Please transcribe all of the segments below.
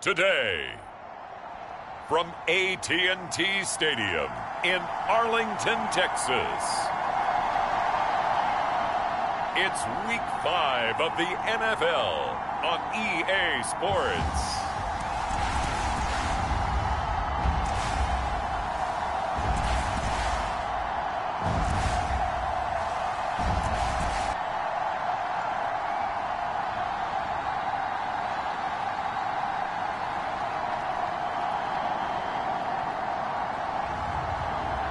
today. From AT&T Stadium in Arlington, Texas. It's Week 5 of the NFL on EA Sports.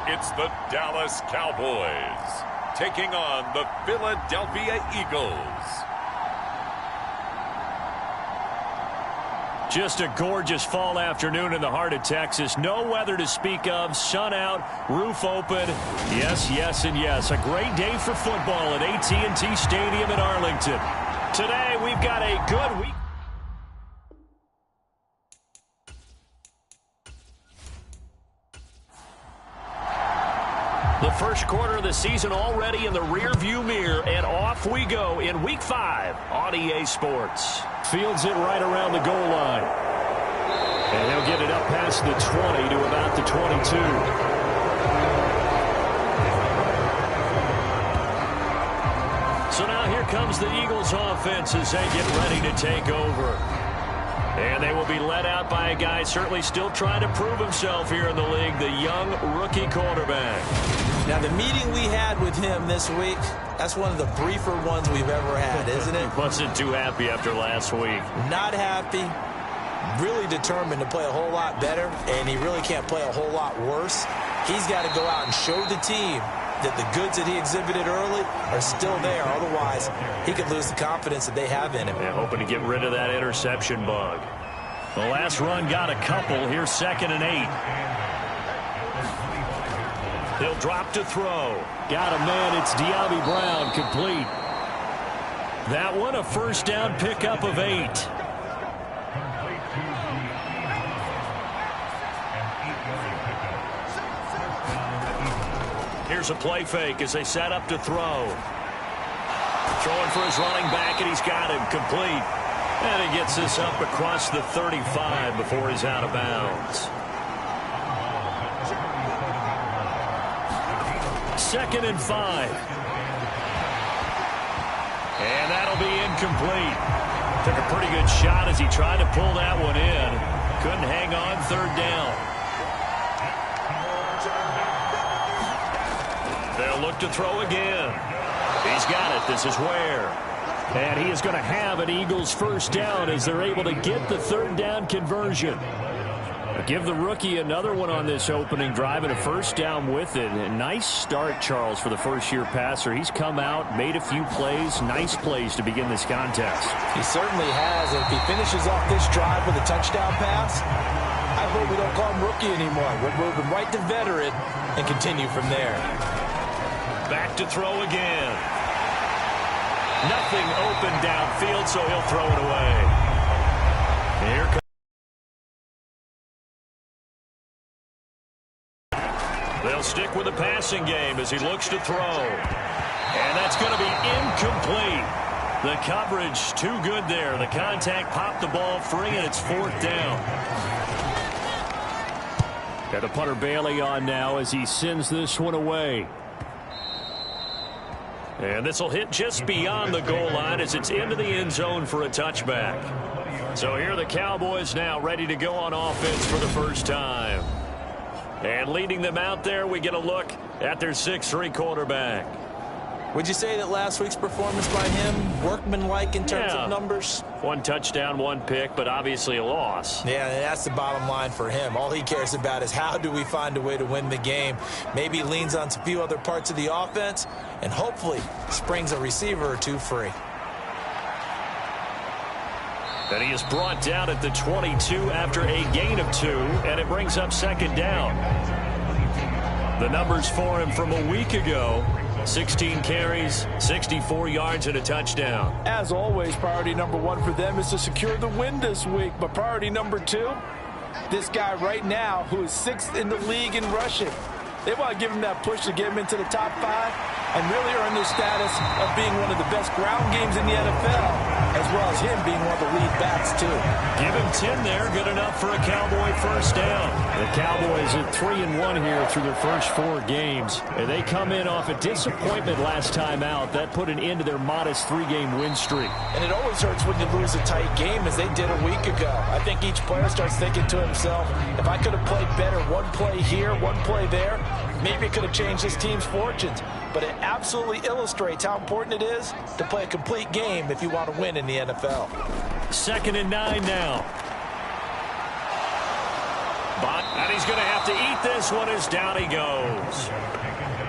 It's the Dallas Cowboys taking on the Philadelphia Eagles. Just a gorgeous fall afternoon in the heart of Texas. No weather to speak of. Sun out, roof open. Yes, yes, and yes. A great day for football at AT&T Stadium in Arlington. Today, we've got a good week. The first quarter of the season already in the rearview mirror, and off we go in Week 5 on EA Sports. Fields it right around the goal line. And he'll get it up past the 20 to about the 22. So now here comes the Eagles offense as they get ready to take over. And they will be led out by a guy certainly still trying to prove himself here in the league, the young rookie quarterback. Now, the meeting we had with him this week, that's one of the briefer ones we've ever had, isn't it? He wasn't too happy after last week. Not happy. Really determined to play a whole lot better, and he really can't play a whole lot worse. He's got to go out and show the team that the goods that he exhibited early are still there. Otherwise, he could lose the confidence that they have in him. They're hoping to get rid of that interception bug. The last run got a couple. Here's 2nd and 8. He'll drop to throw. Got a man. It's De'Ami Brown, complete. That one a first down pickup of 8. Here's a play fake as they set up to throw. Throwing for his running back, and he's got him complete. And he gets this up across the 35 before he's out of bounds. 2nd and 5. And that'll be incomplete. Took a pretty good shot as he tried to pull that one in. Couldn't hang on 3rd down. They'll look to throw again. He's got it. This is Ware. And he is going to have an Eagles first down as they're able to get the 3rd down conversion. Give the rookie another one on this opening drive and a first down with it. A nice start, Charles, for the first-year passer. He's come out, made a few plays, nice plays to begin this contest. He certainly has. And if he finishes off this drive with a touchdown pass, I hope we don't call him rookie anymore. We're moving right to veteran and continue from there. Back to throw again. Nothing open downfield, so he'll throw it away. Here comes. They'll stick with the passing game as he looks to throw. And that's going to be incomplete. The coverage too good there. The contact popped the ball free, and it's 4th down. Got the punter Bailey on now as he sends this one away. And this will hit just beyond the goal line as it's into the end zone for a touchback. So here are the Cowboys now ready to go on offense for the first time. And leading them out there, we get a look at their 6'3" quarterback. Would you say that last week's performance by him, workmanlike in terms of numbers? 1 touchdown, 1 pick, but obviously a loss. Yeah, that's the bottom line for him. All he cares about is how do we find a way to win the game. Maybe he leans on a few other parts of the offense and hopefully springs a receiver or two free. And he is brought down at the 22 after a gain of 2, and it brings up 2nd down. The numbers for him from a week ago: 16 carries, 64 yards, and a touchdown. As always, priority number 1 for them is to secure the win this week. But priority number 2, this guy right now who is 6th in the league in rushing. They want to give him that push to get him into the top 5. and really earn their status of being one of the best ground games in the NFL, as well as him being one of the lead backs, too. Give him 10 there. Good enough for a Cowboy first down. The Cowboys at 3-1 here through their first 4 games. And they come in off a disappointment last time out. That put an end to their modest 3-game win streak. And it always hurts when you lose a tight game, as they did a week ago. I think each player starts thinking to himself, if I could have played better one play here, one play there, maybe it could have changed this team's fortunes. But it absolutely illustrates how important it is to play a complete game if you want to win in the NFL. 2nd and 9 now. And he's going to have to eat this one as down he goes.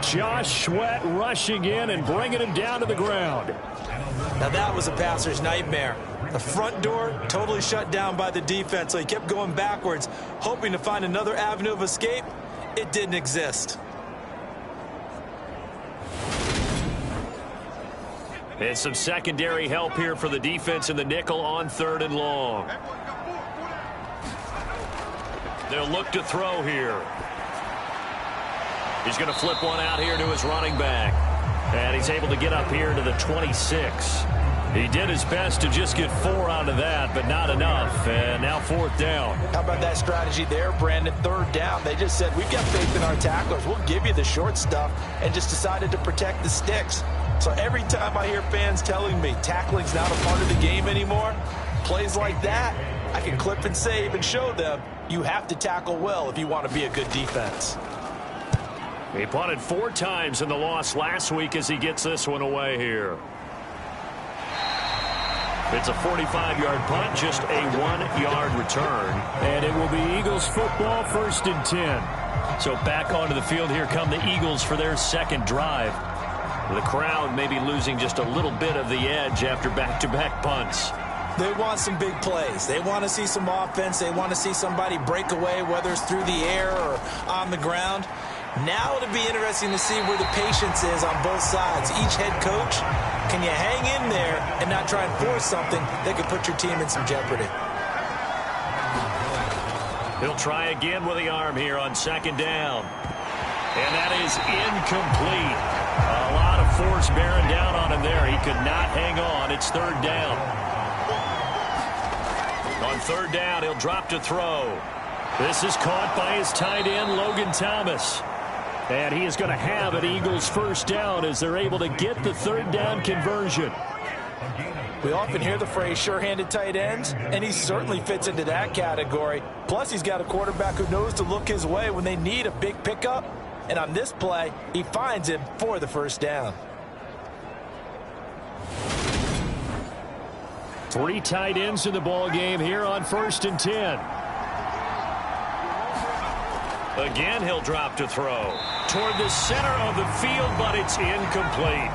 Josh Sweat rushing in and bringing him down to the ground. Now that was a passer's nightmare. The front door totally shut down by the defense, so he kept going backwards, hoping to find another avenue of escape. It didn't exist. And some secondary help here for the defense in the nickel on 3rd and long. They'll look to throw here. He's going to flip one out here to his running back. And he's able to get up here to the 26. He did his best to just get 4 out of that, but not enough. And now 4th down. How about that strategy there, Brandon? 3rd down. They just said, we've got faith in our tacklers. We'll give you the short stuff, and just decided to protect the sticks. So every time I hear fans telling me tackling's not a part of the game anymore, plays like that, I can clip and save and show them you have to tackle well if you want to be a good defense. He punted 4 times in the loss last week as he gets this one away here. It's a 45-yard punt, just a 1-yard return. And it will be Eagles football, 1st and 10. So back onto the field here come the Eagles for their 2nd drive. The crowd may be losing just a little bit of the edge after back-to-back punts. They want some big plays. They want to see some offense. They want to see somebody break away, whether it's through the air or on the ground. Now it'll be interesting to see where the patience is on both sides. Each head coach, can you hang in there and not try and force something that could put your team in some jeopardy? He'll try again with the arm here on 2nd down. And that is incomplete. A lot of force bearing down on him there. He could not hang on. It's 3rd down. On 3rd down, he'll drop to throw. This is caught by his tight end, Logan Thomas. And he is going to have an Eagles first down as they're able to get the 3rd down conversion. We often hear the phrase sure-handed tight ends, and he certainly fits into that category. Plus, he's got a quarterback who knows to look his way when they need a big pickup. And on this play, he finds him for the first down. 3 tight ends in the ball game here on 1st and 10. Again, he'll drop to throw toward the center of the field, but it's incomplete.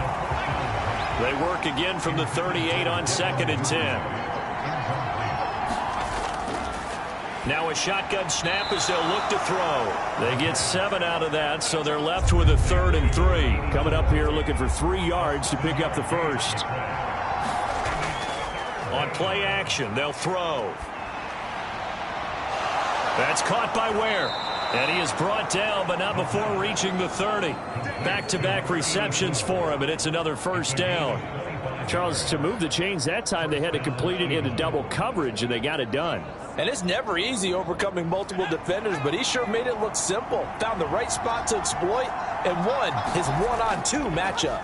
They work again from the 38 on 2nd and 10. Now a shotgun snap as they'll look to throw. They get 7 out of that, so they're left with a 3rd and 3. Coming up here looking for 3 yards to pick up the first. On play action, they'll throw. That's caught by Ware. And he is brought down, but not before reaching the 30. Back-to-back receptions for him, and it's another first down. Charles, to move the chains that time, they had to complete it into double coverage, and they got it done. And it's never easy overcoming multiple defenders, but he sure made it look simple. Found the right spot to exploit and won his 1-on-2 matchup.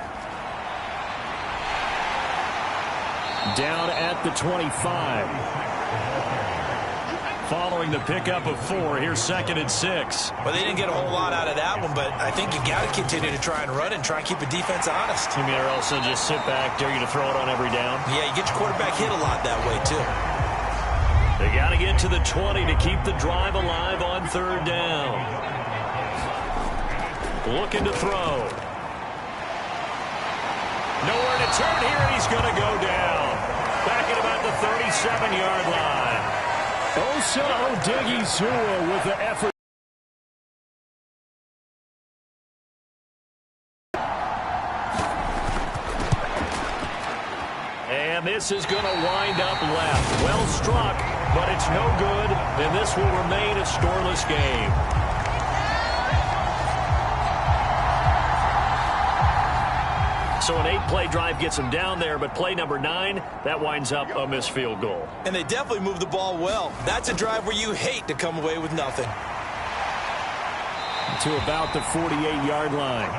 Down at the 25. Following the pickup of 4, here's 2nd and 6. Well, they didn't get a whole lot out of that one, but I think you got to continue to try and run and try and keep the defense honest. You mean, or also just sit back, dare you to throw it on every down? Yeah, you get your quarterback hit a lot that way, too. They got to get to the 20 to keep the drive alive on 3rd down. Looking to throw. Nowhere to turn here, and he's going to go down. Back at about the 37-yard line. Osa Odighizuwa with the effort. And this is going to wind up left. Well struck, but it's no good, and this will remain a scoreless game. 3 So an 8-play drive gets them down there, but play number 9, that winds up a missed field goal. And they definitely moved the ball well. That's a drive where you hate to come away with nothing. To about the 48-yard line.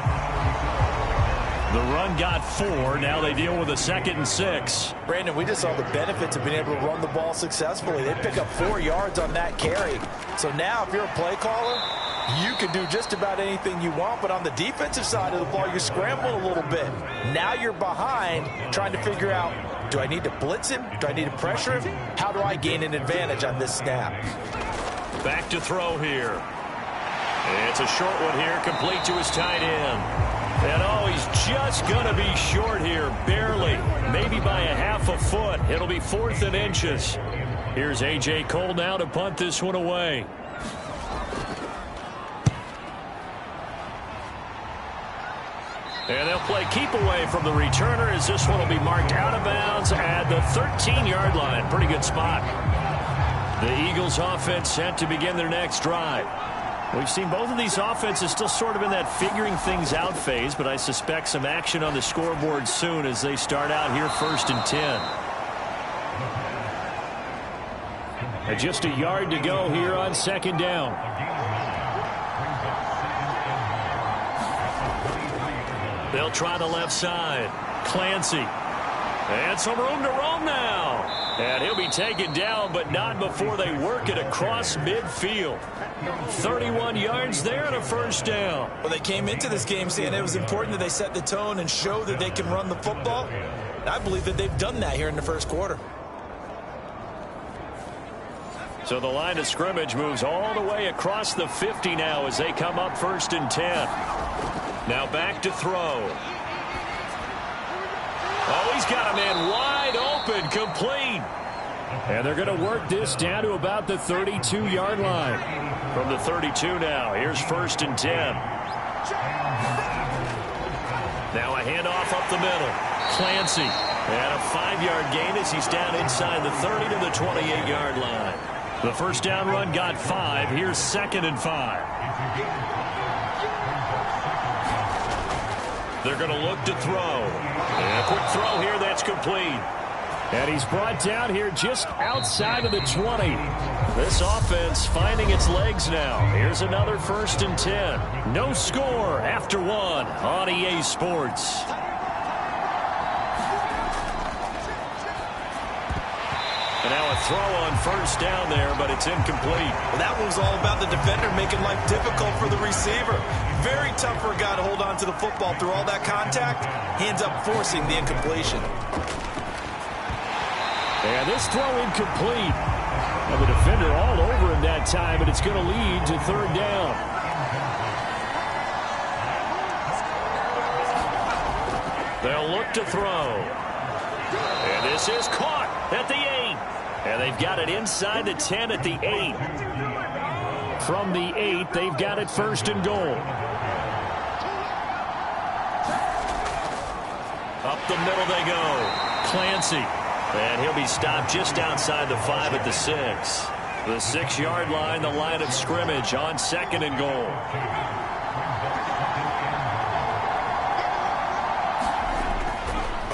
The run got 4. Now they deal with a 2nd and 6. Brandon, we just saw the benefits of being able to run the ball successfully. They pick up 4 yards on that carry. So now if you're a play caller, you can do just about anything you want. But on the defensive side of the ball, you're scrambling a little bit. Now you're behind trying to figure out, do I need to blitz him? Do I need to pressure him? How do I gain an advantage on this snap? Back to throw here. It's a short one here, complete to his tight end. And oh, he's just going to be short here, barely, maybe by a half a foot. It'll be 4th and inches. Here's A.J. Cole now to punt this one away. And they'll play keep away from the returner as this one will be marked out of bounds at the 13-yard line. Pretty good spot. The Eagles offense set to begin their next drive. We've seen both of these offenses still sort of in that figuring things out phase, but I suspect some action on the scoreboard soon as they start out here 1st and 10. And just a yard to go here on 2nd down. They'll try the left side. Clancy. And some room to roam now. And he'll be taken down, but not before they work it across midfield. 31 yards there and a 1st down. Well, they came into this game saying it was important that they set the tone and show that they can run the football. And I believe that they've done that here in the 1st quarter. So the line of scrimmage moves all the way across the 50 now as they come up 1st and 10. Now back to throw. Oh, he's got a man wide open, complete. And they're going to work this down to about the 32-yard line. From the 32 now, here's 1st and 10. Now a handoff up the middle. Clancy. And a 5-yard gain as he's down inside the 30 to the 28-yard line. The 1st down run got 5. Here's 2nd and 5. They're going to look to throw. And a quick throw here, that's complete. And he's brought down here just outside of the 20. This offense finding its legs now. Here's another 1st and 10. No score after 1 on EA Sports. And now a throw on 1st down there, but it's incomplete. Well, that one was all about the defender making life difficult for the receiver. Very tough for a guy to hold on to the football through all that contact. He ends up forcing the incompletion. And this throw incomplete. And the defender all over him that time, and it's going to lead to 3rd down. They'll look to throw. And this is caught at the 8. And they've got it inside the 10 at the 8. From the 8, they've got it 1st and goal. Up the middle they go. Clancy. And he'll be stopped just outside the 5 at the 6. The 6-yard line, the line of scrimmage on 2nd and goal.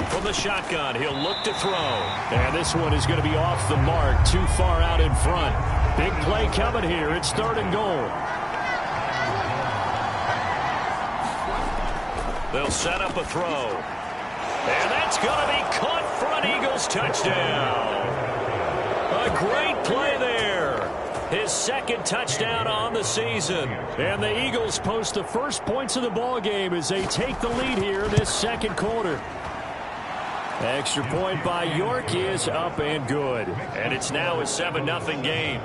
From the shotgun, he'll look to throw. And this one is going to be off the mark, too far out in front. Big play coming here. It's 3rd and goal. They'll set up a throw. And that's going to be caught for an Eagles touchdown. A great play there. His 2nd touchdown on the season. And the Eagles post the first points of the ball game as they take the lead here in this 2nd quarter. Extra point by York is up and good. And it's now a 7-0 game.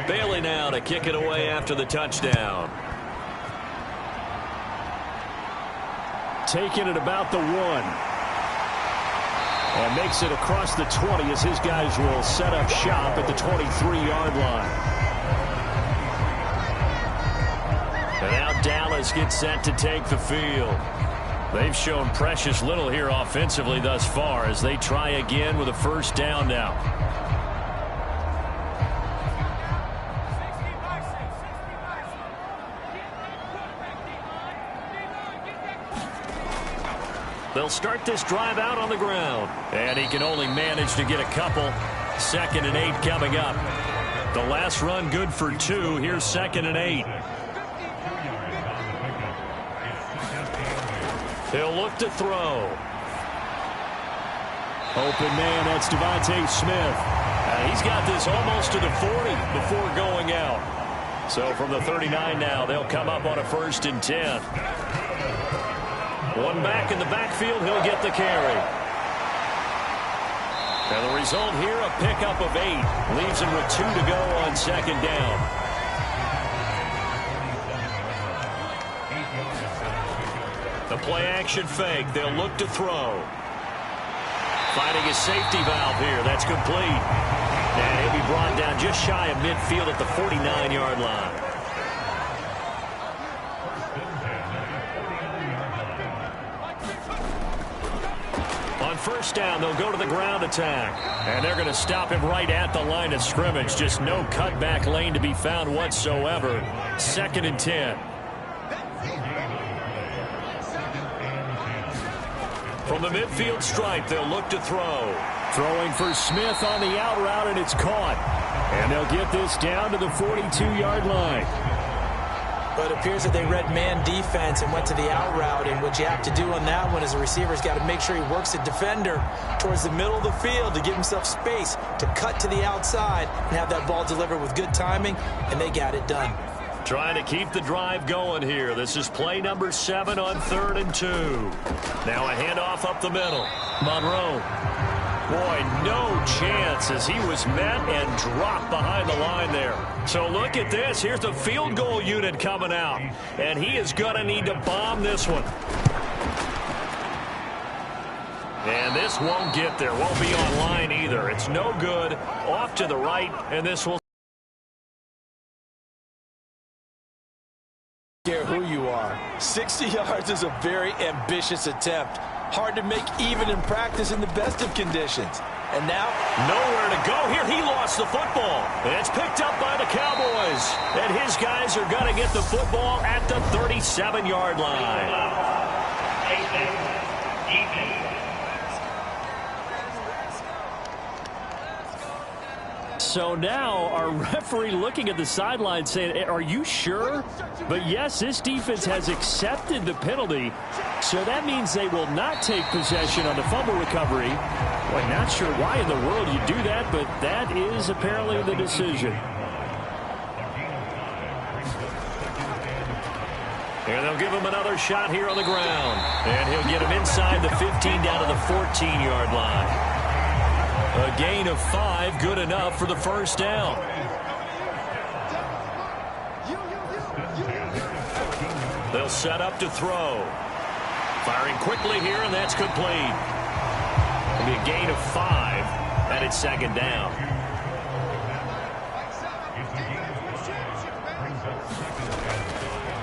Bailey now to kick it away after the touchdown. Taking it about the 1. And makes it across the 20 as his guys will set up shop at the 23-yard line. And now Dallas gets set to take the field. They've shown precious little here offensively thus far as they try again with a 1st down now. They'll start this drive out on the ground. And he can only manage to get a couple. 2nd and 8 coming up. The last run good for 2. Here's 2nd and 8. He'll look to throw. Open man, that's Devontae Smith. He's got this almost to the 40 before going out. So from the 39 now, they'll come up on a 1st and 10. One back in the backfield, he'll get the carry. And the result here, a pickup of 8. Leaves him with 2 to go on 2nd down. The play action fake. They'll look to throw. Finding his safety valve here. That's complete. And he'll be brought down just shy of midfield at the 49-yard line. On 1st down, they'll go to the ground attack. And they're going to stop him right at the line of scrimmage. Just no cutback lane to be found whatsoever. 2nd and 10. From the midfield stripe, they'll look to throw. Throwing for Smith on the out route, and it's caught. And they'll get this down to the 42-yard line. But it appears that they read man defense and went to the out route. And what you have to do on that one is a receiver's got to make sure he works the defender towards the middle of the field to give himself space to cut to the outside and have that ball delivered with good timing, and they got it done. Trying to keep the drive going here. This is play number 7 on 3rd and 2. Now a handoff up the middle. Monroe. Boy, no chance as he was met and dropped behind the line there. So look at this. Here's the field goal unit coming out. And he is going to need to bomb this one. And this won't get there. Won't be on line either. It's no good. Off to the right, and this will care who you are. 60 yards is a very ambitious attempt. Hard to make even in practice in the best of conditions. And now, nowhere to go here. He lost the football. And it's picked up by the Cowboys. And his guys are going to get the football at the 37-yard line. So now our referee looking at the sideline saying, are you sure? But yes, this defense has accepted the penalty. So that means they will not take possession on the fumble recovery. Well, not sure why in the world you do that, but that is apparently the decision. And they'll give him another shot here on the ground. And he'll get him inside the 15 down to the 14-yard line. A gain of 5, good enough for the 1st down. They'll set up to throw. Firing quickly here, and that's complete. It'll be a gain of 5, and it's 2nd down.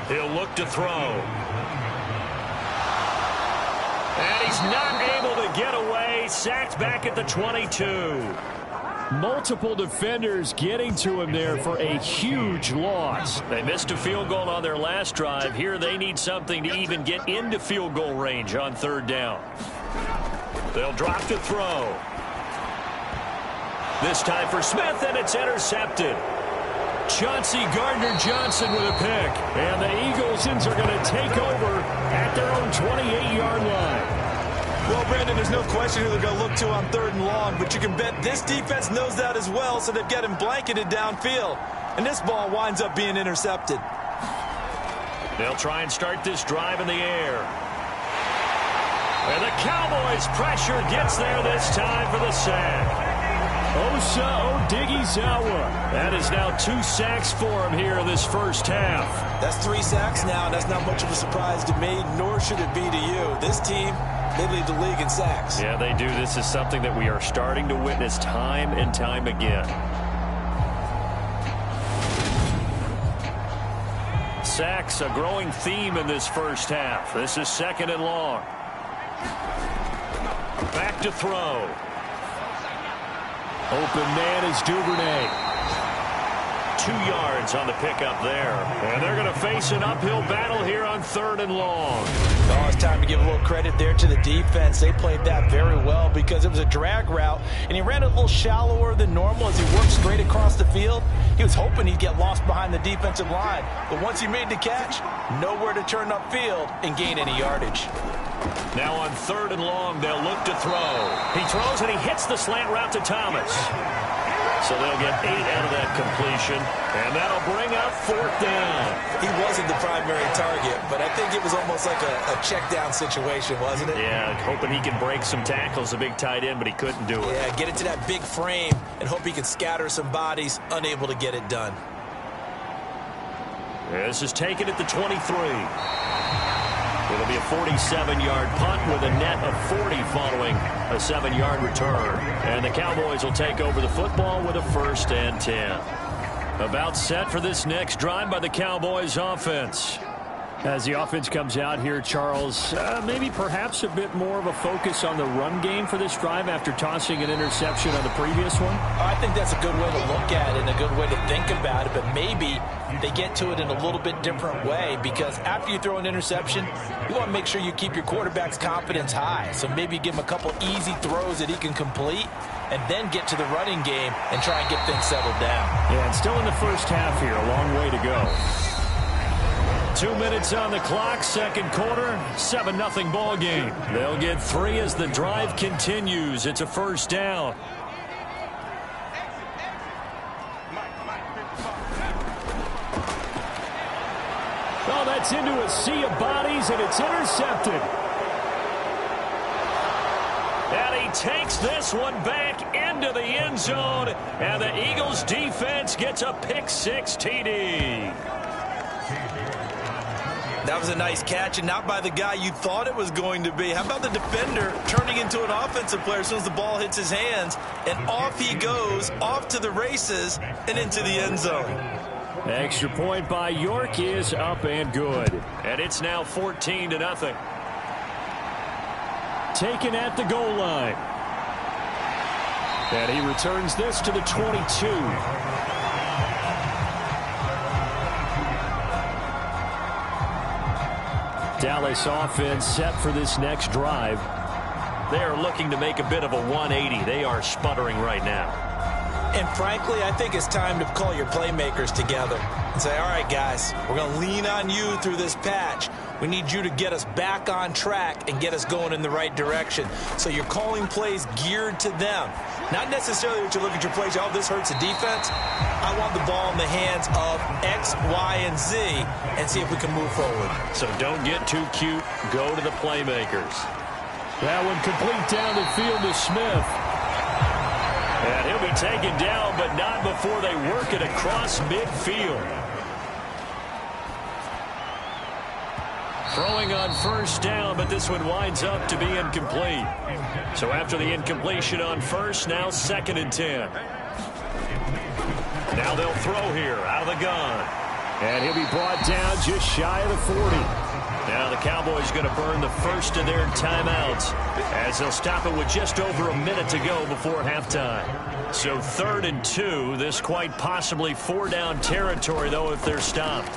He'll look to throw. And he's not able to get away. Sacked back at the 22. Multiple defenders getting to him there for a huge loss. They missed a field goal on their last drive. Here they need something to even get into field goal range on 3rd down. They'll drop to throw. This time for Smith, and it's intercepted. Chauncey Gardner-Johnson with a pick. And the Eaglesons are going to take over at their own 28-yard line. Well, Brandon, there's no question who they're going to look to on 3rd and long, but you can bet this defense knows that as well, so they've got him blanketed downfield. And this ball winds up being intercepted. They'll try and start this drive in the air. And the Cowboys' pressure gets there this time for the sack. Osa Odighizuwa. That is now 2 sacks for him here in this 1st half. That's 3 sacks now, and that's not much of a surprise to me, nor should it be to you. This team, they lead the league in sacks. Yeah, they do. This is something that we are starting to witness time and time again. Sacks, a growing theme in this 1st half. This is 2nd and long. Back to throw. Open man is Duvernay. 2 yards on the pickup there. And they're going to face an uphill battle here on 3rd and long. Oh, it's time to give a little credit there to the defense. They played that very well because it was a drag route, and he ran it a little shallower than normal as he worked straight across the field. He was hoping he'd get lost behind the defensive line, but once he made the catch, nowhere to turn upfield and gain any yardage. Now on 3rd and long, they'll look to throw. He throws and he hits the slant route to Thomas. So they'll get 8 out of that completion, and that'll bring up 4th down. He wasn't the primary target, but I think it was almost like a check down situation, wasn't it? Yeah, hoping he can break some tackles, a big tight end, but he couldn't do it. Yeah, get it to that big frame and hope he can scatter some bodies, unable to get it done. This is taken at the 23. It'll be a 47-yard punt with a net of 40 following a 7-yard return. And the Cowboys will take over the football with a 1st and 10. About set for this next drive by the Cowboys offense. As the offense comes out here, Charles, maybe perhaps a bit more of a focus on the run game for this drive after tossing an interception on the previous one? I think that's a good way to look at it and a good way to think about it, but maybe they get to it in a little bit different way because after you throw an interception, you want to make sure you keep your quarterback's confidence high. So maybe give him a couple easy throws that he can complete and then get to the running game and try and get things settled down. Yeah, and still in the first half here, a long way to go. 2 minutes on the clock, 2nd quarter, 7-0 ball game. They'll get 3 as the drive continues. It's a 1st down. Oh, that's into a sea of bodies, and it's intercepted. And he takes this one back into the end zone, and the Eagles defense gets a pick-6 TD. That was a nice catch, and not by the guy you thought it was going to be. How about the defender turning into an offensive player as soon as the ball hits his hands, and off he goes, off to the races, and into the end zone. Extra point by York is up and good. And it's now 14-0. Taken at the goal line. And he returns this to the 22. Dallas offense set for this next drive. They are looking to make a bit of a 180. They are sputtering right now. And frankly, I think it's time to call your playmakers together and say, all right, guys, we're going to lean on you through this patch. We need you to get us back on track and get us going in the right direction. So you're calling plays geared to them. Not necessarily that you look at your plays, oh, this hurts the defense. I want the ball in the hands of X, Y, and Z and see if we can move forward. So don't get too cute. Go to the playmakers. That one complete down the field to Smith. And he'll be taken down, but not before they work it across midfield. Throwing on 1st down, but this one winds up to be incomplete. So after the incompletion on 1st, now 2nd and 10. Now they'll throw here out of the gun. And he'll be brought down just shy of the 40. Now the Cowboys going to burn the first of their timeouts as they'll stop it with just over a minute to go before halftime. So 3rd and 2, this quite possibly 4-down territory, though, if they're stopped.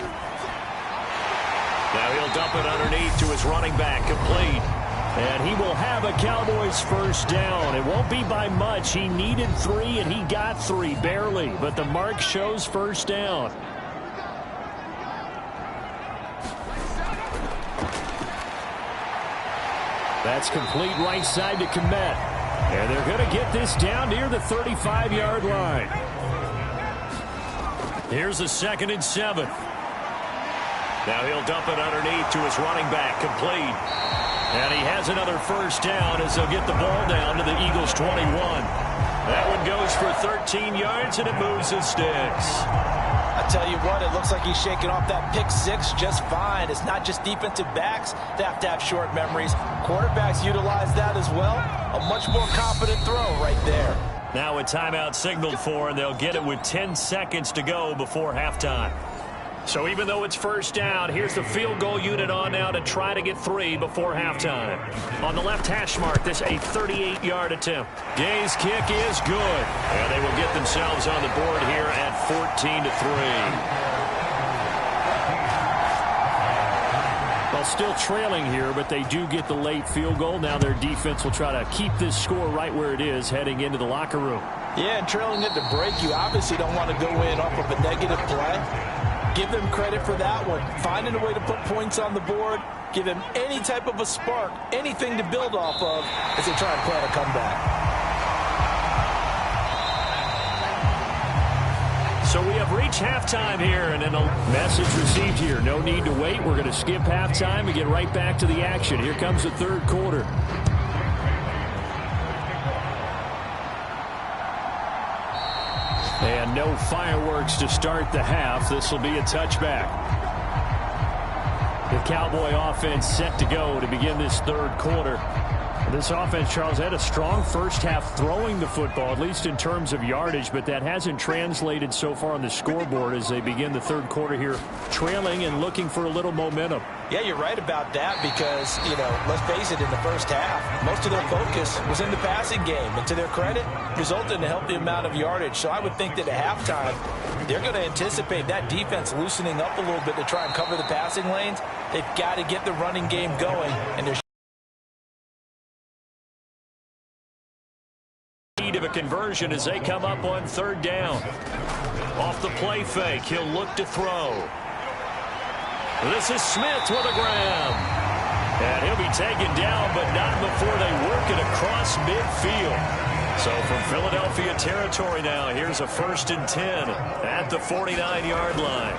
Now he'll dump it underneath to his running back, complete. And he will have a Cowboys 1st down. It won't be by much. He needed 3, and he got 3, barely. But the mark shows 1st down. That's complete right side to Kmet. And they're going to get this down near the 35-yard line. Here's a 2nd and 7. Now he'll dump it underneath to his running back, complete. And he has another 1st down as they'll get the ball down to the Eagles' 21. That one goes for 13 yards, and it moves the sticks. I tell you what, it looks like he's shaking off that pick-6 just fine. It's not just defensive backs that have to have short memories. Quarterbacks utilize that as well. A much more confident throw right there. Now a timeout signaled for, and they'll get it with 10 seconds to go before halftime. So even though it's first down, here's the field goal unit on now to try to get 3 before halftime. On the left hash mark, this a 38-yard attempt. Gay's kick is good. And they will get themselves on the board here at 14-3. Well, still trailing here, but they do get the late field goal. Now their defense will try to keep this score right where it is heading into the locker room. Yeah, and trailing at the break, you obviously don't want to go in off of a negative play. Give them credit for that one. Finding a way to put points on the board, give them any type of a spark, anything to build off of as they try and plan a comeback. So we have reached halftime here, and then a message received here. No need to wait. We're going to skip halftime and get right back to the action. Here comes the third quarter. And no fireworks to start the half. This will be a touchback. The Cowboy offense set to go to begin this third quarter. This offense, Charles, had a strong first half throwing the football, at least in terms of yardage, but that hasn't translated so far on the scoreboard as they begin the third quarter here, trailing and looking for a little momentum. Yeah, you're right about that because, let's face it, in the first half, most of their focus was in the passing game. And to their credit, resulted in a healthy amount of yardage. So I would think that at halftime, they're going to anticipate that defense loosening up a little bit to try and cover the passing lanes. They've got to get the running game going, and they're of a conversion as they come up on third down. Off the play fake, he'll look to throw. This is Smith with a grab. And he'll be taken down, but not before they work it across midfield. So from Philadelphia territory now, here's a 1st and 10 at the 49-yard line.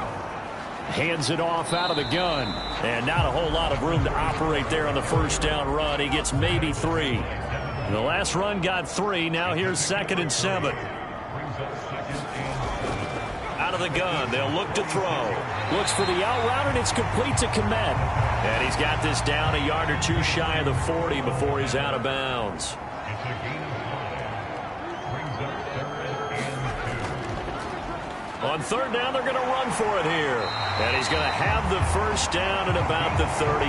Hands it off out of the gun. And not a whole lot of room to operate there on the first down run. He gets maybe 3. The last run got 3. Now here's 2nd and 7. Out of the gun. They'll look to throw. Looks for the out route, and it's complete to Komet. And he's got this down a yard or 2 shy of the 40 before he's out of bounds. On third down, they're going to run for it here. And he's going to have the first down at about the 38.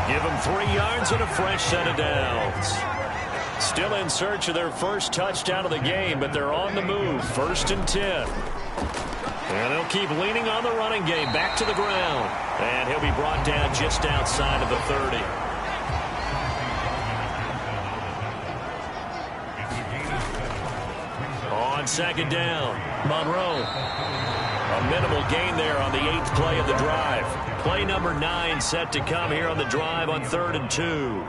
Give him 3 yards and a fresh set of downs. Still in search of their first touchdown of the game, but they're on the move. 1st and 10. And they'll keep leaning on the running game. Back to the ground. And he'll be brought down just outside of the 30. On 2nd down, Monroe. A minimal gain there on the 8th play of the drive. Play number 9 set to come here on the drive on 3rd and 2.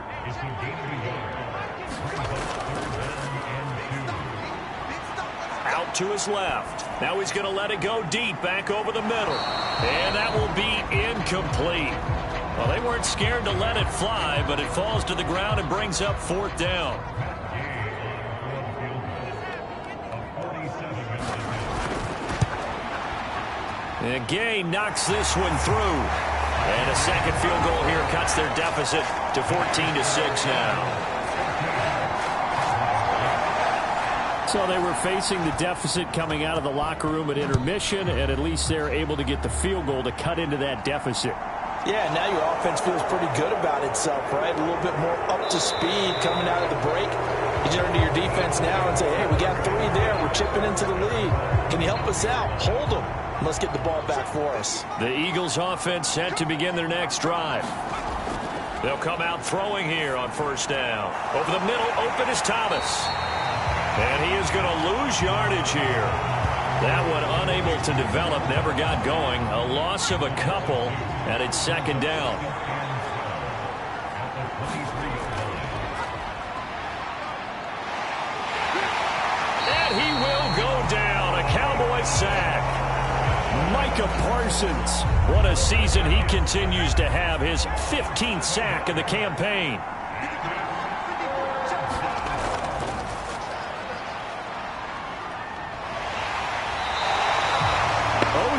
Out to his left. Now he's going to let it go deep back over the middle. And that will be incomplete. Well, they weren't scared to let it fly, but it falls to the ground and brings up 4th down. And Gay knocks this one through. And a second field goal here cuts their deficit to 14-6 now. So they were facing the deficit coming out of the locker room at intermission, and at least they're able to get the field goal to cut into that deficit. Yeah, now your offense feels pretty good about itself, right? A little bit more up to speed coming out of the break. You turn to your defense now and say, hey, we got 3 there. We're chipping into the lead. Can you help us out? Hold them. Let's get the ball back for us. The Eagles offense set to begin their next drive. They'll come out throwing here on 1st down. Over the middle, open is Thomas. And he is going to lose yardage here. That one unable to develop, never got going. A loss of a couple, and it's 2nd down. And he will go down. A Cowboy sack. Micah Parsons. What a season he continues to have. His 15th sack of the campaign.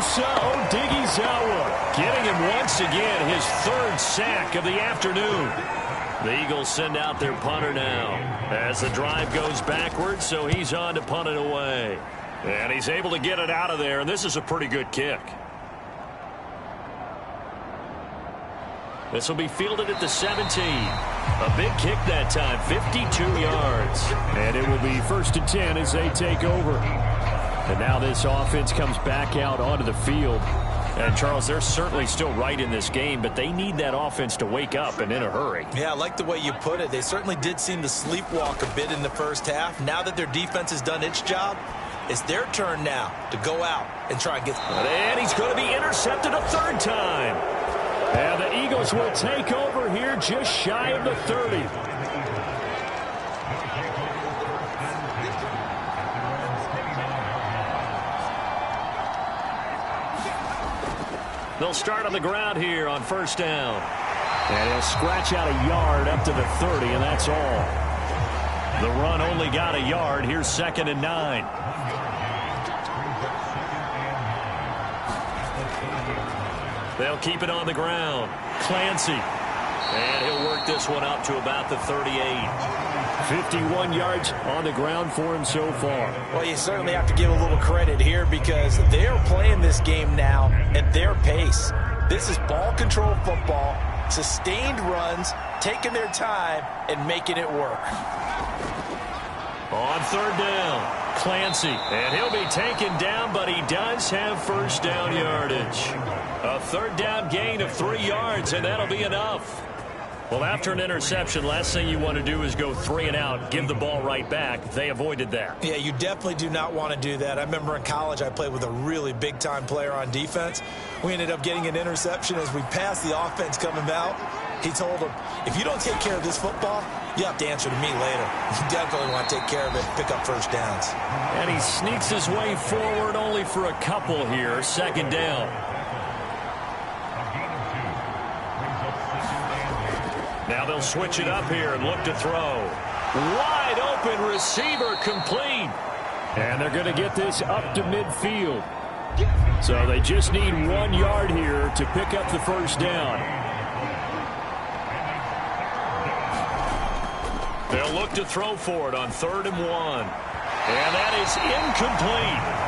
Odighizuwa getting him once again his 3rd sack of the afternoon. The Eagles send out their punter now as the drive goes backwards, so he's on to punt it away. And he's able to get it out of there, and this is a pretty good kick. This will be fielded at the 17. A big kick that time, 52 yards. And it will be 1st and 10 as they take over. And now this offense comes back out onto the field. And, Charles, they're certainly still right in this game, but they need that offense to wake up and in a hurry. Yeah, I like the way you put it. They certainly did seem to sleepwalk a bit in the first half. Now that their defense has done its job, it's their turn now to go out and try and get... And he's going to be intercepted a third time. And the Eagles will take over here just shy of the 30. They'll start on the ground here on 1st down. And he'll scratch out a yard up to the 30, and that's all. The run only got a yard. Here's 2nd and 9. They'll keep it on the ground. Clancy. And he'll work this one up to about the 38. 51 yards on the ground for him so far. Well, you certainly have to give a little credit here because they're playing this game now at their pace. This is ball control football, sustained runs, taking their time, and making it work. On 3rd down, Clancy. And he'll be taken down, but he does have 1st down yardage. A 3rd down gain of 3 yards, and that'll be enough. Well, after an interception, last thing you want to do is go 3 and out, give the ball right back. They avoided that. Yeah, you definitely do not want to do that. I remember in college I played with a really big-time player on defense. We ended up getting an interception as we passed the offense coming out. He told him, if you don't take care of this football, you have to answer to me later. You definitely want to take care of it, pick up 1st downs. And he sneaks his way forward only for a couple here, 2nd down. Now they'll switch it up here and look to throw. Wide open receiver complete. And they're going to get this up to midfield. So they just need 1 yard here to pick up the 1st down. They'll look to throw for it on 3rd and 1. And that is incomplete.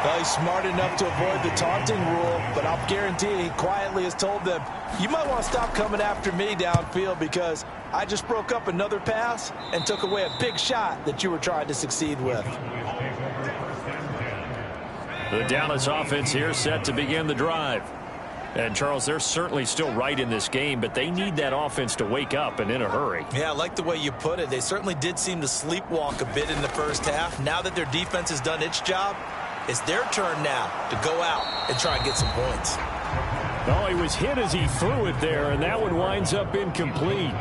Well, he's smart enough to avoid the taunting rule, but I'll guarantee he quietly has told them, you might want to stop coming after me downfield because I just broke up another pass and took away a big shot that you were trying to succeed with. The Dallas offense here set to begin the drive. And, Charles, they're certainly still right in this game, but they need that offense to wake up and in a hurry. Yeah, I like the way you put it. They certainly did seem to sleepwalk a bit in the first half. Now that their defense has done its job, it's their turn now to go out and try and get some points. Oh, he was hit as he threw it there, and that one winds up incomplete.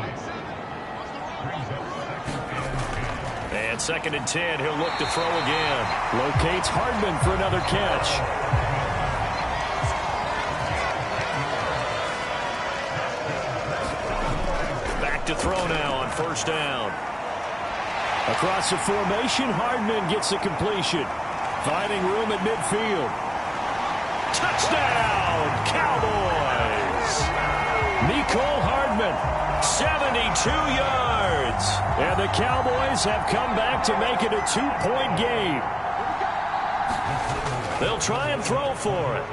And 2nd and 10, he'll look to throw again. Locates Hardman for another catch. Back to throw now on 1st down. Across the formation, Hardman gets the completion. Finding room at midfield. Touchdown, Cowboys! Mecole Hardman, 72 yards. And the Cowboys have come back to make it a 2-point game. They'll try and throw for it.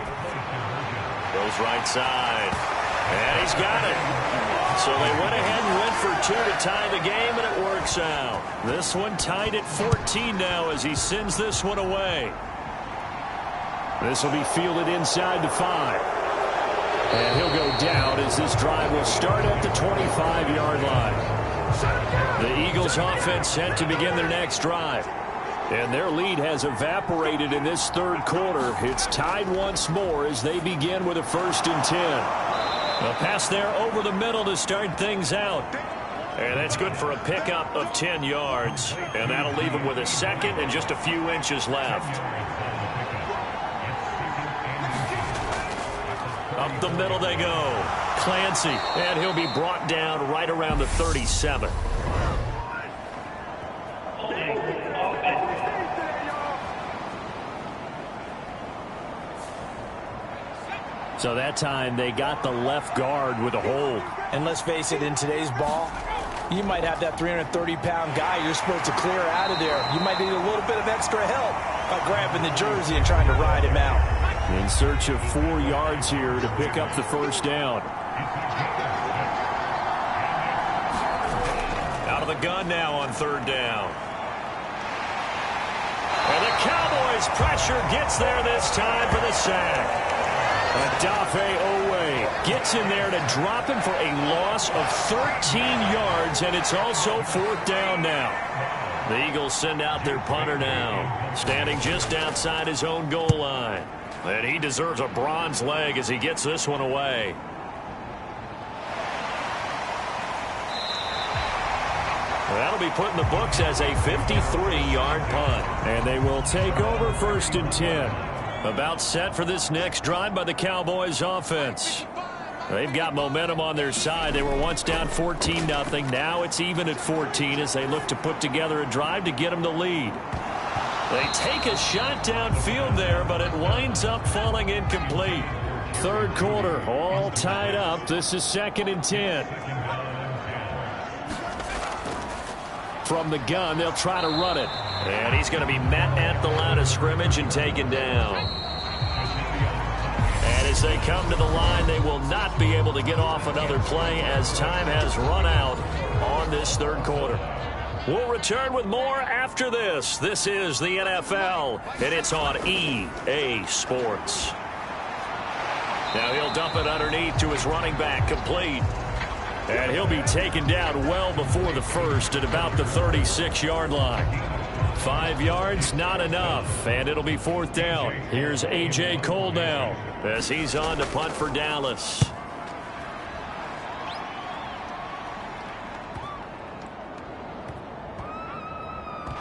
Goes right side. And he's got it. So they went ahead and went for 2 to tie the game, and it works out. This one tied at 14 now as he sends this one away. This will be fielded inside the 5. And he'll go down as this drive will start at the 25-yard line. The Eagles offense set to begin their next drive. And their lead has evaporated in this 3rd quarter. It's tied once more as they begin with a 1st and 10. A pass there over the middle to start things out. And that's good for a pickup of 10 yards. And that'll leave him with a 2nd and just a few inches left. Up the middle they go. Clancy. And he'll be brought down right around the 37. So that time they got the left guard with a hold. And let's face it, in today's ball, you might have that 330-pound guy you're supposed to clear out of there. You might need a little bit of extra help by grabbing the jersey and trying to ride him out. In search of 4 yards here to pick up the 1st down. Out of the gun now on third down. And the Cowboys' pressure gets there this time for the sack. Adafe Owe gets in there to drop him for a loss of 13 yards, and it's also fourth down now. The Eagles send out their punter now, standing just outside his own goal line. And he deserves a bronze leg as he gets this one away. That'll be put in the books as a 53-yard punt. And they will take over first and 10. About set for this next drive by the Cowboys offense. They've got momentum on their side. They were once down 14-0. Now it's even at 14 as they look to put together a drive to get them the lead. They take a shot downfield there, but it winds up falling incomplete. Third quarter, all tied up. This is second and 10. From the gun, they'll try to run it. And he's going to be met at the line of scrimmage and taken down. And as they come to the line, they will not be able to get off another play as time has run out on this third quarter. We'll return with more after this. This is the NFL, and it's on EA Sports. Now he'll dump it underneath to his running back, complete. And he'll be taken down well before the first at about the 36-yard line. 5 yards, not enough, and it'll be fourth down. Here's A.J. Cole now as he's on to punt for Dallas.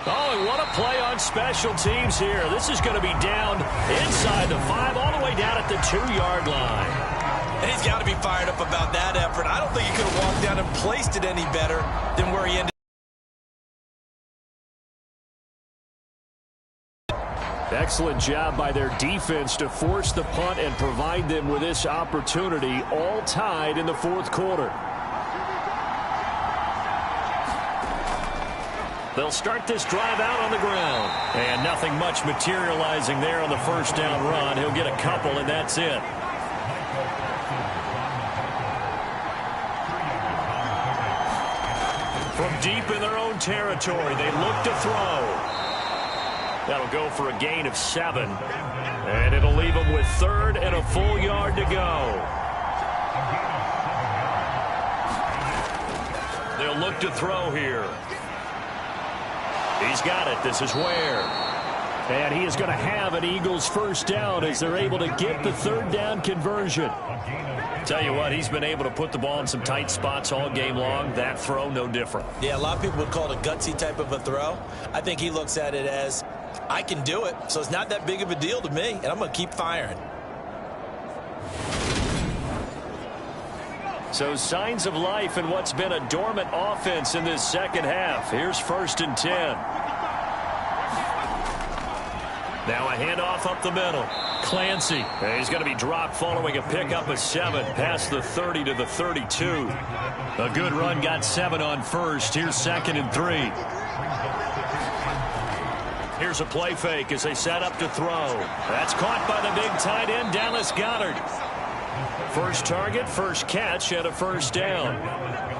Oh, and what a play on special teams here. This is going to be down inside the 5, all the way down at the 2-yard line. And he's got to be fired up about that effort. I don't think he could have walked down and placed it any better than where he ended. Excellent job by their defense to force the punt and provide them with this opportunity, all tied in the fourth quarter. They'll start this drive out on the ground. And nothing much materializing there on the first down run. He'll get a couple, and that's it. From deep in their own territory, they look to throw. That'll go for a gain of 7. And it'll leave them with third and a full yard to go. They'll look to throw here. He's got it. This is Ware. And he is going to have an Eagles first down as they're able to get the third down conversion. Tell you what, he's been able to put the ball in some tight spots all game long. That throw, no different. Yeah, a lot of people would call it a gutsy type of a throw. I think he looks at it as, I can do it, so it's not that big of a deal to me, and I'm going to keep firing. So signs of life in what's been a dormant offense in this second half. Here's first and 10. Now a handoff up the middle. Clancy. He's going to be dropped following a pickup of 7 past the 30 to the 32. A good run got 7 on first. Here's second and 3. Here's a play fake as they set up to throw. That's caught by the big tight end, Dallas Goedert. First target, first catch, and a first down.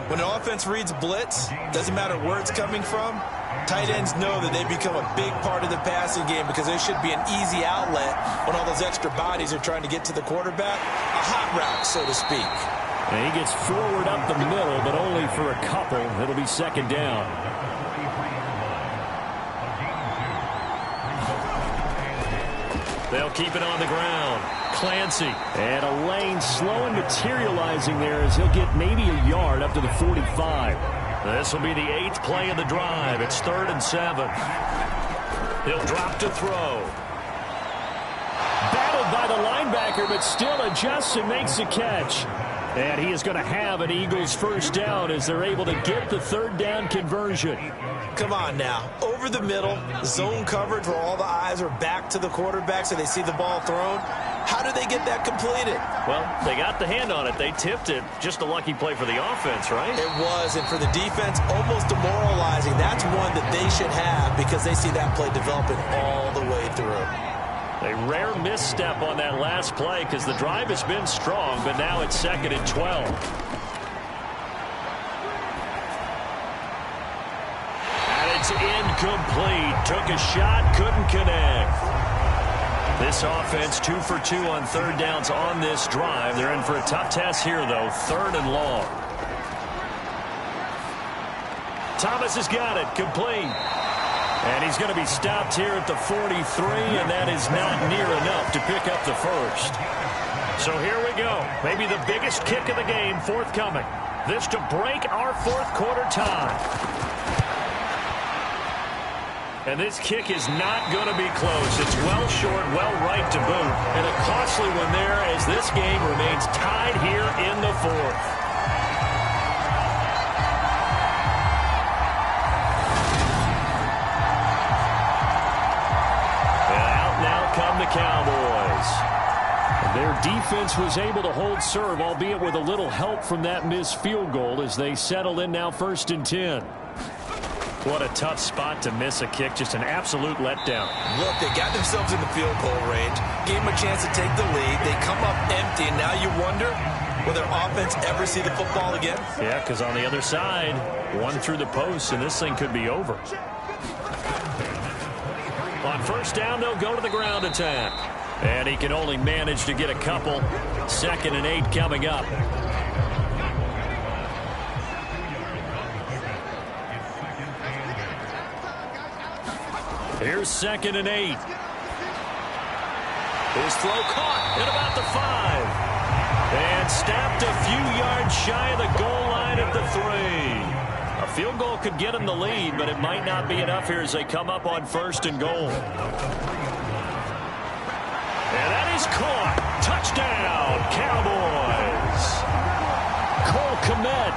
When an offense reads blitz, doesn't matter where it's coming from, tight ends know that they become a big part of the passing game because they should be an easy outlet when all those extra bodies are trying to get to the quarterback. A hot route, so to speak. And he gets forward up the middle, but only for a couple. It'll be second down. They'll keep it on the ground. Clancy. And a lane slow and materializing there as he'll get maybe a yard up to the 45. This will be the 8th play of the drive. It's 3rd and 7. He'll drop to throw. Battled by the linebacker, but still adjusts and makes the catch. And he is going to have an Eagles first down as they're able to get the third down conversion. Come on now. Over the middle, zone coverage where all the eyes are back to the quarterback so they see the ball thrown. How do they get that completed? Well, they got the hand on it. They tipped it. Just a lucky play for the offense, right? It was, and for the defense, almost demoralizing. That's one that they should have because they see that play developing all the way through. A rare misstep on that last play because the drive has been strong, but now it's 2nd and 12. And it's incomplete. Took a shot, couldn't connect. This offense 2 for 2 on 3rd downs on this drive. They're in for a tough test here, though. 3rd and long. Thomas has got it. Complete. And he's going to be stopped here at the 43, and that is not near enough to pick up the first. So here we go. Maybe the biggest kick of the game forthcoming. This to break our 4th quarter tie. And this kick is not going to be close. It's well short, well right to boot. And a costly one there as this game remains tied here in the 4th. The Cowboys. Their defense was able to hold serve, albeit with a little help from that missed field goal as they settle in now 1st and 10. What a tough spot to miss a kick. Just an absolute letdown. Look, they got themselves in the field goal range, gave them a chance to take the lead. They come up empty, and now you wonder, will their offense ever see the football again? Yeah, because on the other side, one through the post, and this thing could be over. On 1st down, they'll go to the ground attack. And he can only manage to get a couple. 2nd and 8 coming up. Here's 2nd and 8. His throw caught at about the 5. And stopped a few yards shy of the goal line at the 3. A field goal could get him the lead, but it might not be enough here as they come up on 1st and goal. And that is caught. Touchdown, Cowboys. Cole Kmet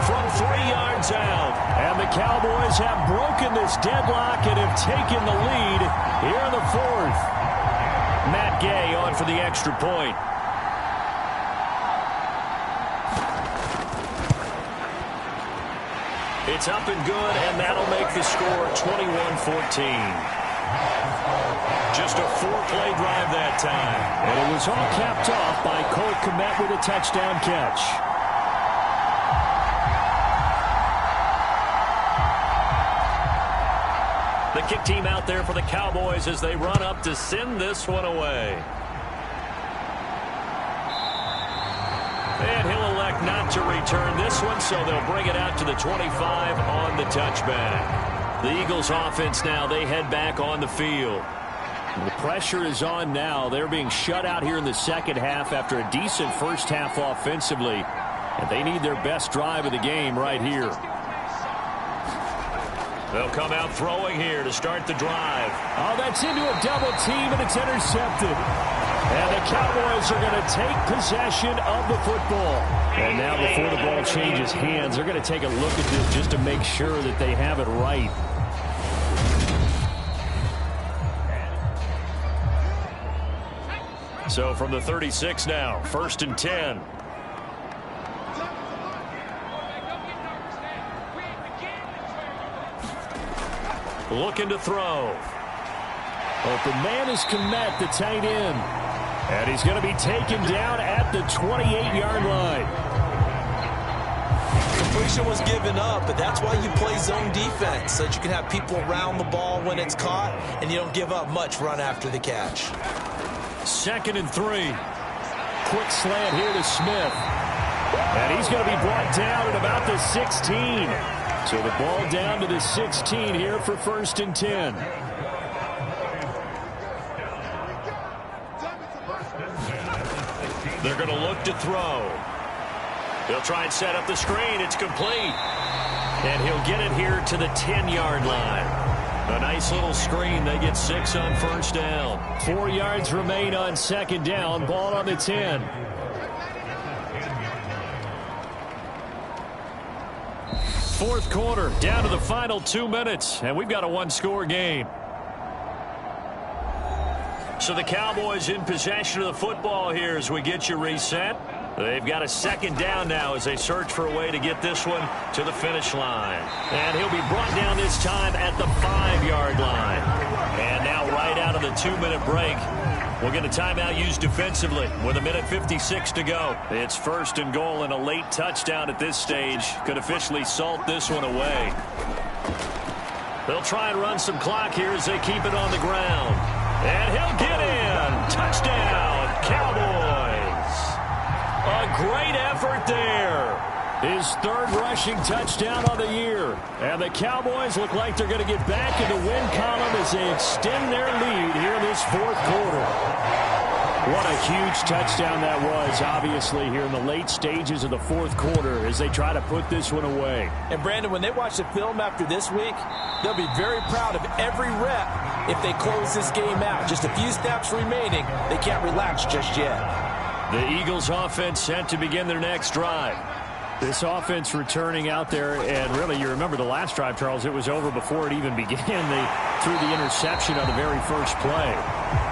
from 3 yards out. And the Cowboys have broken this deadlock and have taken the lead here in the 4th. Matt Gay on for the extra point. It's up and good, and that'll make the score 21-14. Just a 4-play drive that time. And it was all capped off by Cole Kmet with a touchdown catch. The kick team out there for the Cowboys as they run up to send this one away. And he'll elect not to return this one, so they'll bring it out to the 25 on the touchback. The Eagles offense now, they head back on the field. The pressure is on now. They're being shut out here in the 2nd half after a decent 1st half offensively. And they need their best drive of the game right here. They'll come out throwing here to start the drive. Oh, that's into a double team, and it's intercepted. And the Cowboys are going to take possession of the football. And now before the ball changes hands, they're going to take a look at this just to make sure that they have it right. So from the 36 now, 1st and 10. Looking to throw. Open man is Kmet, the tight end. And he's going to be taken down at the 28-yard line. Completion was given up, but that's why you play zone defense, so that you can have people around the ball when it's caught, and you don't give up much run after the catch. 2nd and 3. Quick slant here to Smith. And he's going to be brought down at about the 16. So the ball down to the 16 here for 1st and 10. They're going to look to throw. He'll try and set up the screen. It's complete. And he'll get it here to the 10-yard line. A nice little screen. They get 6 on 1st down. 4 yards remain on 2nd down. Ball on the 10. Fourth quarter, down to the final 2 minutes, and we've got a one-score game. So the Cowboys in possession of the football here as we get you reset. They've got a 2nd down now as they search for a way to get this one to the finish line. And he'll be brought down this time at the 5-yard line. And now right out of the 2-minute break, We'll get a timeout used defensively with 1:56 to go. It's 1st and goal and a late touchdown at this stage. Could officially salt this one away. They'll try and run some clock here as they keep it on the ground. And he'll get in. Touchdown, Cowboys. A great effort there. His 3rd rushing touchdown on the year. And the Cowboys look like they're going to get back in the win column as they extend their lead here in this 4th quarter. What a huge touchdown that was, obviously, here in the late stages of the 4th quarter as they try to put this one away. And, Brandon, when they watch the film after this week, they'll be very proud of every rep if they close this game out. Just a few snaps remaining. They can't relax just yet. The Eagles offense set to begin their next drive. This offense returning out there, and really, you remember the last drive, Charles, it was over before it even began. They threw the interception on the very first play.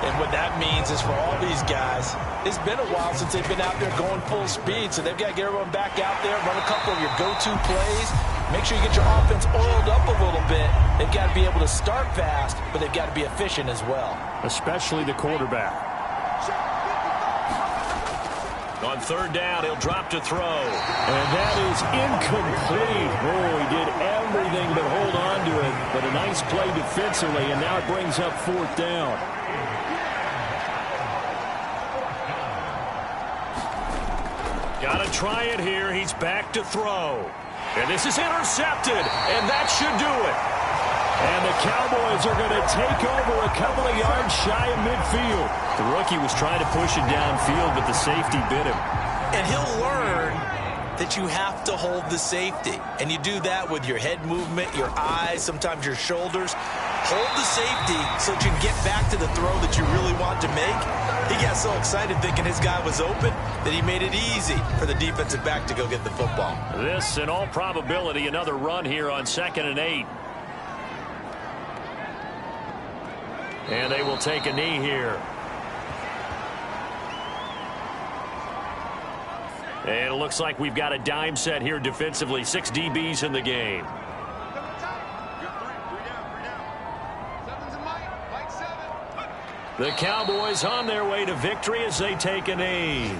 And what that means is for all these guys, it's been a while since they've been out there going full speed, so they've got to get everyone back out there, run a couple of your go-to plays, make sure you get your offense oiled up a little bit. They've got to be able to start fast, but they've got to be efficient as well. Especially the quarterback. On 3rd down, he'll drop to throw. And that is incomplete. Oh, he did everything but hold on to it. But a nice play defensively, and now it brings up 4th down. Got to try it here. He's back to throw. And this is intercepted, and that should do it. And the Cowboys are going to take over a couple of yards shy of midfield. The rookie was trying to push it downfield, but the safety bit him. And he'll learn that you have to hold the safety. And you do that with your head movement, your eyes, sometimes your shoulders. Hold the safety so that you can get back to the throw that you really want to make. He got so excited thinking his guy was open that he made it easy for the defensive back to go get the football. This, in all probability, another run here on 2nd and 8. And they will take a knee here. And it looks like we've got a dime set here defensively. 6 DBs in the game. The Cowboys on their way to victory as they take a knee.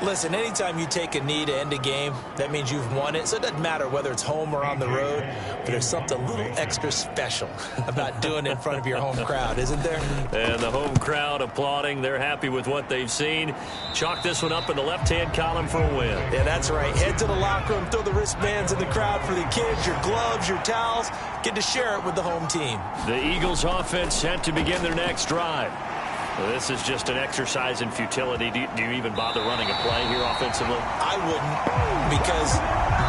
Listen, anytime you take a knee to end a game, that means you've won it. So it doesn't matter whether it's home or on the road, but there's something a little extra special about doing it in front of your home crowd, isn't there? And the home crowd applauding. They're happy with what they've seen. Chalk this one up in the left-hand column for a win. Yeah, that's right. Head to the locker room, throw the wristbands in the crowd for the kids, your gloves, your towels. Get to share it with the home team. The Eagles offense set to begin their next drive. Well, this is just an exercise in futility. Do you even bother running a play here offensively? I wouldn't, because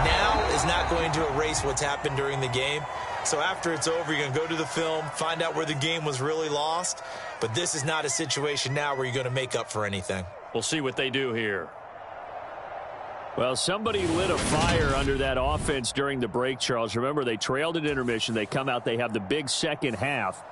now is not going to erase what's happened during the game. So after it's over, you're going to go to the film, find out where the game was really lost. But this is not a situation now where you're going to make up for anything. We'll see what they do here. Well, somebody lit a fire under that offense during the break, Charles. Remember, they trailed at intermission. They come out, they have the big second half.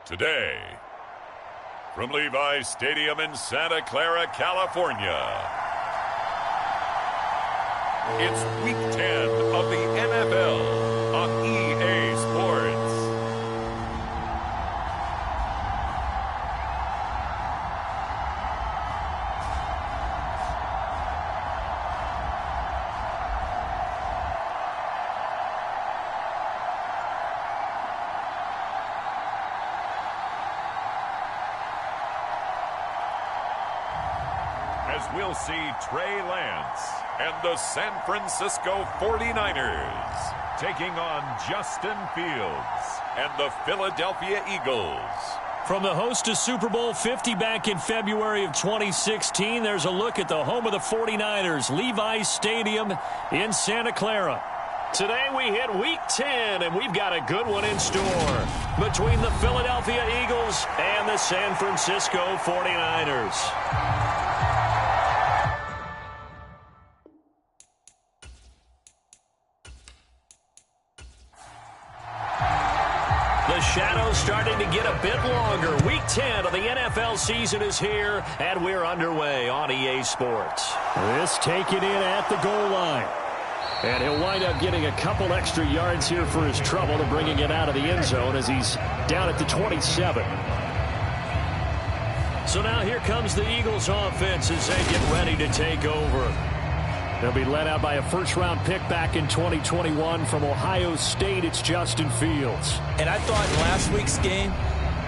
Today, from Levi's Stadium in Santa Clara, California, it's Week 10 of the NFL on EA Sports. As we'll see Trey Lance and the San Francisco 49ers taking on Justin Fields and the Philadelphia Eagles. From the host to Super Bowl 50 back in February of 2016, there's a look at the home of the 49ers, Levi's Stadium in Santa Clara. Today we hit Week 10, and we've got a good one in store between the Philadelphia Eagles and the San Francisco 49ers. The shadow's starting to get a bit longer. Week 10 of the NFL season is here, and we're underway on EA Sports. This taken in at the goal line. And he'll wind up getting a couple extra yards here for his trouble to bringing it out of the end zone as he's down at the 27. So now here comes the Eagles offense as they get ready to take over. They'll be led out by a first-round pick back in 2021 from Ohio State. It's Justin Fields. And I thought in last week's game,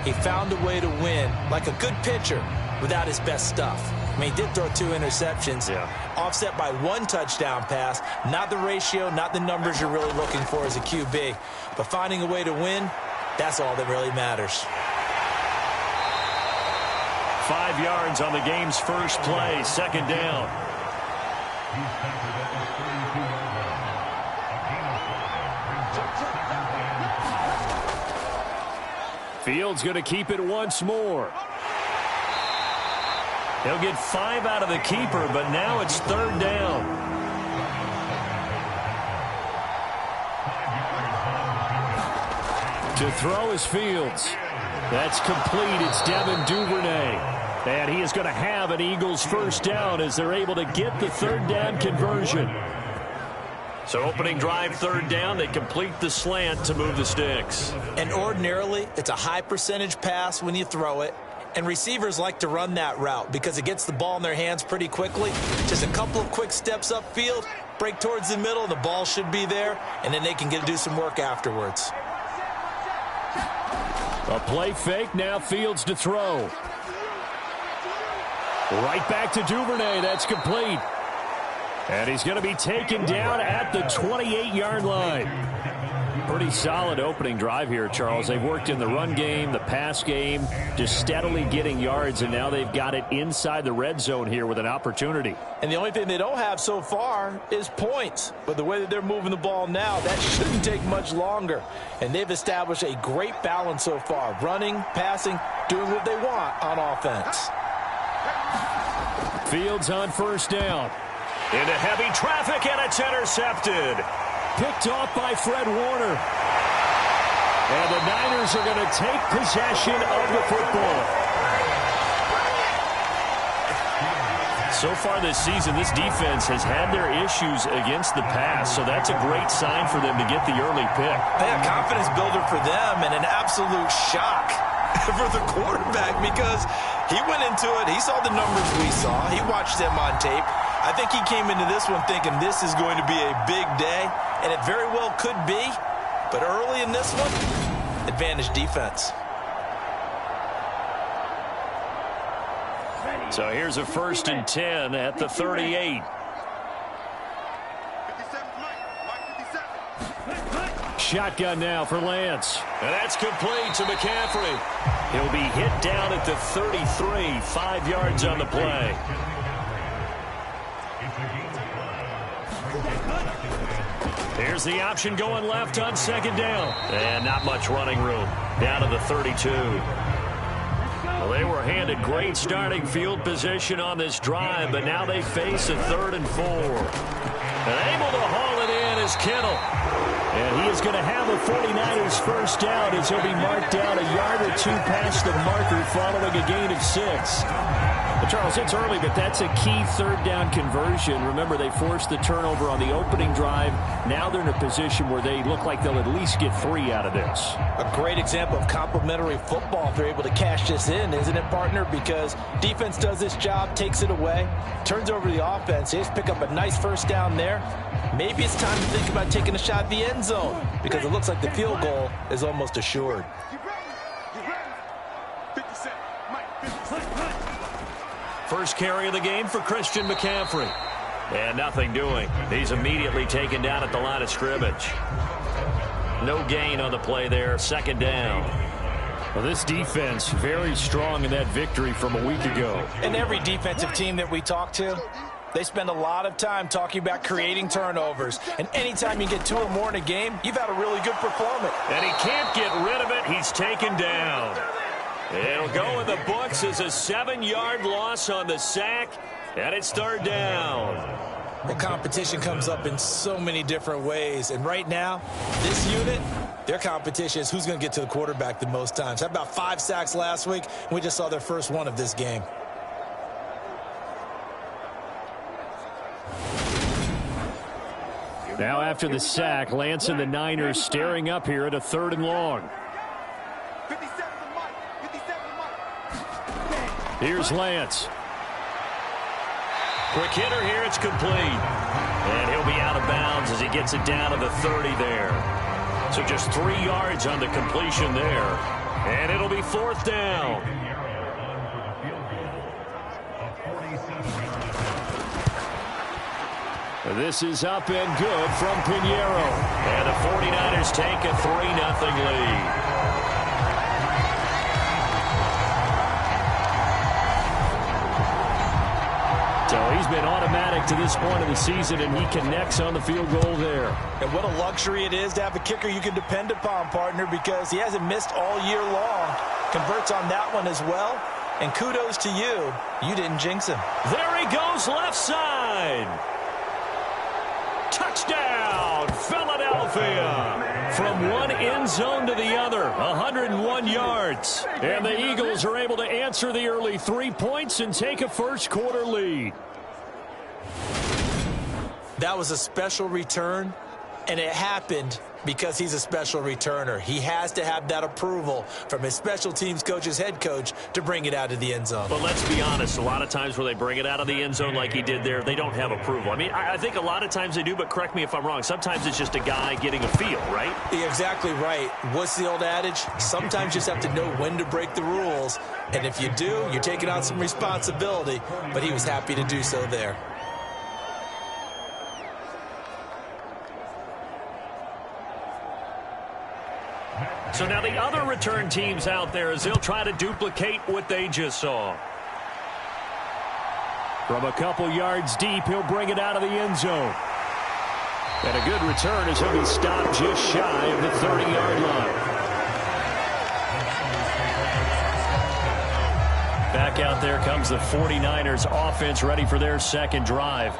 he found a way to win like a good pitcher without his best stuff. I mean, he did throw 2 interceptions, offset by 1 touchdown pass. Not the ratio, not the numbers you're really looking for as a QB. But finding a way to win, that's all that really matters. 5 yards on the game's first play, second down. Fields going to keep it once more. He'll get 5 out of the keeper, but now it's third down. To throw is Fields. That's complete. It's Devin Duvernay. And he is going to have an Eagles first down as they're able to get the third down conversion. So opening drive, third down, they complete the slant to move the sticks. And ordinarily, it's a high percentage pass when you throw it. And receivers like to run that route because it gets the ball in their hands pretty quickly. Just a couple of quick steps upfield, break towards the middle, the ball should be there, and then they can do some work afterwards. A play fake, now Fields to throw. Right back to Duvernay, that's complete. And he's going to be taken down at the 28-yard line. Pretty solid opening drive here, Charles. They've worked in the run game, the pass game, just steadily getting yards, and now they've got it inside the red zone here with an opportunity. And the only thing they don't have so far is points. But the way that they're moving the ball now, that shouldn't take much longer. And they've established a great balance so far. Running, passing, doing what they want on offense. Fields on first down. Into heavy traffic, and it's intercepted. Picked off by Fred Warner. And the Niners are going to take possession of the football. So far this season, this defense has had their issues against the pass, so that's a great sign for them to get the early pick. A confidence builder for them and an absolute shock for the quarterback because he went into it. He saw the numbers we saw. He watched them on tape. I think he came into this one thinking this is going to be a big day, and it very well could be. But early in this one, advantage defense. So here's a 1st and 10 at the 38. Shotgun now for Lance. And that's complete to McCaffrey. He'll be hit down at the 33, 5 yards on the play. Here's the option going left on second down. And not much running room. Down to the 32. Well, they were handed great starting field position on this drive, but now they face a 3rd and 4. And able to haul it in is Kittle. And he is going to have a 49ers first down as he'll be marked down a yard or two past the marker following a gain of 6. But Charles, it's early, but that's a key third down conversion. Remember, they forced the turnover on the opening drive. Now they're in a position where they look like they'll at least get 3 out of this. A great example of complementary football if they're able to cash this in, isn't it, partner? Because defense does this job, takes it away, turns over the offense. They just pick up a nice first down there. Maybe it's time to think about taking a shot at the end zone because it looks like the field goal is almost assured. First carry of the game for Christian McCaffrey. And nothing doing. He's immediately taken down at the line of scrimmage. No gain on the play there. Second down. Well, this defense very strong in that victory from a week ago. And every defensive team that we talk to, they spend a lot of time talking about creating turnovers. And anytime you get 2 or more in a game, you've had a really good performance. And he can't get rid of it. He's taken down. It'll go in the books as a 7-yard loss on the sack, and it's third down. The competition comes up in so many different ways, and right now, this unit, their competition is who's going to get to the quarterback the most times. Had about 5 sacks last week, and we just saw their first one of this game. Now after the sack, Lance and the Niners staring up here at a 3rd and long. Here's Lance. Quick hitter here. It's complete. And he'll be out of bounds as he gets it down to the 30 there. So just 3 yards on the completion there. And it'll be 4th down. This is up and good from Pinheiro. And the 49ers take a 3-0 lead. So he's been automatic to this point of the season, and he connects on the field goal there. And what a luxury it is to have a kicker you can depend upon, partner, because he hasn't missed all year long. Converts on that one as well. And kudos to you. You didn't jinx him. There he goes, left side. Touchdown, Philadelphia. From one end zone to the other, 101 yards. And the Eagles are able to answer the early 3 points and take a first-quarter lead. That was a special return, and it happened because he's a special returner. He has to have that approval from his special teams coach's head coach to bring it out of the end zone. But let's be honest, a lot of times where they bring it out of the end zone like he did there, they don't have approval. I mean, I think a lot of times they do, but correct me if I'm wrong. Sometimes it's just a guy getting a feel, right? You're exactly right. What's the old adage? Sometimes you just have to know when to break the rules. And if you do, you're taking on some responsibility. But he was happy to do so there. So now the other return teams out there as they'll try to duplicate what they just saw. From a couple yards deep, he'll bring it out of the end zone. And a good return as he'll be stopped just shy of the 30-yard line. Back out there comes the 49ers offense ready for their second drive.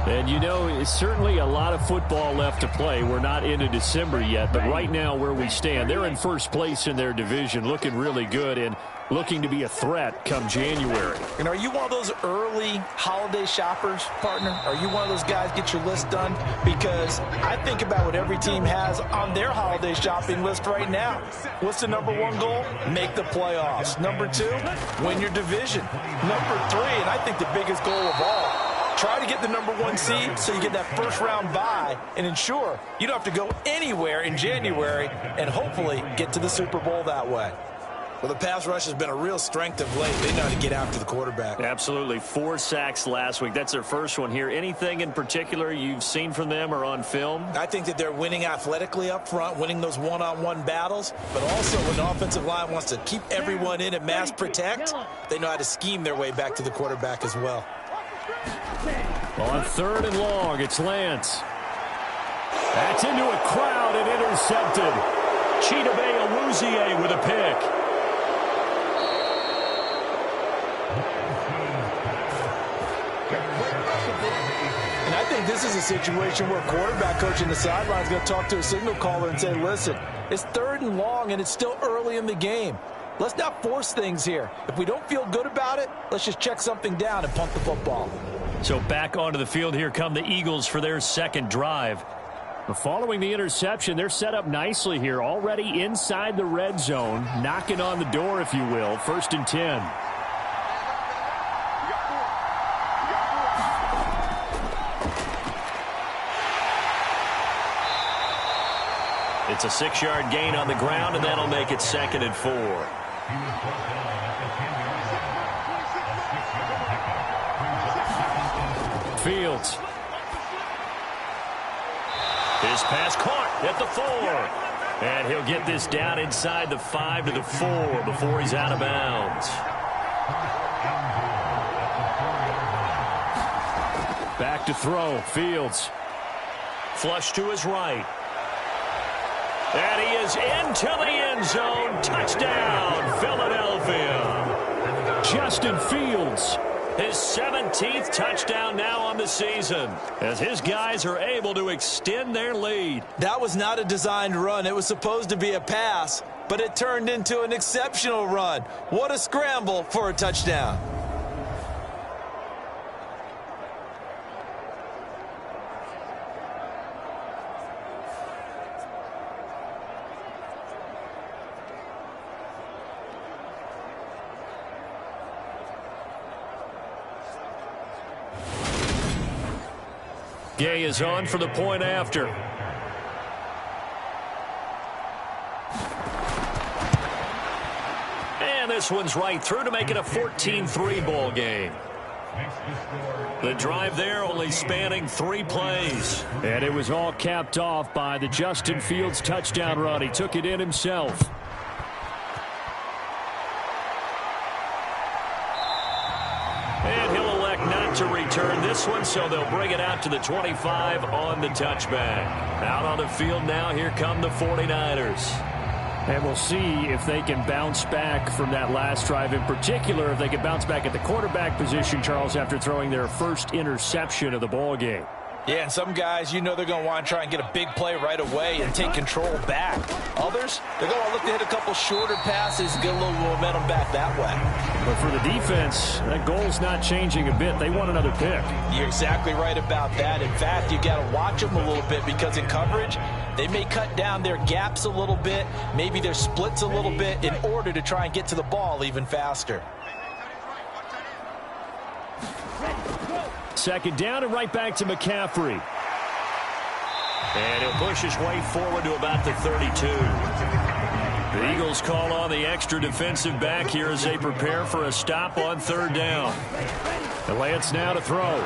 And, you know, it's certainly a lot of football left to play. We're not into December yet, but right now where we stand, they're in first place in their division, looking really good and looking to be a threat come January. And are you one of those early holiday shoppers, partner? Are you one of those guys get your list done? Because I think about what every team has on their holiday shopping list right now. What's the #1 goal? Make the playoffs. #2, win your division. #3, and I think the biggest goal of all, try to get the #1 seed so you get that first-round bye and ensure you don't have to go anywhere in January and hopefully get to the Super Bowl that way. Well, the pass rush has been a real strength of late. They know how to get after the quarterback. Absolutely. 4 sacks last week. That's their first one here. Anything in particular you've seen from them or on film? I think that they're winning athletically up front, winning those one-on-one battles, but also when the offensive line wants to keep everyone in and mass protect, they know how to scheme their way back to the quarterback as well. On 3rd and long, it's Lance. That's into a crowd and intercepted. Chidobe Awuzie with a pick. And I think this is a situation where quarterback coach in the sideline is going to talk to a signal caller and say, listen, it's 3rd and long, and it's still early in the game. Let's not force things here. If we don't feel good about it, let's just check something down and punt the football. So back onto the field here come the Eagles for their second drive. Following the interception, they're set up nicely here, already inside the red zone, knocking on the door, if you will. 1st and 10. It's a 6-yard gain on the ground, and that'll make it 2nd and 4. Fields. His pass caught at the 4. And he'll get this down inside the 5 to the 4 before he's out of bounds. Back to throw. Fields. Flush to his right. And he is into the end zone. Touchdown, Philadelphia. Justin Fields. His 17th touchdown now on the season as his guys are able to extend their lead. That was not a designed run. It was supposed to be a pass, but it turned into an exceptional run. What a scramble for a touchdown. Gay is on for the point after. And this one's right through to make it a 14-3 ball game. The drive there only spanning 3 plays. And it was all capped off by the Justin Fields touchdown run. He took it in himself. And he'll elect not to return this one, so they'll bring it out to the 25 on the touchback. Out on the field now, here come the 49ers. And we'll see if they can bounce back from that last drive. In particular, if they can bounce back at the quarterback position, Charles, after throwing their first interception of the ball game. Yeah, and some guys, you know they're going to want to try and get a big play right away and take control back. Others, they're going to look to hit a couple shorter passes and get a little momentum back that way. But for the defense, that goal's not changing a bit. They want another pick. You're exactly right about that. In fact, you got to watch them a little bit because in coverage, they may cut down their gaps a little bit, maybe their splits a little bit in order to try and get to the ball even faster. Second down and right back to McCaffrey. And he'll push his way forward to about the 32. The Eagles call on the extra defensive back here as they prepare for a stop on 3rd down. The Lance now to throw.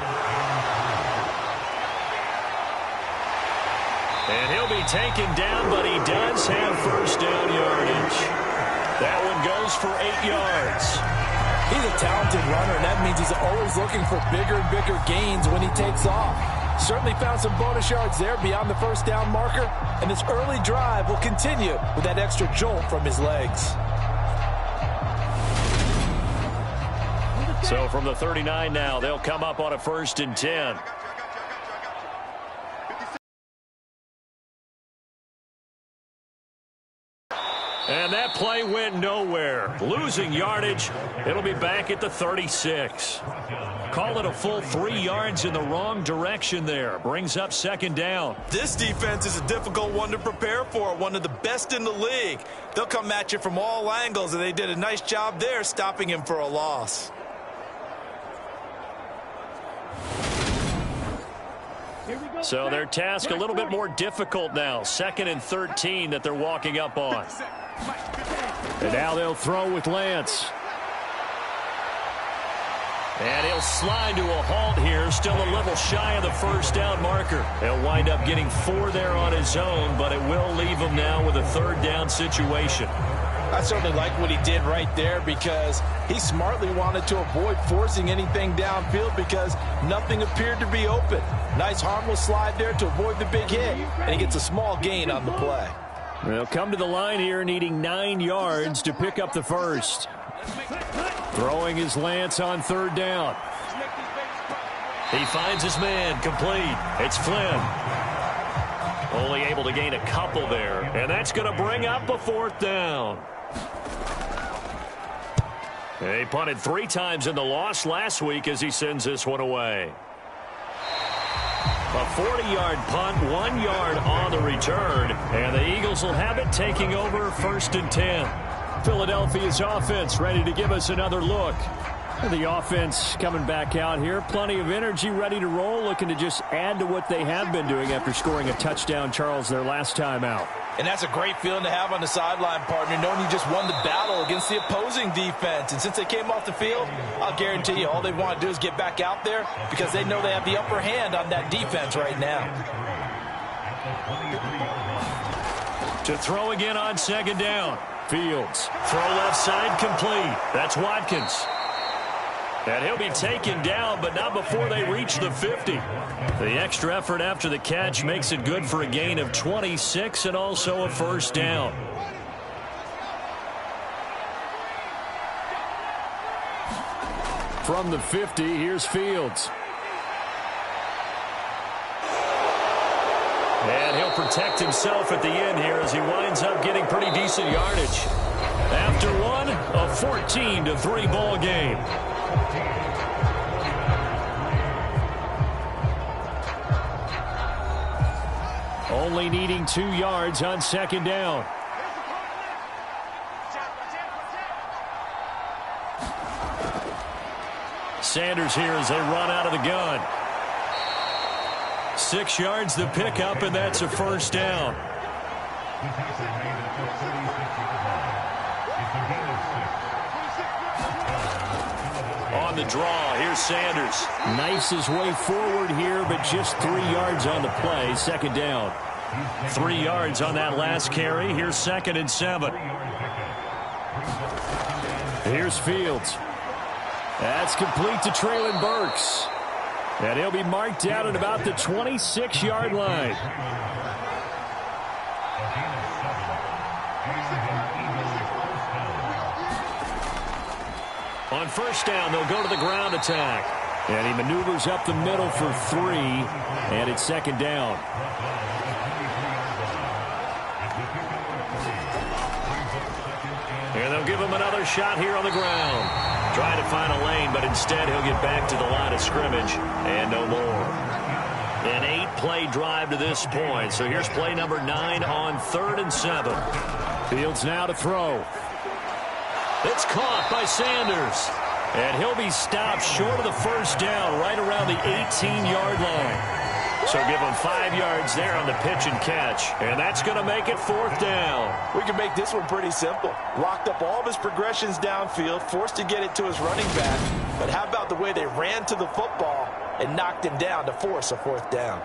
And he'll be taken down, but he does have 1st down yardage. That one goes for 8 yards. He's a talented runner, and that means he's always looking for bigger and bigger gains when he takes off. Certainly found some bonus yards there beyond the 1st down marker, and this early drive will continue with that extra jolt from his legs. So from the 39 now, they'll come up on a 1st and 10. And that play went nowhere. Losing yardage. It'll be back at the 36. Call it a full 3 yards in the wrong direction there. Brings up 2nd down. This defense is a difficult one to prepare for. One of the best in the league. They'll come at you from all angles, and they did a nice job there stopping him for a loss. So their task a little bit more difficult now. 2nd and 13 that they're walking up on. And now they'll throw with Lance. And he'll slide to a halt here. Still a little shy of the 1st down marker. He'll wind up getting 4 there on his own, but it will leave him now with a 3rd down situation. I certainly like what he did right there because he smartly wanted to avoid forcing anything downfield because nothing appeared to be open. Nice harmless slide there to avoid the big hit, and he gets a small gain on the play. They'll come to the line here needing 9 yards to pick up the 1st. Throwing his Lance on 3rd down. He finds his man, complete. It's Flynn. Only able to gain a couple there, and that's going to bring up a fourth down. He punted 3 times in the loss last week as he sends this one away. A 40-yard punt, 1 yard on the return, and the Eagles will have it taking over 1st and 10. Philadelphia's offense ready to give us another look. The offense coming back out here. Plenty of energy, ready to roll, looking to just add to what they have been doing after scoring a touchdown, Charles, their last time out. And that's a great feeling to have on the sideline, partner, knowing you just won the battle against the opposing defense. And since they came off the field, I'll guarantee you all they want to do is get back out there because they know they have the upper hand on that defense right now. To throw again on 2nd down. Fields. Throw left side complete. That's Watkins. And he'll be taken down, but not before they reach the 50. The extra effort after the catch makes it good for a gain of 26 and also a 1st down. From the 50, here's Fields. And he'll protect himself at the end here as he winds up getting pretty decent yardage. After one, a 14-3 ball game. Only needing 2 yards on 2nd down. Sanders here as they run out of the gun. 6 yards the pickup, and that's a 1st down. On the draw, here's Sanders. Knifes his way forward here, but just 3 yards on the play. 2nd down. 3 yards on that last carry. Here's 2nd and 7. Here's Fields. That's complete to Traylon Burks. And he'll be marked out at about the 26-yard line. On 1st down, they'll go to the ground attack. And he maneuvers up the middle for 3, and it's 2nd down. And they'll give him another shot here on the ground. Trying to find a lane, but instead he'll get back to the line of scrimmage and no more. An 8-play drive to this point. So here's play number 9 on 3rd and 7. Fields now to throw. It's caught by Sanders. And he'll be stopped short of the 1st down right around the 18-yard line. So give him 5 yards there on the pitch and catch. And that's going to make it 4th down. We can make this one pretty simple. Locked up all of his progressions downfield, forced to get it to his running back. But how about the way they ran to the football and knocked him down to force a 4th down?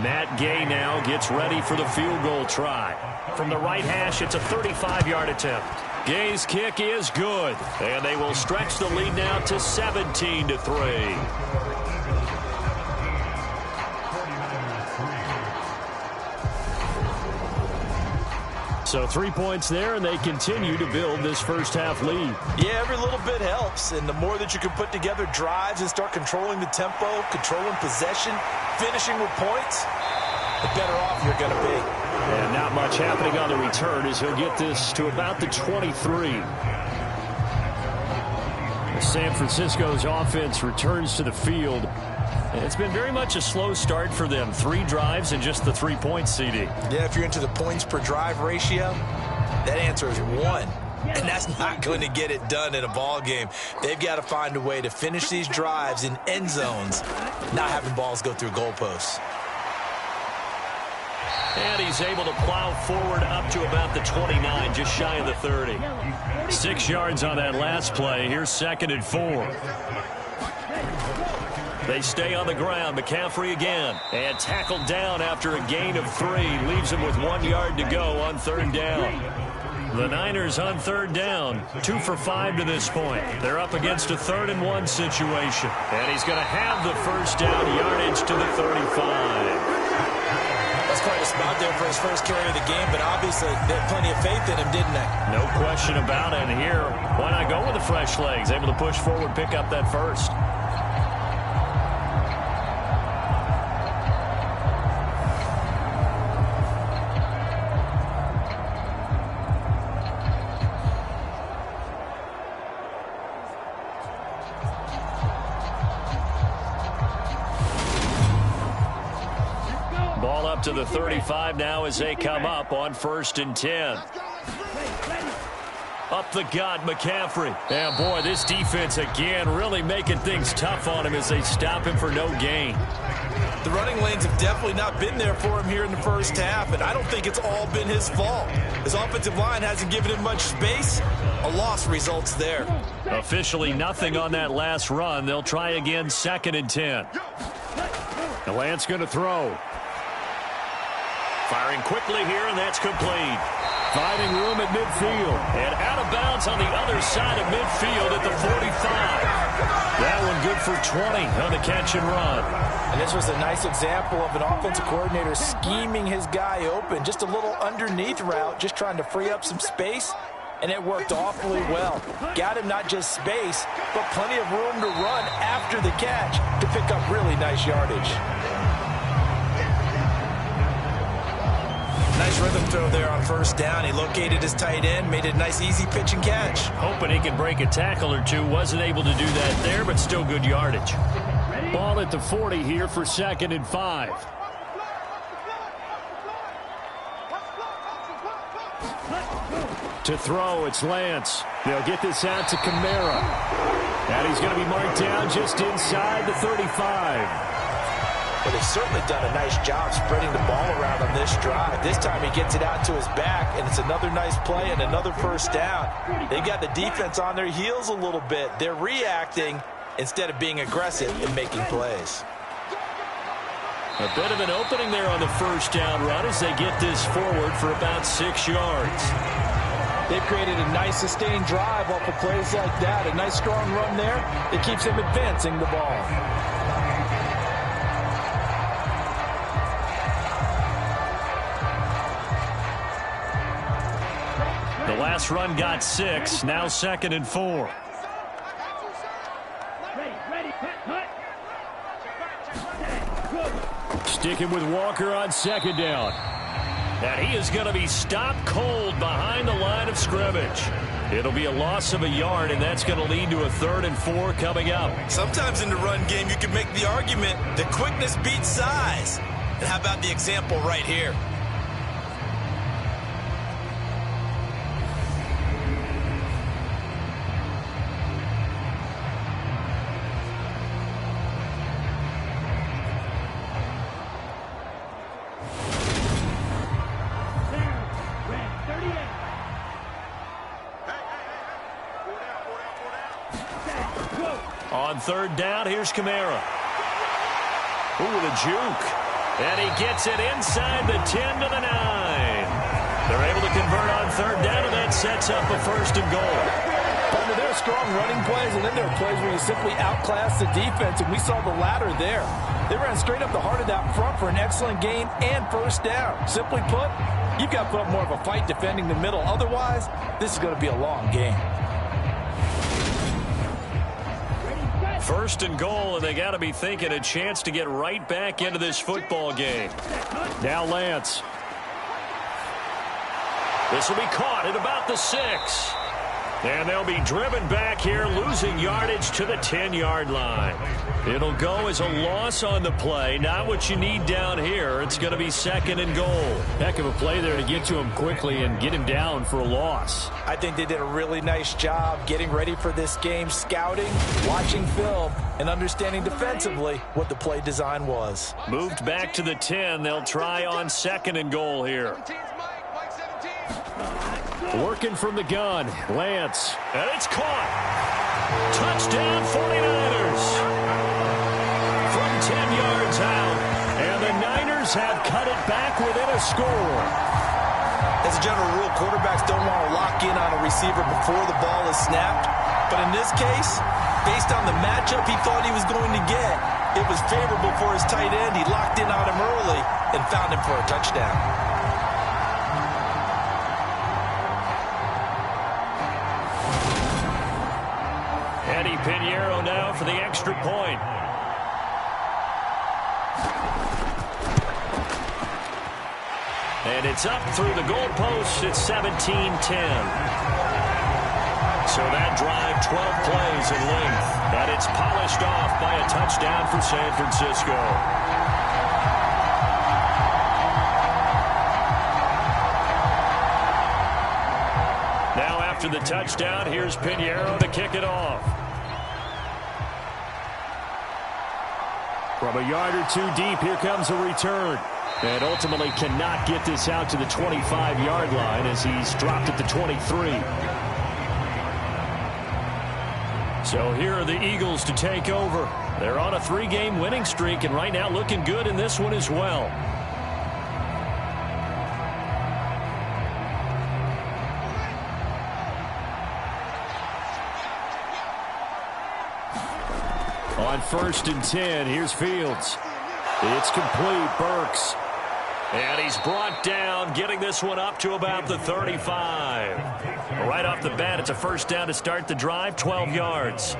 Matt Gay now gets ready for the field goal try. From the right hash, it's a 35-yard attempt. Gay's kick is good, and they will stretch the lead now to 17-3. So 3 points there, and they continue to build this 1st half lead. Yeah, every little bit helps, and the more that you can put together drives and start controlling the tempo, controlling possession, finishing with points, the better off you're going to be. And not much happening on the return as he'll get this to about the 23. San Francisco's offense returns to the field. It's been very much a slow start for them. 3 drives and just the 3 points, CD. Yeah, if you're into the points per drive ratio, that answer is 1. And that's not going to get it done in a ball game. They've got to find a way to finish these drives in end zones, not having balls go through goalposts. And he's able to plow forward up to about the 29, just shy of the 30. 6 yards on that last play. Here's 2nd and 4. They stay on the ground. McCaffrey again. And tackled down after a gain of 3. Leaves him with 1 yard to go on 3rd down. The Niners on 3rd down. 2 for 5 to this point. They're up against a 3rd and 1 situation. And he's going to have the 1st down, yardage to the 35. That's quite a spot there for his first carry of the game, but obviously they had plenty of faith in him, didn't they? No question about it. And here, why not go with the fresh legs? Able to push forward, pick up that first. Ball up to the 35 now as they come up on 1st and 10. Up the gut, McCaffrey. And boy, this defense again really making things tough on him as they stop him for no gain. The running lanes have definitely not been there for him here in the first half, and I don't think it's all been his fault. His offensive line hasn't given him much space. A loss results there. Officially nothing on that last run. They'll try again, 2nd and 10. The Lance going to throw. Firing quickly here, and that's complete. Finding room at midfield. And out of bounds on the other side of midfield at the 45. That one good for 20 on the catch and run. And this was a nice example of an offensive coordinator scheming his guy open. Just a little underneath route, just trying to free up some space. And it worked awfully well. Got him not just space, but plenty of room to run after the catch to pick up really nice yardage. Nice rhythm throw there on 1st down. He located his tight end, made it a nice easy pitch and catch. Hoping he can break a tackle or two. Wasn't able to do that there, but still good yardage. Ball at the 40 here for 2nd and 5. To throw, it's Lance. They'll get this out to Kamara. And he's going to be marked down just inside the 35. But they've certainly done a nice job spreading the ball around on this drive. This time he gets it out to his back, and it's another nice play and another 1st down. They got the defense on their heels a little bit. They're reacting instead of being aggressive and making plays. A bit of an opening there on the 1st down run as they get this forward for about 6 yards. They've created a nice sustained drive off of plays like that. A nice strong run there that keeps them advancing the ball. The last run got 6. Now 2nd and 4. Sticking with Walker on 2nd down. And he is going to be stopped cold behind the line of scrimmage. It'll be a loss of a yard, and that's going to lead to a 3rd and 4 coming up. Sometimes in the run game, you can make the argument that quickness beats size. And how about the example right here? On 3rd down, here's Kamara. Ooh, the juke. And he gets it inside the 10 to the 9. They're able to convert on 3rd down, and that sets up a 1st and goal. But there are strong running plays, and then there are plays where you simply outclass the defense, and we saw the latter there. They ran straight up the heart of that front for an excellent gain and 1st down. Simply put, you've got to put up more of a fight defending the middle. Otherwise, this is going to be a long game. 1st and goal, and they got to be thinking a chance to get right back into this football game. Now Lance. This will be caught at about the 6. And they'll be driven back here, losing yardage to the 10-yard line. It'll go as a loss on the play. Not what you need down here. It's going to be 2nd and goal. Heck of a play there to get to him quickly and get him down for a loss. I think they did a really nice job getting ready for this game, scouting, watching film, and understanding defensively what the play design was. Moved back to the 10. They'll try on 2nd and goal here. Working from the gun, Lance. And it's caught. Touchdown 49ers. From 10 yards out. And the Niners have cut it back within a score. As a general rule, quarterbacks don't want to lock in on a receiver before the ball is snapped. But in this case, based on the matchup he thought he was going to get, it was favorable for his tight end. He locked in on him early and found him for a touchdown. Eddie Pinheiro now for the extra point. And it's up through the goalposts. It's 17-10. So that drive, 12 plays in length. And it's polished off by a touchdown for San Francisco. Now after the touchdown, here's Pinheiro to kick it off. From a yard or two deep, here comes a return. And ultimately cannot get this out to the 25-yard line as he's dropped at the 23. So here are the Eagles to take over. They're on a 3-game winning streak and right now looking good in this one as well. On 1st and 10, here's Fields. It's complete, Burks. And he's brought down, getting this one up to about the 35. Right off the bat, it's a first down to start the drive, 12 yards.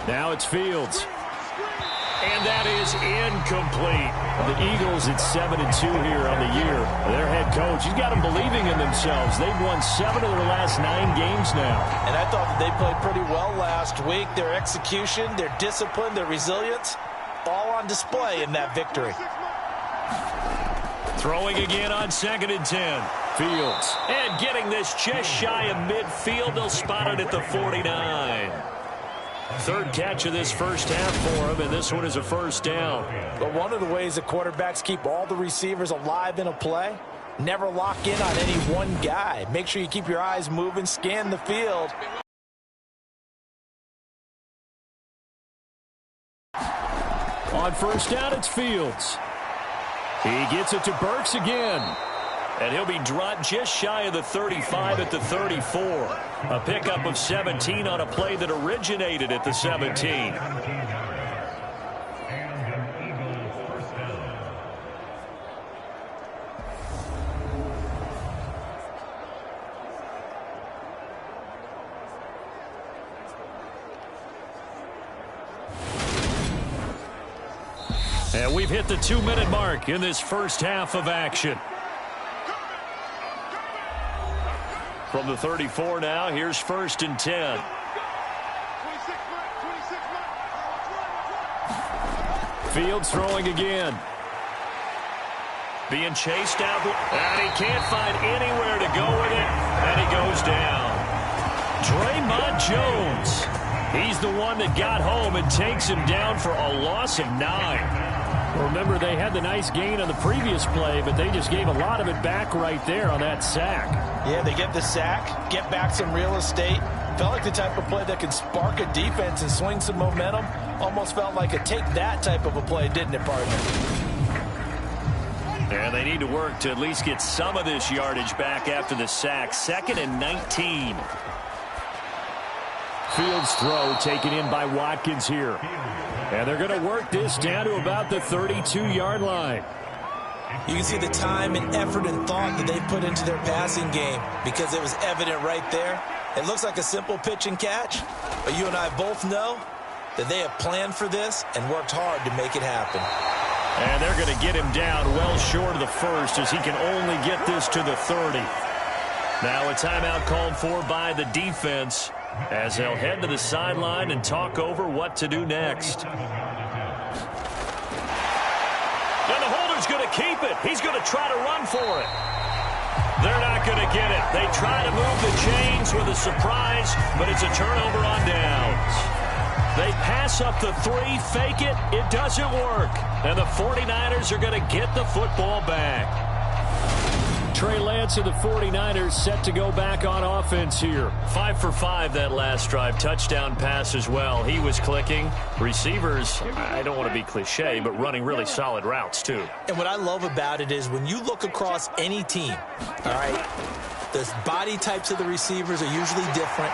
Now it's Fields. And that is incomplete. The Eagles at 7-2 here on the year. Their head coach, he's got them believing in themselves. They've won 7 of their last 9 games now. And I thought that they played pretty well last week. Their execution, their discipline, their resilience, all on display in that victory. Throwing again on 2nd and 10. Fields. And getting this just shy of midfield. They'll spot it at the 49. Third catch of this first half for him, and this one is a first down. But one of the ways that quarterbacks keep all the receivers alive in a play, never lock in on any one guy. Make sure you keep your eyes moving, scan the field. On first down, it's Fields. He gets it to Burks again. And he'll be dropped just shy of the 35 at the 34. A pickup of 17 on a play that originated at the 17. And we've hit the 2-minute mark in this first half of action. From the 34 now, here's 1st and 10. Fields throwing again. Being chased out, and he can't find anywhere to go with it, and he goes down. Draymond Jones. He's the one that got home and takes him down for a loss of 9. Remember, they had the nice gain on the previous play, but they just gave a lot of it back right there on that sack. Yeah, they get the sack, get back some real estate. Felt like the type of play that can spark a defense and swing some momentum. Almost felt like a take-that type of a play, didn't it, partner? And they need to work to at least get some of this yardage back after the sack. 2nd and 19. Fields throw taken in by Watkins here. And they're going to work this down to about the 32-yard line. You can see the time and effort and thought that they put into their passing game because it was evident right there. It looks like a simple pitch and catch, but you and I both know that they have planned for this and worked hard to make it happen. And they're going to get him down well short of the first as he can only get this to the 30. Now a timeout called for by the defense as they'll head to the sideline and talk over what to do next. And the holder's going to keep it. He's going to try to run for it. They're not going to get it. They try to move the chains with a surprise, but it's a turnover on downs. They pass up the 3, fake it. It doesn't work. And the 49ers are going to get the football back. Trey Lance of the 49ers set to go back on offense here. 5 for 5 that last drive. Touchdown pass as well. He was clicking. Receivers, I don't want to be cliche, but running really solid routes too. And what I love about it is when you look across any team, all right, the body types of the receivers are usually different.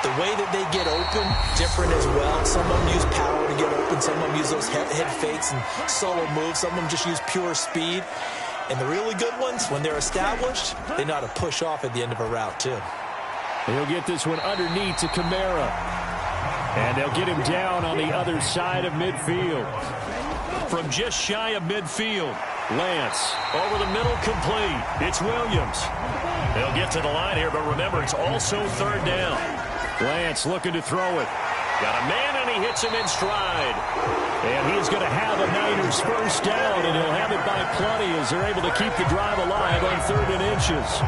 the way that they get open, different as well. Some of them use power to get open. Some of them use those head fakes and solo moves. Some of them just use pure speed. And the really good ones, when they're established, they know how to push off at the end of a route, too. He'll get this one underneath to Kamara. And they'll get him down on the other side of midfield. From just shy of midfield, Lance over the middle, complete. It's Williams. They'll get to the line here, but remember, it's also third down. Lance looking to throw it. Got a man, and he hits him in stride. And he is going to have a Niners first down, and he'll have it by plenty as they're able to keep the drive alive on 3rd and inches.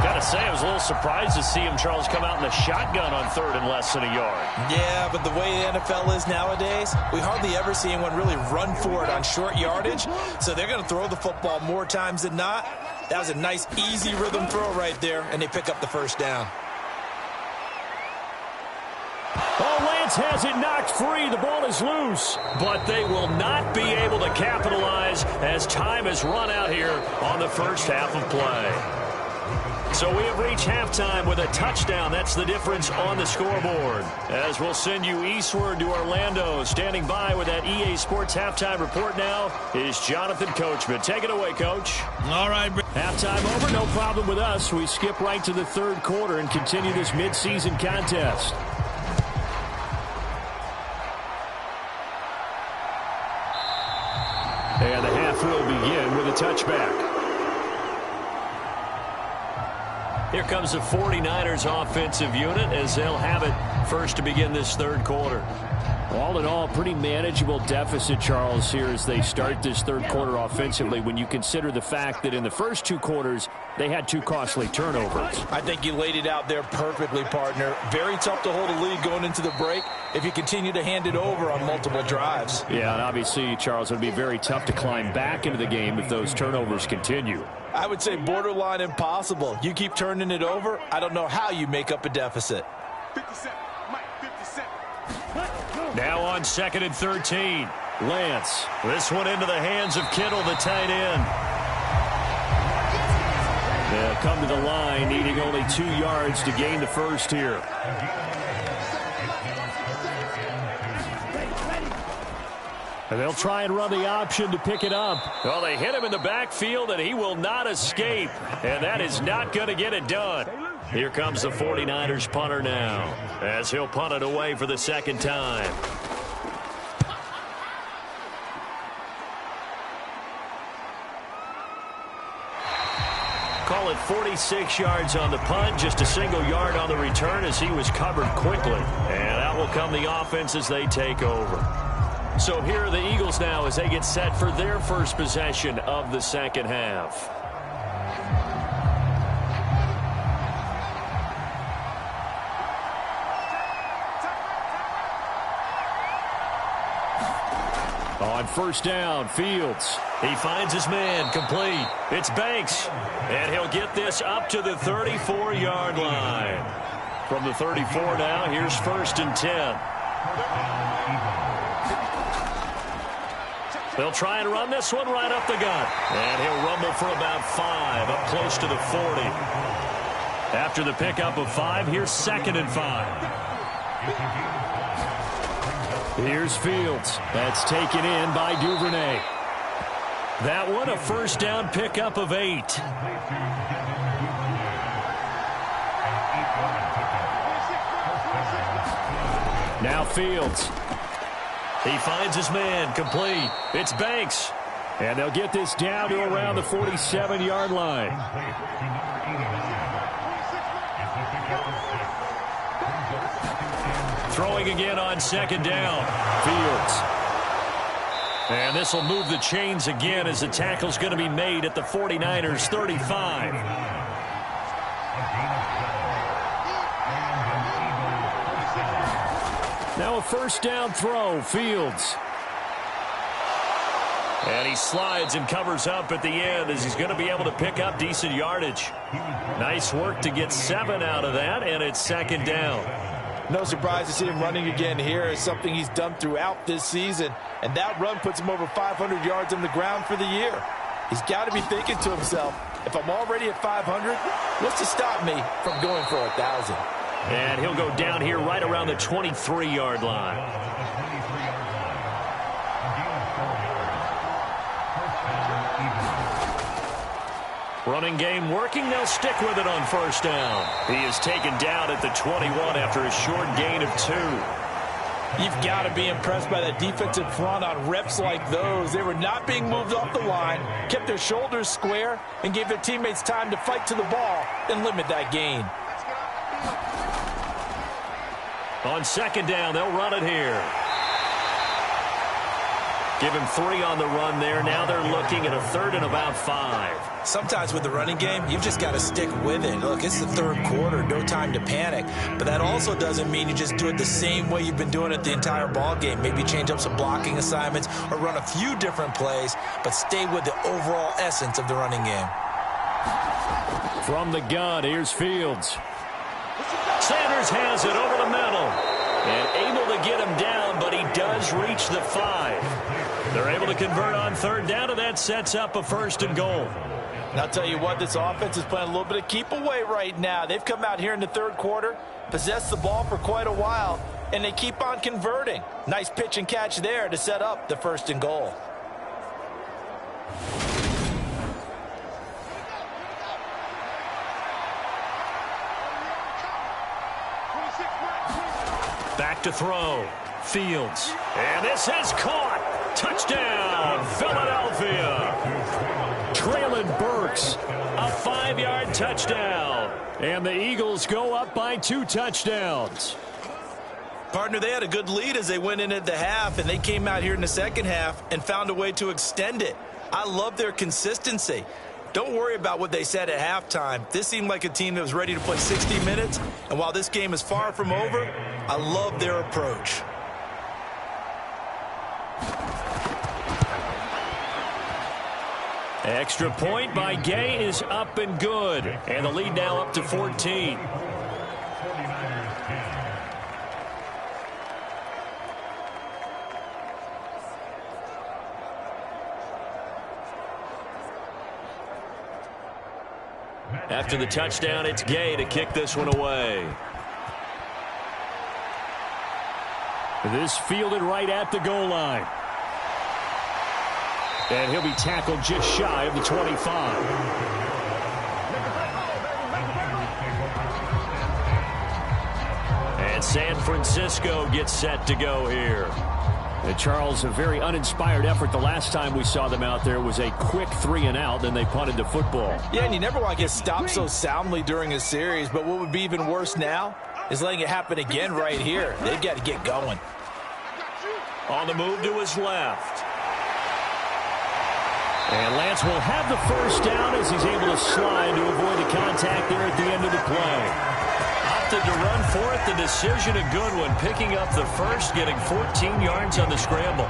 Got to say, I was a little surprised to see him, Charles, come out in the shotgun on 3rd and less than a yard. Yeah, but the way the NFL is nowadays, we hardly ever see anyone really run for it on short yardage. So they're going to throw the football more times than not. That was a nice, easy rhythm throw right there, and they pick up the first down. Oh, Lance has it knocked free. The ball is loose. But they will not be able to capitalize as time has run out here on the first half of play. So we have reached halftime with a touchdown. That's the difference on the scoreboard. As we'll send you eastward to Orlando. Standing by with that EA Sports halftime report now is Jonathan Coachman. Take it away, Coach. All right. Halftime over. No problem with us. We skip right to the 3rd quarter and continue this midseason contest. And the half will begin with a touchback. Here comes the 49ers offensive unit as they'll have it first to begin this 3rd quarter. All in all, pretty manageable deficit, Charles, here as they start this 3rd quarter offensively when you consider the fact that in the first 2 quarters, they had 2 costly turnovers. I think you laid it out there perfectly, partner. Very tough to hold a lead going into the break if you continue to hand it over on multiple drives. Yeah, and obviously, Charles, it would be very tough to climb back into the game if those turnovers continue. I would say borderline impossible. You keep turning it over, I don't know how you make up a deficit. 57, Mike, 57. Now on 2nd and 13. Lance. This one into the hands of Kittle, the tight end. They'll come to the line, needing only 2 yards to gain the first here. And they'll try and run the option to pick it up. Well, they hit him in the backfield, and he will not escape. And that is not going to get it done. Here comes the 49ers punter now, as he'll punt it away for the 2nd time. Call it 46 yards on the punt, just a single yard on the return as he was covered quickly. And out will come the offense as they take over. So here are the Eagles now as they get set for their first possession of the 2nd half. On 1st down, Fields. He finds his man, complete. It's Banks, and he'll get this up to the 34-yard line. From the 34 now, here's 1st and 10. They'll try and run this one right up the gut. And he'll rumble for about 5, up close to the 40. After the pickup of 5, here's 2nd and 5. Here's Fields. That's taken in by Duvernay. That one, a 1st down pickup of 8. Now Fields. He finds his man, complete. It's Banks. And they'll get this down to around the 47-yard line. Throwing again on 2nd down. Fields. And this will move the chains again as the tackle's going to be made at the 49ers' 35. Now a 1st down throw, Fields. And he slides and covers up at the end as he's going to be able to pick up decent yardage. Nice work to get 7 out of that, and it's 2nd down. No surprise to see him running again here. It's something he's done throughout this season, and that run puts him over 500 yards on the ground for the year. He's got to be thinking to himself, if I'm already at 500, what's to stop me from going for 1,000? And he'll go down here right around the 23-yard line. Running game working. They'll stick with it on first down. He is taken down at the 21 after a short gain of 2. You've got to be impressed by that defensive front on reps like those. They were not being moved off the line, kept their shoulders square, and gave their teammates time to fight to the ball and limit that gain. On second down, they'll run it here. Give him 3 on the run there. Now they're looking at a 3rd and about 5. Sometimes with the running game, you've just got to stick with it. Look, it's the 3rd quarter, no time to panic. But that also doesn't mean you just do it the same way you've been doing it the entire ball game. Maybe change up some blocking assignments or run a few different plays, but stay with the overall essence of the running game. From the gun, here's Fields. Sanders has it over the middle. And able to get him down, but he does reach the 5. They're able to convert on 3rd down, and that sets up a 1st and goal. And I'll tell you what, this offense is playing a little bit of keep away right now. They've come out here in the 3rd quarter, possessed the ball for quite a while, and they keep on converting. Nice pitch and catch there to set up the 1st and goal. Back to throw. Fields. And this is caught. Touchdown, Philadelphia. Traylon Burks. A 5-yard touchdown. And the Eagles go up by 2 touchdowns. Partner, they had a good lead as they went in at the half, and they came out here in the second half and found a way to extend it. I love their consistency. Don't worry about what they said at halftime. This seemed like a team that was ready to play 60 minutes, and while this game is far from over, I love their approach. Extra point by Gay is up and good. And the lead now up to 14. After the touchdown, it's Gay to kick this one away. This fielded right at the goal line. And he'll be tackled just shy of the 25. And San Francisco gets set to go here. And Charles, a very uninspired effort. The last time we saw them out there was a quick 3-and-out, then they punted the football. Yeah, and you never want to get stopped so soundly during a series, but what would be even worse now is letting it happen again right here. They've got to get going. On the move to his left. And Lance will have the 1st down as he's able to slide to avoid the contact there at the end of the play. Opted to run for it. The decision a good one. Picking up the 1st, getting 14 yards on the scramble.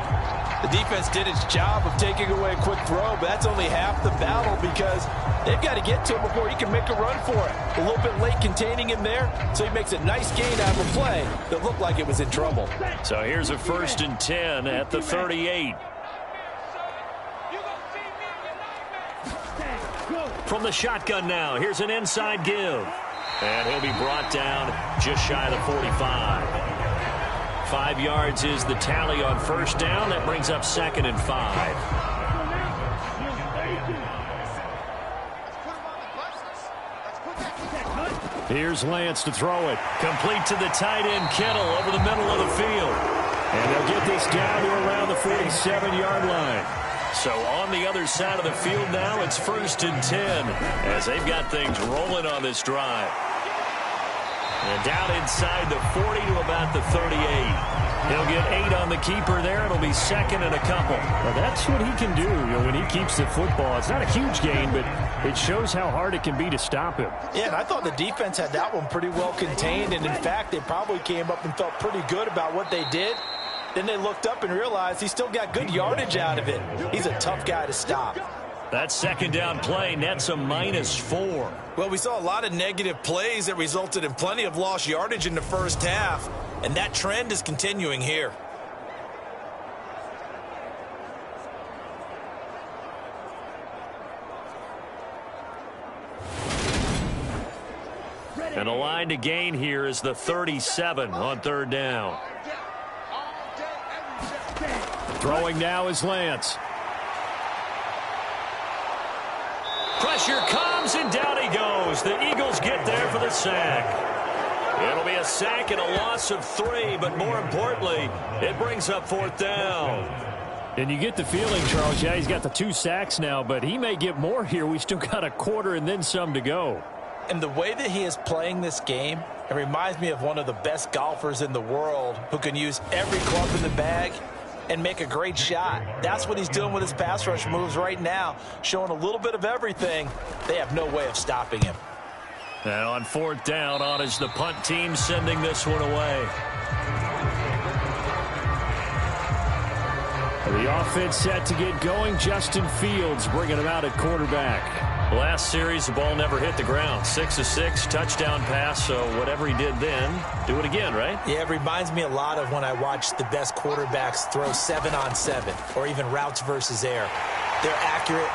The defense did its job of taking away a quick throw, but that's only half the battle because they've got to get to him before he can make a run for it. A little bit late containing him there, so he makes a nice gain out of a play that looked like it was in trouble. So here's a 1st and 10 at the 38. From the shotgun now, here's an inside give. And he'll be brought down just shy of the 45. 5 yards is the tally on 1st down. That brings up 2nd and 5. Here's Lance to throw it. Complete to the tight end, Kittle, over the middle of the field. And they'll get this down to around the 47-yard line. So on the other side of the field now, it's 1st and 10 as they've got things rolling on this drive. And down inside the 40 to about the 38. He'll get 8 on the keeper there. It'll be 2nd and a couple. Well, that's what he can do, when he keeps the football. It's not a huge gain, but it shows how hard it can be to stop him. Yeah, and I thought the defense had that one pretty well contained, and in fact, they probably came up and felt pretty good about what they did. Then they looked up and realized he still got good yardage out of it. He's a tough guy to stop. That 2nd down play nets a -4. Well, we saw a lot of negative plays that resulted in plenty of lost yardage in the first half, and that trend is continuing here. And And the line to gain here is the 37 on third down. Throwing now is Lance. Pressure comes, and down he goes. The Eagles get there for the sack. It'll be a sack and a loss of 3, but more importantly, it brings up fourth down. And you get the feeling, Charles, yeah, he's got the 2 sacks now, but he may get more here. We still got a quarter and then some to go. And the way that he is playing this game, it reminds me of one of the best golfers in the world who can use every club in the bag and make a great shot. That's what he's doing with his pass rush moves right now, showing a little bit of everything. They have no way of stopping him. And on fourth down, on is the punt team sending this one away. The offense set to get going. Justin Fields bringing him out at quarterback. Last series, the ball never hit the ground. 6 of 6, touchdown pass, so whatever he did then, do it again, right? Yeah, it reminds me a lot of when I watch the best quarterbacks throw 7-on-7 or even routes versus air. They're accurate.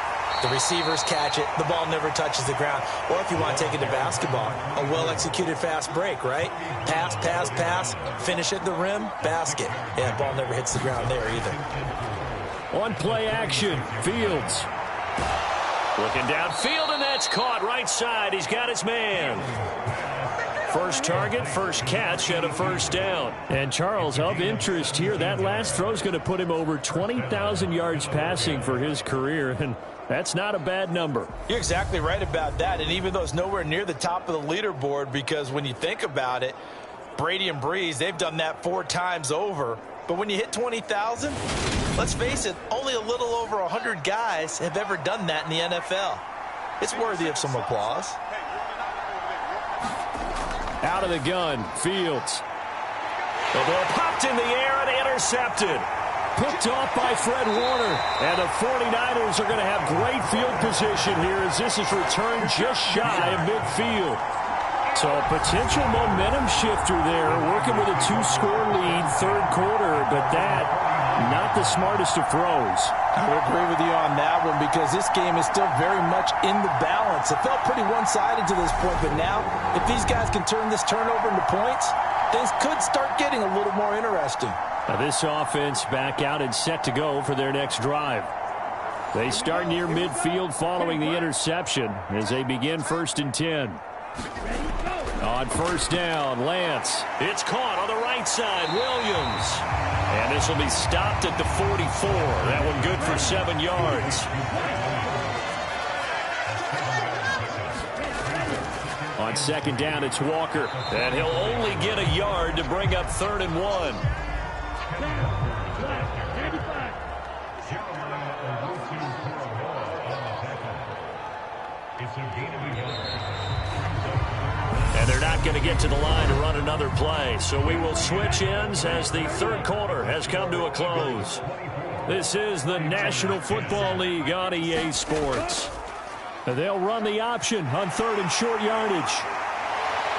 The receivers catch it. The ball never touches the ground. Or if you want to take it to basketball, a well-executed fast break, right? Pass, pass, pass, finish at the rim, basket. Yeah, ball never hits the ground there either. On play action, Fields. Looking downfield, and that's caught right side. He's got his man. First target, first catch, and a first down. And Charles, of interest here, that last throw is going to put him over 20,000 yards passing for his career, and that's not a bad number. You're exactly right about that, and even though it's nowhere near the top of the leaderboard, because when you think about it, Brady and Breeze, they've done that 4 times over. But when you hit 20,000, let's face it, only a little over 100 guys have ever done that in the NFL. It's worthy of some applause. Out of the gun, Fields. The ball popped in the air and intercepted. Picked off by Fred Warner. And the 49ers are going to have great field position here as this is returned just shy of midfield. So a potential momentum shifter there, working with a 2-score lead, third quarter, but that, not the smartest of throws. I would agree with you on that one because this game is still very much in the balance. It felt pretty one-sided to this point, but now, if these guys can turn this turnover into points, things could start getting a little more interesting. Now this offense back out and set to go for their next drive. They start near midfield following the interception as they begin 1st and 10. On first down, Lance. It's caught on the right side, Williams. And this will be stopped at the 44. That one good for 7 yards. On second down, it's Walker. And he'll only get a yard to bring up 3rd and 1. And they're not going to get to the line to run another play. So we will switch ends as the third quarter has come to a close. This is the National Football League on EA Sports. They'll run the option on 3rd and short yardage.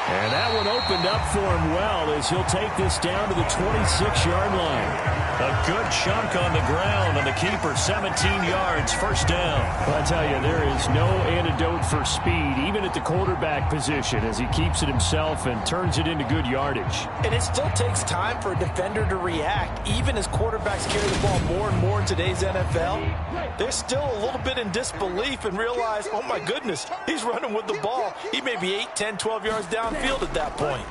And that one opened up for him well as he'll take this down to the 26-yard line. A good chunk on the ground, and the keeper 17 yards, first down. Well, I tell you, there is no antidote for speed, even at the quarterback position, as he keeps it himself and turns it into good yardage. And it still takes time for a defender to react. Even as quarterbacks carry the ball more and more in today's NFL, they're still a little bit in disbelief and realize, oh my goodness, he's running with the ball. He may be 8, 10, 12 yards downfield at that point.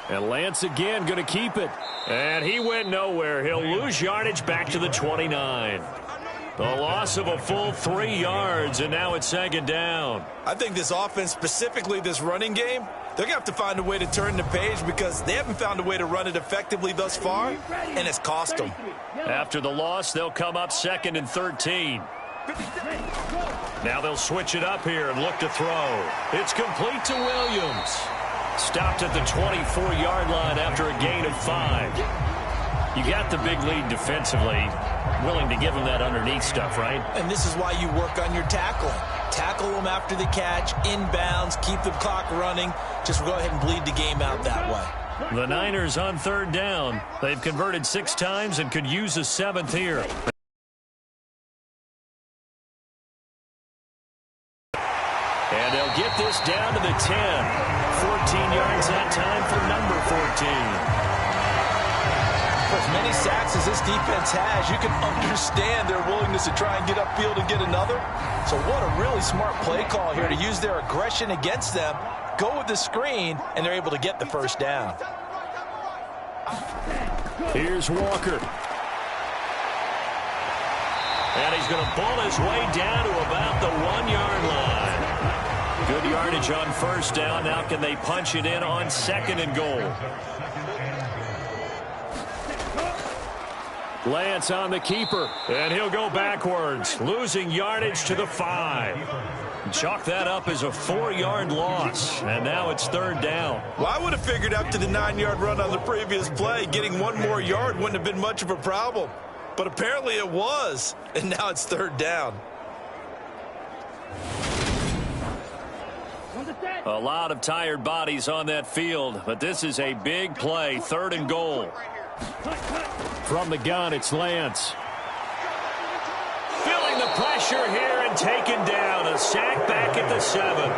And Lance again going to keep it. And he went nowhere. He'll lose yardage back to the 29. The loss of a full 3 yards, and now it's second down. I think this offense, specifically this running game, they're going to have to find a way to turn the page because they haven't found a way to run it effectively thus far, and it's cost them. After the loss, they'll come up 2nd and 13. Now they'll switch it up here and look to throw. It's complete to Williams. Stopped at the 24-yard line after a gain of 5. You got the big lead defensively. Willing to give them that underneath stuff, right? And this is why you work on your tackling. Tackle them after the catch, inbounds, keep the clock running. Just go ahead and bleed the game out that way. The Niners on 3rd down. They've converted 6 times and could use a 7th here. And they'll get this down to the 10. 14 yards that time for number 14. For as many sacks as this defense has, you can understand their willingness to try and get upfield and get another. So what a really smart play call here to use their aggression against them, go with the screen, and they're able to get the first down. Here's Walker. And he's going to pull his way down to about the 1-yard line. Good yardage on first down. Now can they punch it in on 2nd and goal? Lance on the keeper, and he'll go backwards, losing yardage to the 5. Chalk that up as a 4-yard loss, and now it's 3rd down. Well, I would have figured after the 9-yard run on the previous play, getting 1 more yard wouldn't have been much of a problem. But apparently it was, and now it's 3rd down. A lot of tired bodies on that field, but this is a big play, 3rd and goal. From the gun, it's Lance. Feeling the pressure here and taken down. A sack back at the 7.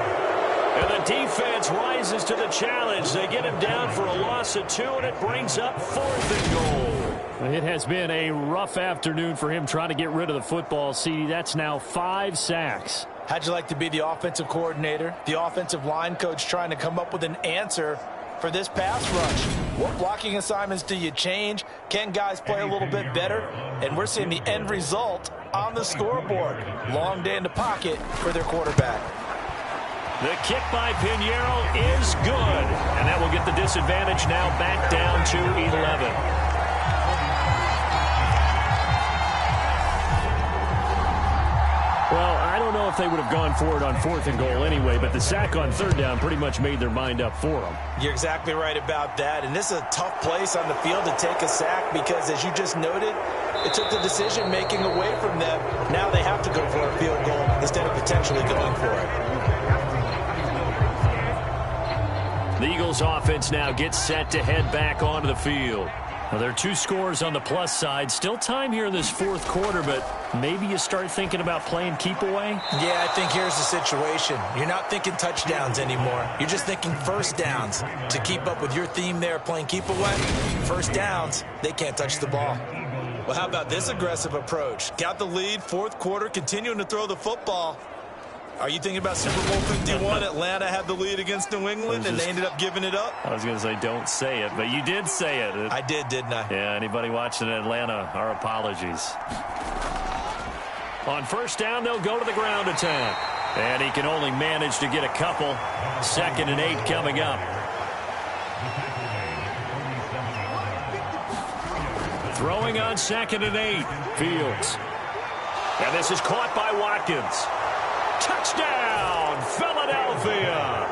And the defense rises to the challenge. They get him down for a loss of 2, and it brings up 4th and goal. It has been a rough afternoon for him trying to get rid of the football, CD. That's now 5 sacks. How'd you like to be the offensive coordinator, the offensive line coach trying to come up with an answer for this pass rush? What blocking assignments do you change? Can guys play a little bit better? And we're seeing the end result on the scoreboard. Long day in the pocket for their quarterback. The kick by Pinheiro is good. And that will get the disadvantage now back down to 11. Well, I don't know if they would have gone for it on 4th and goal anyway, but the sack on 3rd down pretty much made their mind up for them. You're exactly right about that, and this is a tough place on the field to take a sack because, as you just noted, it took the decision-making away from them. Now they have to go for a field goal instead of potentially going for it. The Eagles' offense now gets set to head back onto the field. Well, there are 2 scores on the plus side. Still time here in this 4th quarter, but maybe you start thinking about playing keep away? Yeah, I think here's the situation. You're not thinking touchdowns anymore. You're just thinking first downs. To keep up with your theme there, playing keep away, first downs, they can't touch the ball. Well, how about this aggressive approach? Got the lead, 4th quarter, continuing to throw the football. Are you thinking about Super Bowl 51? Atlanta had the lead against New England, and they ended up giving it up? I was going to say don't say it, but you did say it. I did, didn't I? Yeah, anybody watching Atlanta, our apologies. On first down, they'll go to the ground attack. And he can only manage to get a couple. 2nd and 8 coming up. Throwing on 2nd and 8. Fields. And this is caught by Watkins. Touchdown, Philadelphia.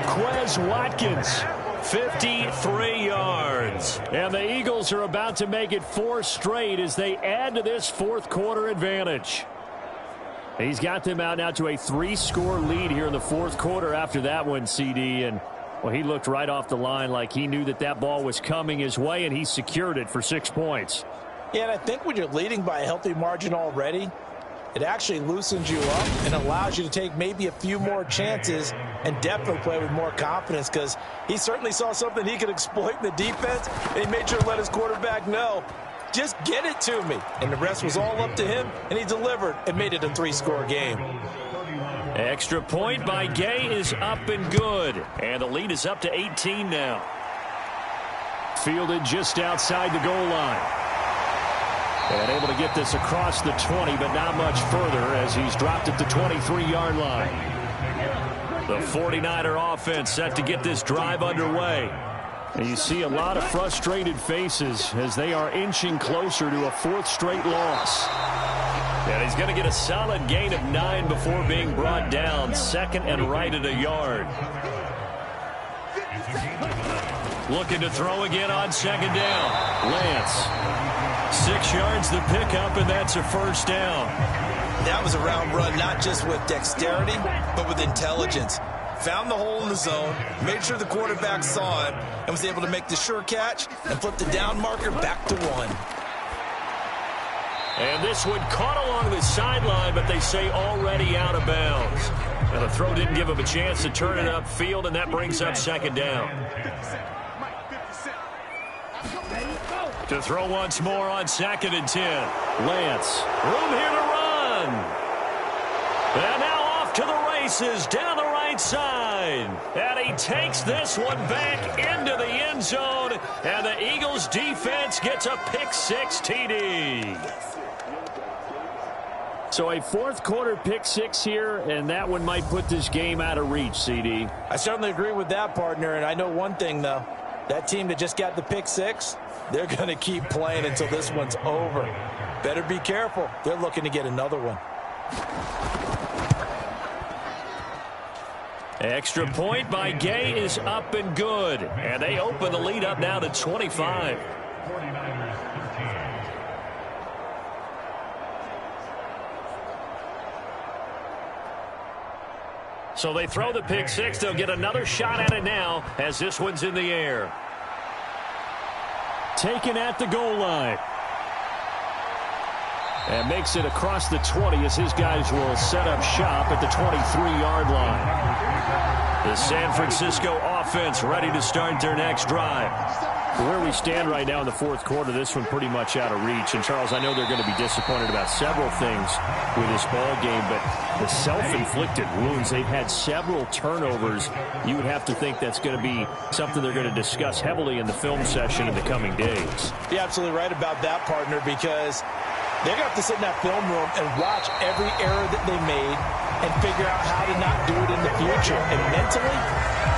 Quez Watkins, 53 yards. And the Eagles are about to make it 4 straight as they add to this 4th quarter advantage. He's got them out now to a 3-score lead here in the 4th quarter after that one, CD. And, well, he looked right off the line like he knew that that ball was coming his way, and he secured it for 6 points. Yeah, and I think when you're leading by a healthy margin already, it actually loosens you up and allows you to take maybe a few more chances and definitely play with more confidence because he certainly saw something he could exploit in the defense, and he made sure to let his quarterback know, just get it to me. And the rest was all up to him, and he delivered and made it a 3-score game. Extra point by Gay is up and good. And the lead is up to 18 now. Fielded just outside the goal line. And able to get this across the 20, but not much further as he's dropped at the 23-yard line. The 49er offense set to get this drive underway. And you see a lot of frustrated faces as they are inching closer to a 4th straight loss. And he's going to get a solid gain of 9 before being brought down. 2nd and right at a yard. Looking to throw again on 2nd down. Lance. 6 yards the pickup, and that's a first down. That was a round run, not just with dexterity, but with intelligence. Found the hole in the zone, made sure the quarterback saw him, and was able to make the sure catch and flip the down marker back to 1. And this one caught along the sideline, but they say already out of bounds. Well, the throw didn't give him a chance to turn it upfield, and that brings up second down. To throw once more on 2nd and 10. Lance, room here to run. And now off to the races down the right side. And he takes this one back into the end zone. And the Eagles defense gets a pick-6 TD. So a fourth-quarter pick-6 here, and that one might put this game out of reach, CD. I certainly agree with that, partner. And I know one thing, though. That team that just got the pick-6, they're going to keep playing until this one's over. Better be careful. They're looking to get another one. Extra point by Gay is up and good. And they open the lead up now to 25. So they throw the pick-6. They'll get another shot at it now as this one's in the air. Taken at the goal line. And makes it across the 20 as his guys will set up shop at the 23-yard line. The San Francisco offense ready to start their next drive. Where we stand right now in the fourth quarter, this one pretty much out of reach. And, Charles, I know they're going to be disappointed about several things with this ball game, but the self-inflicted wounds, they've had several turnovers. You would have to think that's going to be something they're going to discuss heavily in the film session in the coming days. You're absolutely right about that, partner, because they're going to have to sit in that film room and watch every error that they made and figure out how to not do it in the future. And mentally,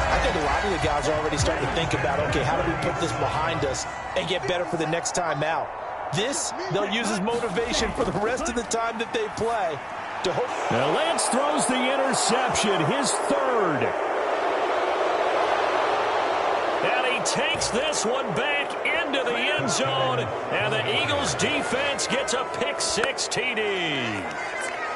I think a lot of the guys are already starting to think about, okay, how do we put this behind us and get better for the next time out? This, they'll use as motivation for the rest of the time that they play to hope. Now Lance throws the interception, his third. And he takes this one back into the end zone, and the Eagles defense gets a pick-6 TD.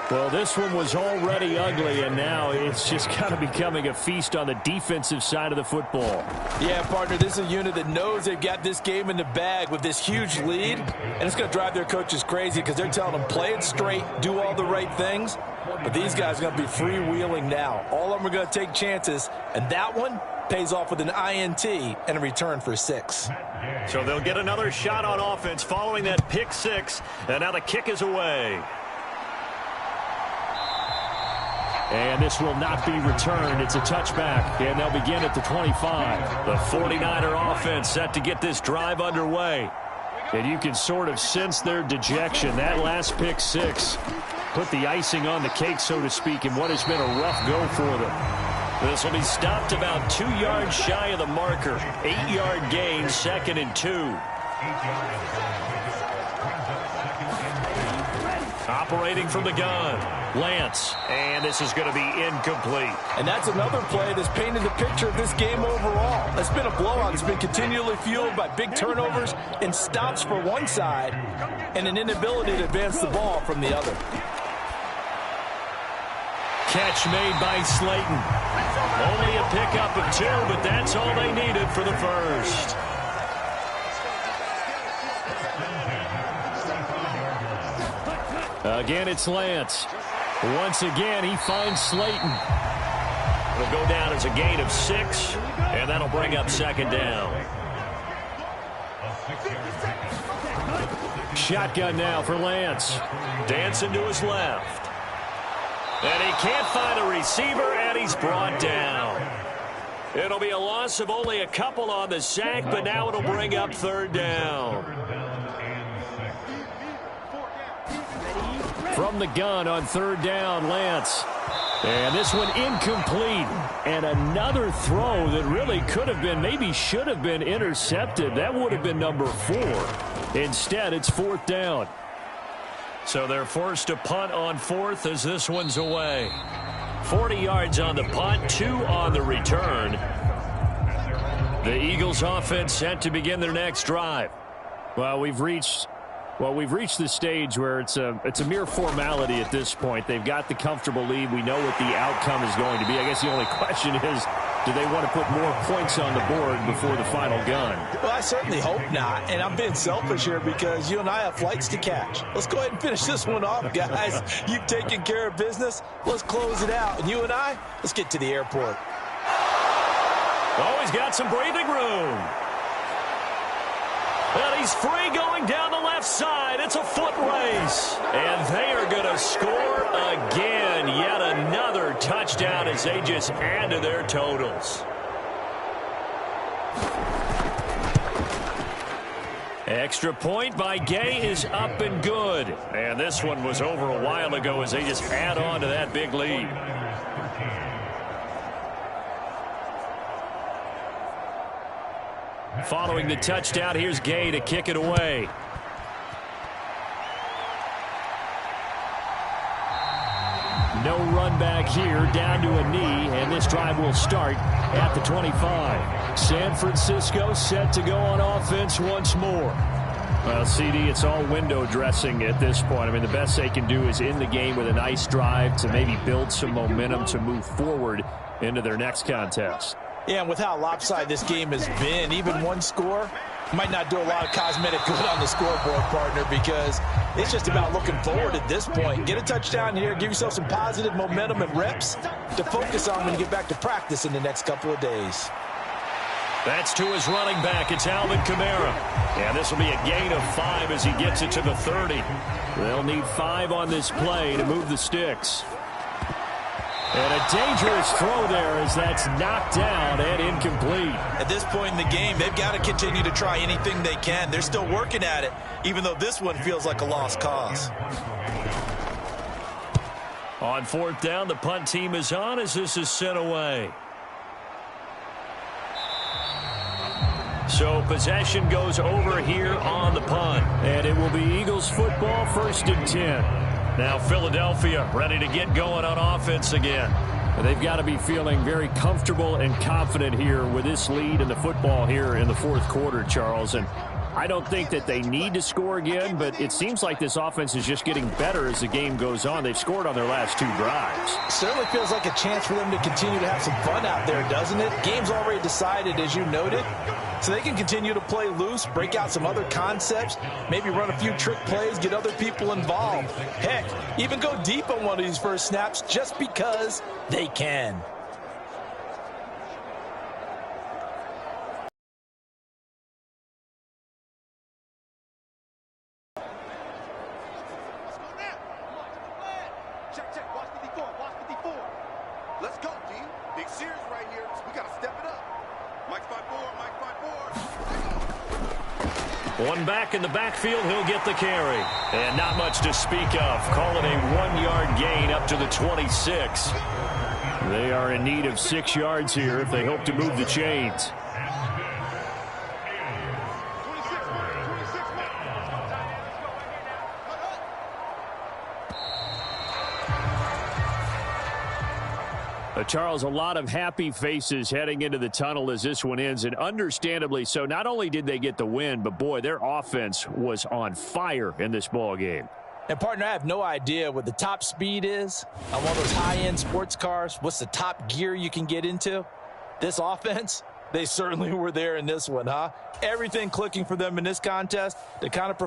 Well, this one was already ugly, and now it's just kind of becoming a feast on the defensive side of the football. Yeah, partner, this is a unit that knows they've got this game in the bag with this huge lead, and it's going to drive their coaches crazy because they're telling them, play it straight, do all the right things. But these guys are going to be freewheeling now. All of them are going to take chances, and that one pays off with an INT and a return for 6. So they'll get another shot on offense following that pick-6, and now the kick is away. And this will not be returned. It's a touchback, and they'll begin at the 25. The 49er offense set to get this drive underway. And you can sort of sense their dejection. That last pick-6 put the icing on the cake, so to speak, in what has been a rough go for them. This will be stopped about 2 yards shy of the marker. 8-yard gain, 2nd and 2. Operating from the gun, Lance, and this is going to be incomplete. And that's another play that's painted the picture of this game overall. It's been a blowout. It's been continually fueled by big turnovers and stops for one side and an inability to advance the ball from the other. Catch made by Slayton. Only a pickup of 2, but that's all they needed for the first. Again, it's Lance. Once again, he finds Slayton. It'll go down as a gain of 6, and that'll bring up 2nd down. Shotgun now for Lance. Dancing to his left. And he can't find a receiver, and he's brought down. It'll be a loss of only a couple on the sack, but now it'll bring up 3rd down. From the gun on 3rd down, Lance. And this one incomplete. And another throw that really could have been, maybe should have been intercepted. That would have been number 4. Instead, it's 4th down. So they're forced to punt on 4th as this one's away. 40 yards on the punt, 2 on the return. The Eagles offense set to begin their next drive. Well, we've reached the stage where it's a mere formality at this point. They've got the comfortable lead. We know what the outcome is going to be. I guess the only question is, Do they want to put more points on the board before the final gun? Well, I certainly hope not, and I'm being selfish here because you and I have flights to catch. Let's go ahead and finish this one off, guys. You've taken care of business. Let's close it out, and you and I, let's get to the airport. Oh, he's got some breathing room. And he's free going down the left side. It's a foot race. And they are going to score again. Yet another touchdown as they just add to their totals. Extra point by Gay is up and good. And this one was over a while ago as they just add on to that big lead. Following the touchdown, here's Gay to kick it away. No run back here, down to a knee, and this drive will start at the 25. San Francisco set to go on offense once more. Well, CD, it's all window dressing at this point. I mean, the best they can do is end the game with a nice drive to maybe build some momentum to move forward into their next contest. Yeah, and with how lopsided this game has been, even one score might not do a lot of cosmetic good on the scoreboard, partner, because it's just about looking forward at this point. Get a touchdown here, give yourself some positive momentum and reps to focus on when you get back to practice in the next couple of days. That's to his running back. It's Alvin Kamara. And this will be a gain of 5 as he gets it to the 30. They'll need 5 on this play to move the sticks. And a dangerous throw there as that's knocked down and incomplete. At this point in the game, they've got to continue to try anything they can. They're still working at it, even though this one feels like a lost cause. On 4th down, the punt team is on as this is sent away. So possession goes over here on the punt. And it will be Eagles football, 1st and 10. Now Philadelphia ready to get going on offense again. They've got to be feeling very comfortable and confident here with this lead in the football here in the 4th quarter, Charles. And I don't think that they need to score again, but it seems like this offense is just getting better as the game goes on. They've scored on their last 2 drives. Certainly feels like a chance for them to continue to have some fun out there, doesn't it? Game's already decided, as you noted. So they can continue to play loose, break out some other concepts, maybe run a few trick plays, get other people involved. Heck, even go deep on one of these first snaps just because they can. Check. Watch 54. Watch 54. Let's go, D. Big series right here. We got to step it up. Mike's 5-4. Mike's 5-4. One back in the backfield, he'll get the carry. And not much to speak of. Call it a 1-yard gain up to the 26. They are in need of 6 yards here if they hope to move the chains. Charles, a lot of happy faces heading into the tunnel as this one ends, and understandably so. Not only did they get the win, but boy, their offense was on fire in this ball game. And partner, I have no idea what the top speed is on one of those high-end sports cars. What's the top gear you can get into? This offense, they certainly were there in this one, huh? Everything clicking for them in this contest. The kind of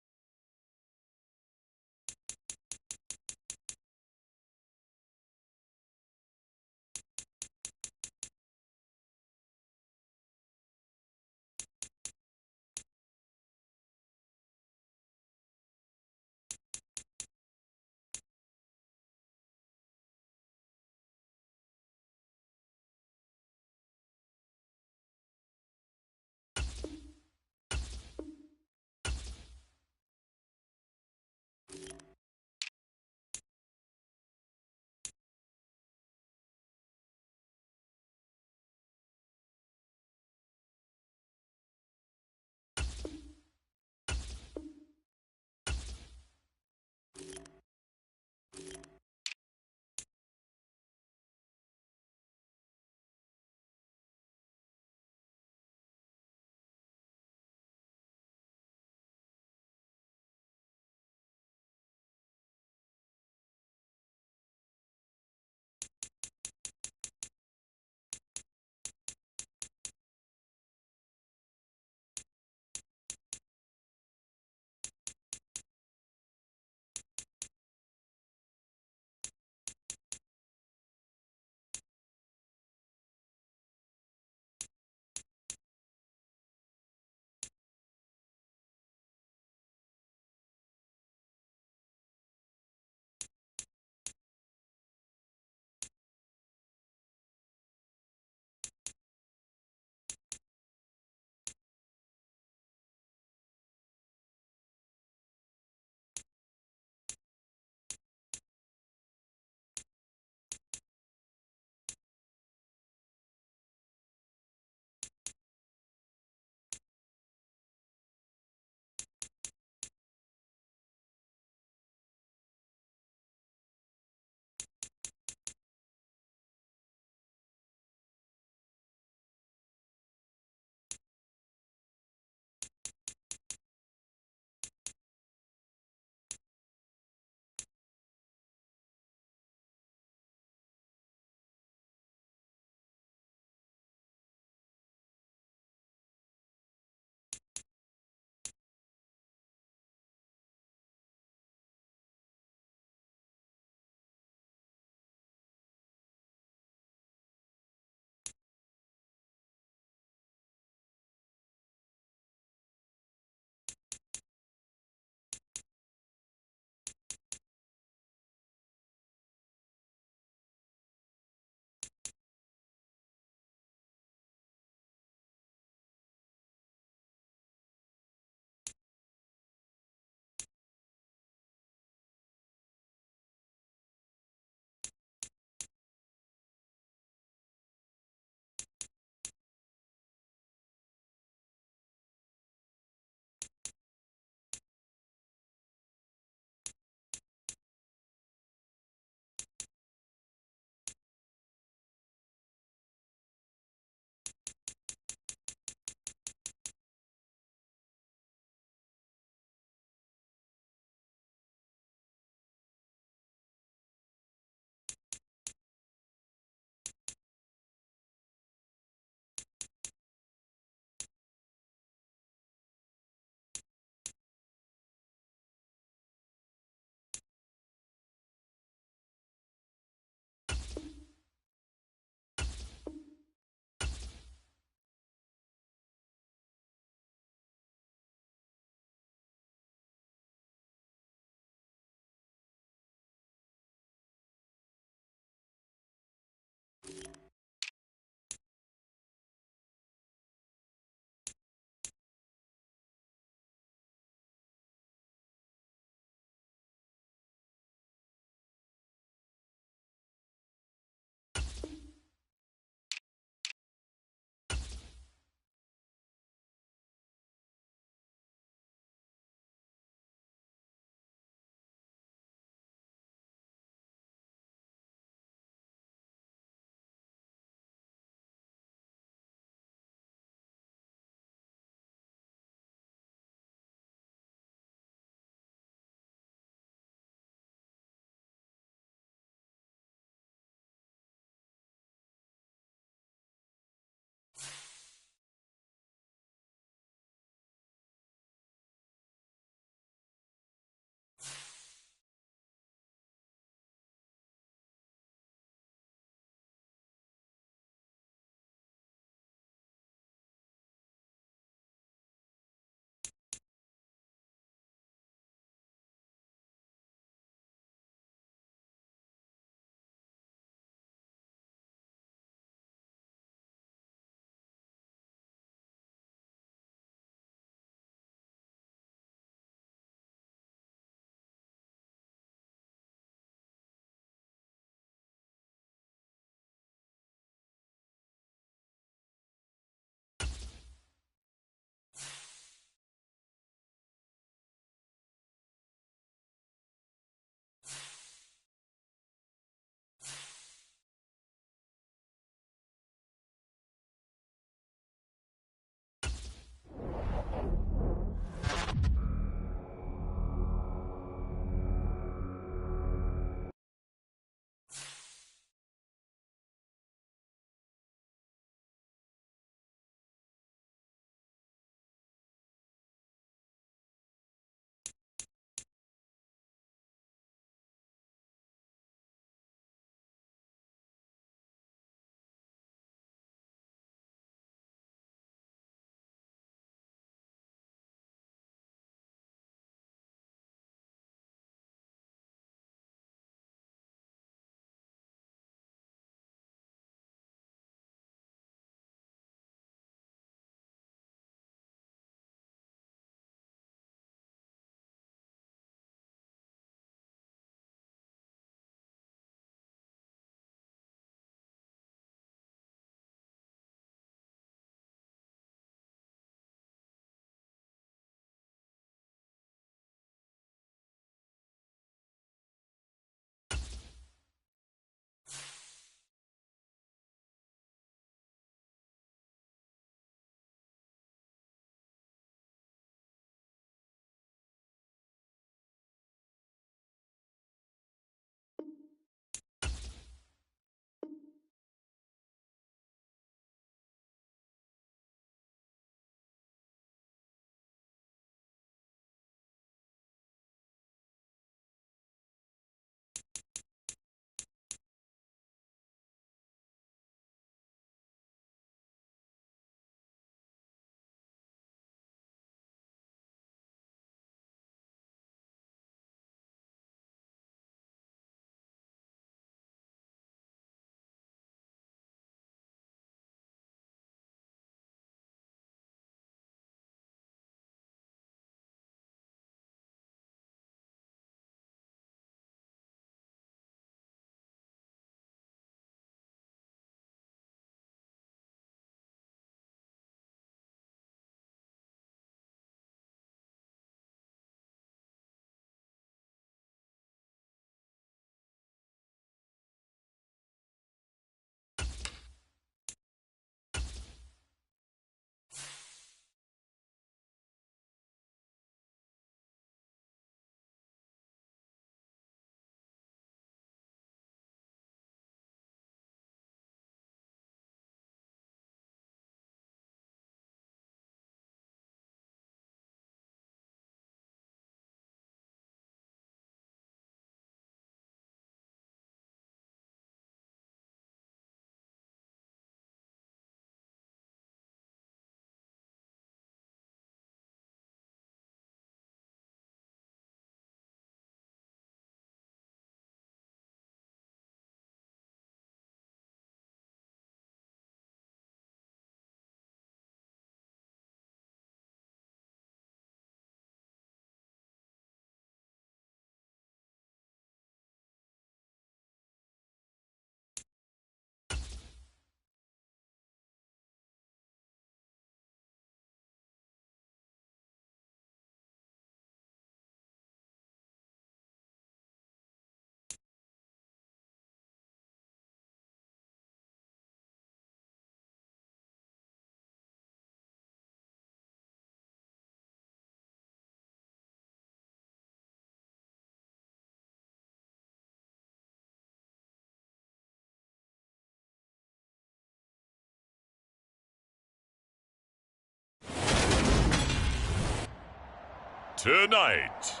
Tonight,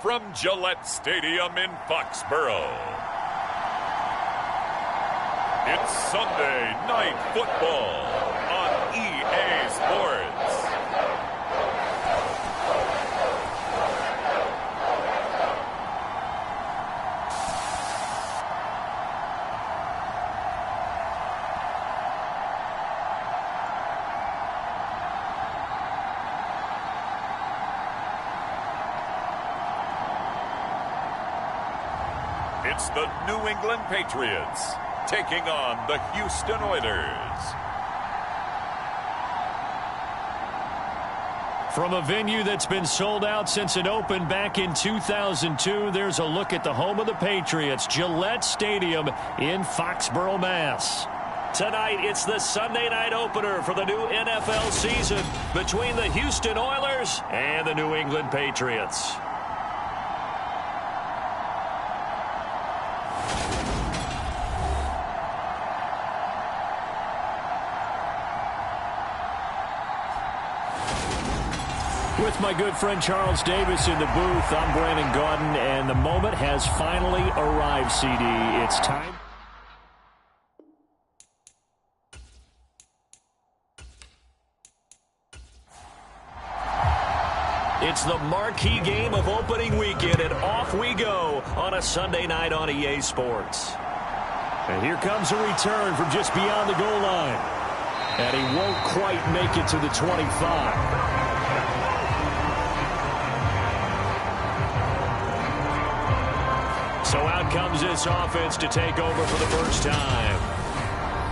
from Gillette Stadium in Foxborough, it's Sunday Night Football on EA Sports. It's the New England Patriots taking on the Houston Oilers. From a venue that's been sold out since it opened back in 2002, there's a look at the home of the Patriots, Gillette Stadium in Foxborough, Mass. Tonight, it's the Sunday night opener for the new NFL season between the Houston Oilers and the New England Patriots. With my good friend Charles Davis in the booth, I'm Brandon Gaudin, and the moment has finally arrived, CD. It's time. It's the marquee game of opening weekend, and off we go on a Sunday night on EA Sports. And here comes a return from just beyond the goal line. And he won't quite make it to the 25. So out comes this offense to take over for the first time.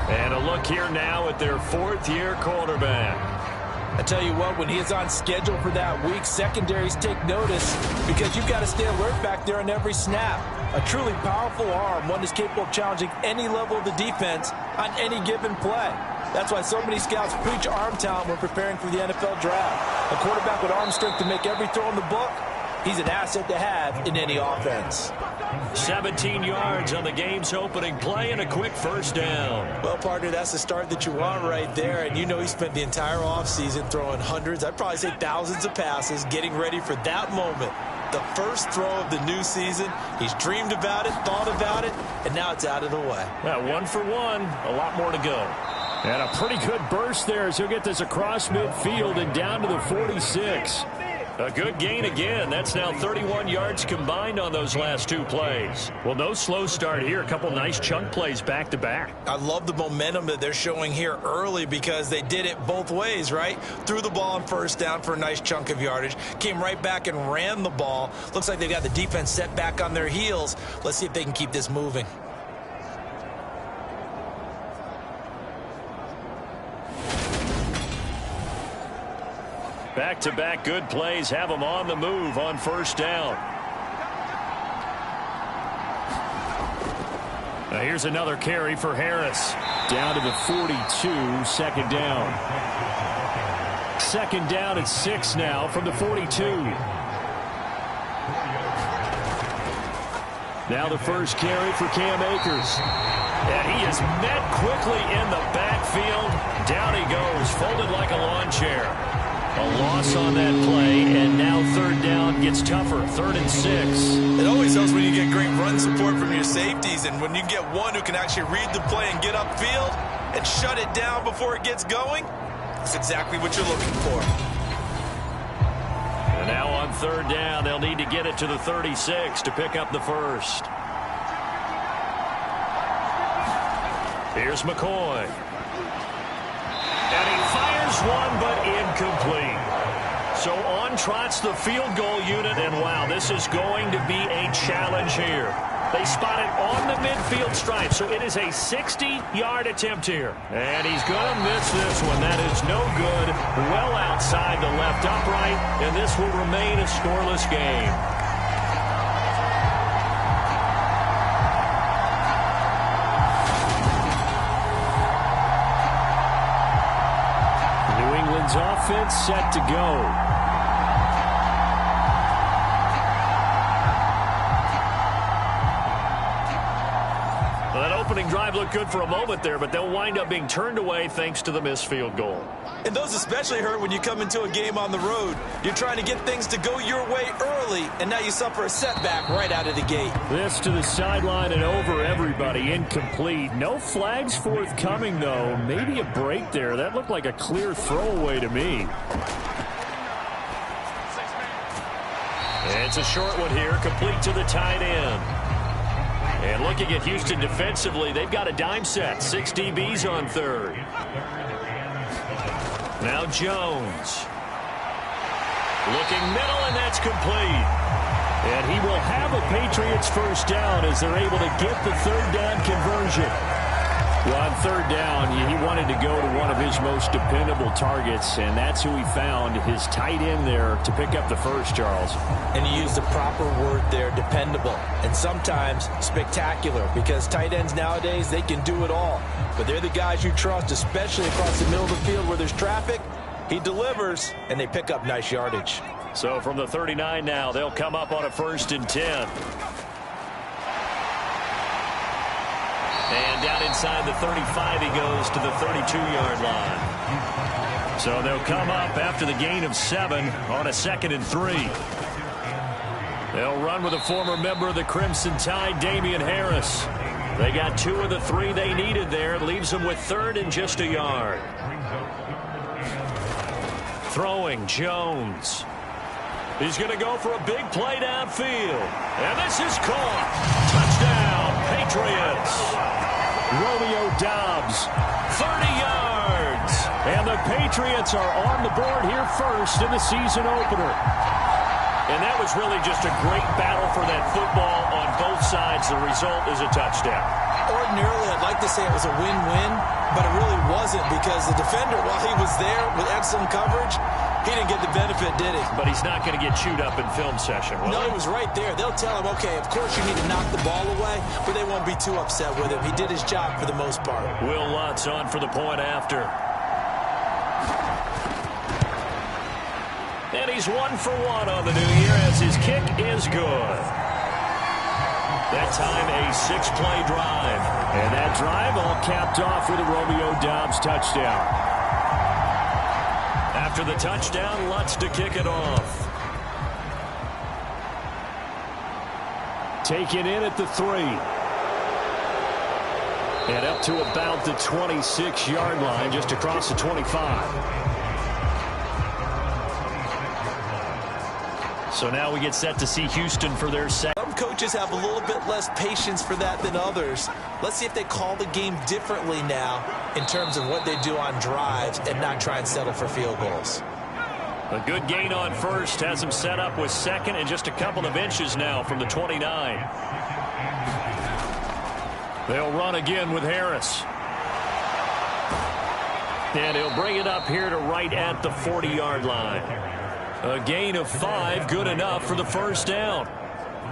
And a look here now at their fourth-year quarterback. I tell you what, when he is on schedule for that week, secondaries take notice because you've got to stay alert back there on every snap. A truly powerful arm, one that's capable of challenging any level of the defense on any given play. That's why so many scouts preach arm talent when preparing for the NFL draft. A quarterback with arm strength to make every throw in the book, he's an asset to have in any offense. 17 yards on the game's opening play and a quick first down. Well, partner, that's the start that you want right there. And you know he spent the entire offseason throwing hundreds, I'd probably say thousands of passes, getting ready for that moment. The first throw of the new season. He's dreamed about it, thought about it, and now it's out of the way. Yeah, 1 for 1, a lot more to go. And a pretty good burst there as he'll get this across midfield and down to the 46. A good gain again. That's now 31 yards combined on those last two plays. Well, no slow start here. A couple nice chunk plays back-to-back. I love the momentum that they're showing here early because they did it both ways, right? Threw the ball on first down for a nice chunk of yardage. Came right back and ran the ball. Looks like they've got the defense set back on their heels. Let's see if they can keep this moving. Back-to-back good plays have them on the move on first down. Now here's another carry for Harris. Down to the 42, second down. Second down at 6 now from the 42. Now the first carry for Cam Akers. And he is met quickly in the backfield. Down he goes, folded like a lawn chair. A loss on that play, and now third down gets tougher, 3rd and 6. It always helps when you get great run support from your safeties, and when you get one who can actually read the play and get upfield and shut it down before it gets going, that's exactly what you're looking for. And now on third down, they'll need to get it to the 36 to pick up the first. Here's McCoy. And he fires one, but incomplete. So on trots the field goal unit, and wow, this is going to be a challenge here. They spot it on the midfield stripe, so it is a 60-yard attempt here. And he's going to miss this one. That is no good. Well outside the left upright, and this will remain a scoreless game. Offense set to go. Well, that opening drive look good for a moment there, but they'll wind up being turned away thanks to the missed field goal. And those especially hurt when you come into a game on the road. You're trying to get things to go your way early, and now you suffer a setback right out of the gate. This to the sideline and over everybody. Incomplete. No flags forthcoming, though. Maybe a break there. That looked like a clear throwaway to me. It's a short one here, complete to the tight end. And looking at Houston defensively, they've got a dime set. 6 DBs on third. Now Jones. Looking middle, and that's complete. And he will have a Patriots first down as they're able to get the third down conversion. Well, on third down, he wanted to go to one of his most dependable targets, and that's who he found, his tight end there, to pick up the first, Charles. And he used the proper word there, dependable, and sometimes spectacular, because tight ends nowadays, they can do it all. But they're the guys you trust, especially across the middle of the field where there's traffic. He delivers, and they pick up nice yardage. So from the 39 now, they'll come up on a 1st and 10. And down inside the 35, he goes to the 32-yard line. So they'll come up after the gain of 7 on a 2nd and 3. They'll run with a former member of the Crimson Tide, Damian Harris. They got 2 of the 3 they needed there. It leaves them with 3rd and just a yard. Throwing, Jones. He's going to go for a big play downfield. And this is caught. Touchdown, Patriots. Romeo Doubs. 30 yards. And the Patriots are on the board here first in the season opener. And that was really just a great battle for that football on both sides. The result is a touchdown. Ordinarily, I'd like to say it was a win-win, but it really wasn't, because the defender, while he was there with excellent coverage, he didn't get the benefit, did he? But he's not going to get chewed up in film session, will No, he? he was right there. They'll tell him, okay, of course you need to knock the ball away, but they won't be too upset with him. He did his job for the most part. Will Lutz on for the point after. And he's 1 for 1 on the new year as his kick is good. That time a 6-play drive. And that drive all capped off with a Romeo Doubs touchdown. After the touchdown, Lutz to kick it off. Taken in at the 3. And up to about the 26-yard line, just across the 25. So now we get set to see Houston for their second. Some coaches have a little bit less patience for that than others. Let's see if they call the game differently now in terms of what they do on drives and not try and settle for field goals. A good gain on first has him set up with 2nd and just a couple of inches now from the 29. They'll run again with Harris. And he'll bring it up here to right at the 40-yard line. A gain of 5, good enough for the first down.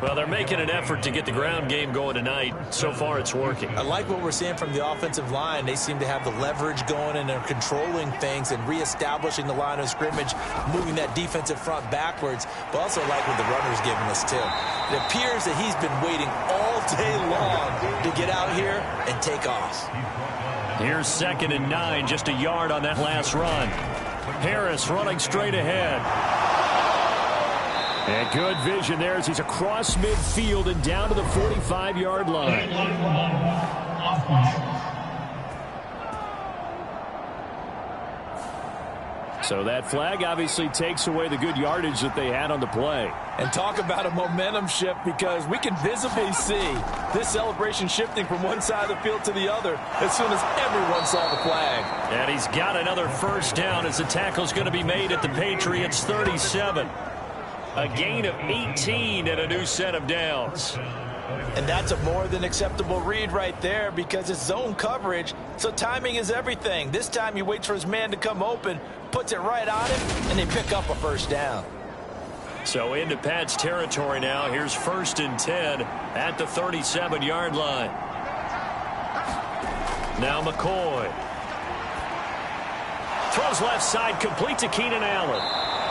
Well, they're making an effort to get the ground game going tonight. So far, it's working. I like what we're seeing from the offensive line. They seem to have the leverage going, and they're controlling things and reestablishing the line of scrimmage, moving that defensive front backwards. But also like what the runner's giving us, too. It appears that he's been waiting all day long to get out here and take off. Here's 2nd and 9, just a yard on that last run. Harris running straight ahead. And good vision there as he's across midfield and down to the 45-yard line. So that flag obviously takes away the good yardage that they had on the play. And talk about a momentum shift, because we can visibly see this celebration shifting from one side of the field to the other as soon as everyone saw the flag. And he's got another first down as the tackle's going to be made at the Patriots 37. A gain of 18 and a new set of downs. And that's a more than acceptable read right there, because it's zone coverage, so timing is everything. This time he waits for his man to come open, puts it right on him, and they pick up a first down. So into Pat's territory now. Here's 1st and 10 at the 37-yard line. Now McCoy. Throws left side, complete to Keenan Allen.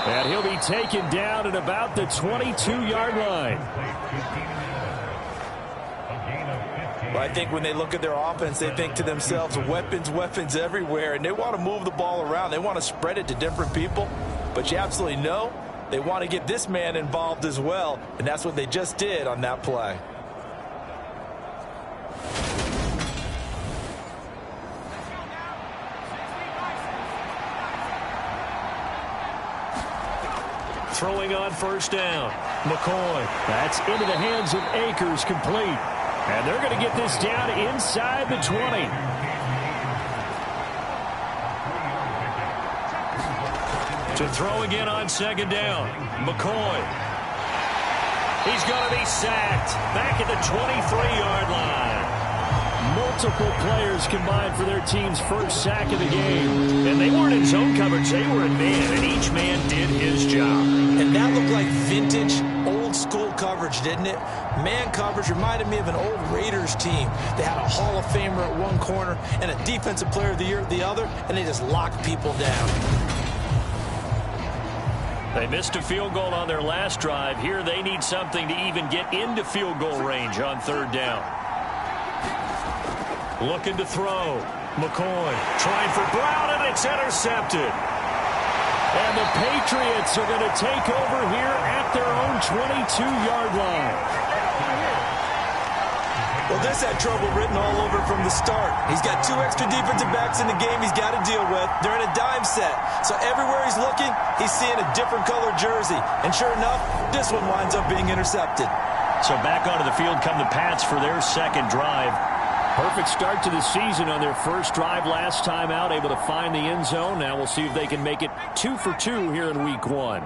And he'll be taken down at about the 22-yard line. Well, I think when they look at their offense, they think to themselves, weapons, weapons everywhere, and they want to move the ball around. They want to spread it to different people, but you absolutely know they want to get this man involved as well, and that's what they just did on that play. Throwing on first down. McCoy. That's into the hands of Akers, complete. And they're going to get this down inside the 20. To throw again on second down. McCoy. He's going to be sacked. Back at the 23-yard line. Multiple players combined for their team's first sack of the game. And they weren't in zone coverage. They were in man, and each man did his job. And that looked like vintage, old-school coverage, didn't it? Man coverage reminded me of an old Raiders team. They had a Hall of Famer at one corner and a Defensive Player of the Year at the other, and they just locked people down. They missed a field goal on their last drive. Here they need something to even get into field goal range on third down. Looking to throw. McCoy trying for Brown, and it's intercepted. And the Patriots are going to take over here at their own 22-yard line. Well, this had trouble written all over from the start. He's got two extra defensive backs in the game he's got to deal with. They're in a dime set. So everywhere he's looking, he's seeing a different colored jersey. And sure enough, this one winds up being intercepted. So back onto the field come the Pats for their second drive. Perfect start to the season on their first drive last time out, able to find the end zone. Now we'll see if they can make it 2 for 2 here in week 1.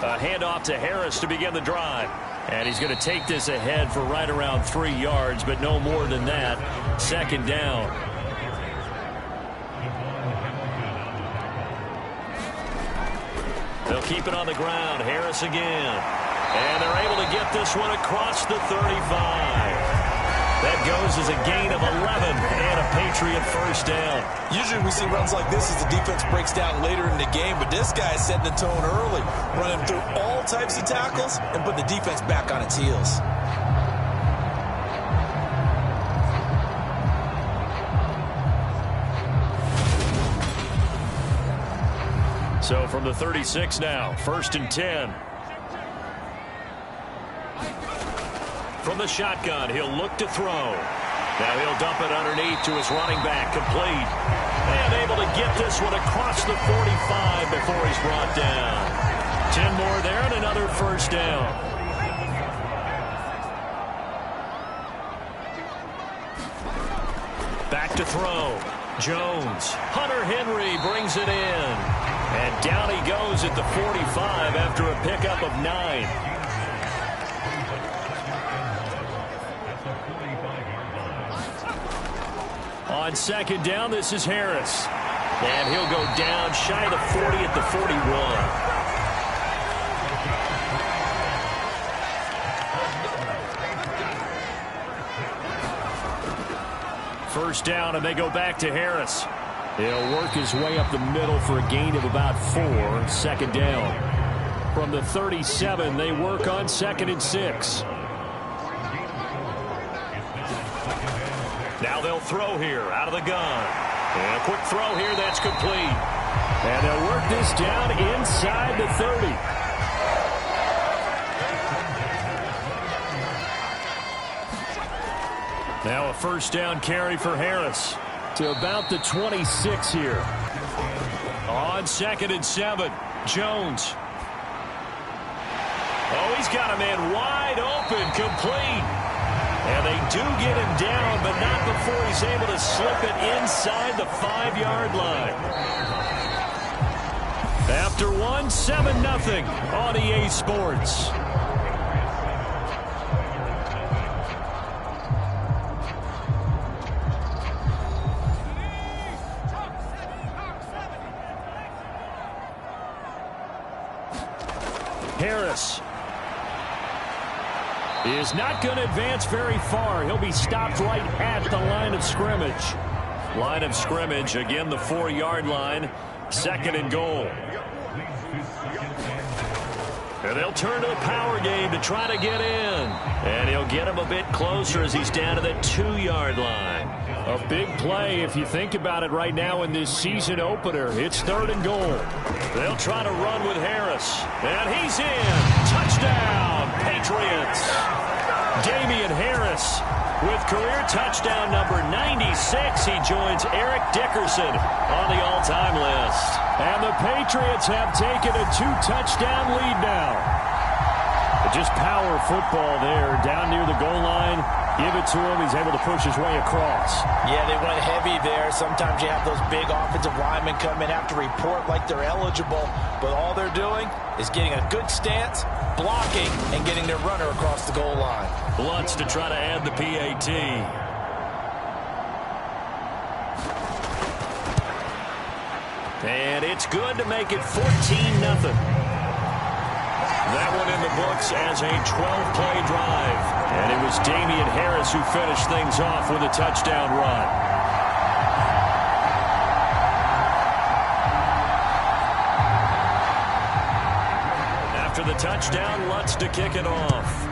A handoff to Harris to begin the drive. And he's going to take this ahead for right around 3 yards, but no more than that. Second down. They'll keep it on the ground. Harris again. And they're able to get this one across the 35. That goes as a gain of 11 and a Patriot first down. Usually we see runs like this as the defense breaks down later in the game, but this guy set the tone early, running through all types of tackles and put the defense back on its heels. So from the 36 now, 1st and 10. From the shotgun, he'll look to throw. Now he'll dump it underneath to his running back, complete. And able to get this one across the 45 before he's brought down. 10 more there and another first down. Back to throw. Jones. Hunter Henry brings it in. And down he goes at the 45 after a pickup of 9. On second down, this is Harris. And he'll go down shy of the 40 at the 41. First down, and they go back to Harris. He'll work his way up the middle for a gain of about 4. Second down. From the 37, they work on 2nd and 6. Now they'll throw here out of the gun. And a quick throw here, that's complete. And they'll work this down inside the 30. Now a first down carry for Harris to about the 26 here. On 2nd and 7, Jones. Oh, he's got a man wide open, complete. And they do get him down, but not before he's able to slip it inside the 5-yard line. After one, 7-0 on EA Sports. Harris is not going to advance very far. He'll be stopped right at the line of scrimmage. Line of scrimmage, again, the 4-yard line. 2nd and goal. And they'll turn to the power game to try to get in. And he'll get him a bit closer as he's down to the 2-yard line. A big play if you think about it right now in this season opener. It's 3rd and goal. They'll try to run with Harris. And he's in. Touchdown, Patriots. Damian Harris with career touchdown number 96. He joins Eric Dickerson on the all-time list. And the Patriots have taken a 2-touchdown lead now. Just power football there down near the goal line. Give it to him. He's able to push his way across. Yeah, they went heavy there. Sometimes you have those big offensive linemen come in, have to report like they're eligible. But all they're doing is getting a good stance, blocking, and getting their runner across the goal line. Lutz to try to add the PAT. And it's good to make it 14-0. That one in the books as a 12-play drive. And it was Damian Harris who finished things off with a touchdown run. After the touchdown, Lutz to kick it off.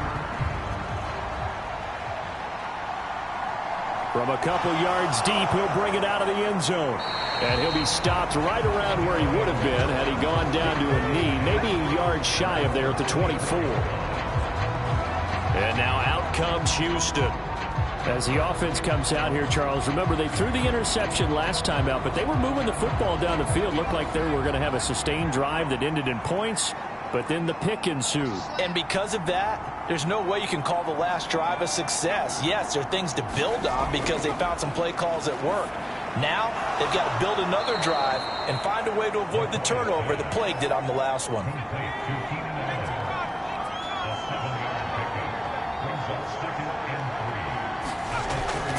From a couple yards deep, he'll bring it out of the end zone. And he'll be stopped right around where he would have been had he gone down to a knee, maybe a yard shy of there at the 24. And now out comes Houston. As the offense comes out here, Charles, remember they threw the interception last time out, but they were moving the football down the field. Looked like they were going to have a sustained drive that ended in points, but then the pick ensued. And because of that, there's no way you can call the last drive a success. Yes, there are things to build on because they found some play calls that work. Now, they've got to build another drive and find a way to avoid the turnover that plagued it on the last one.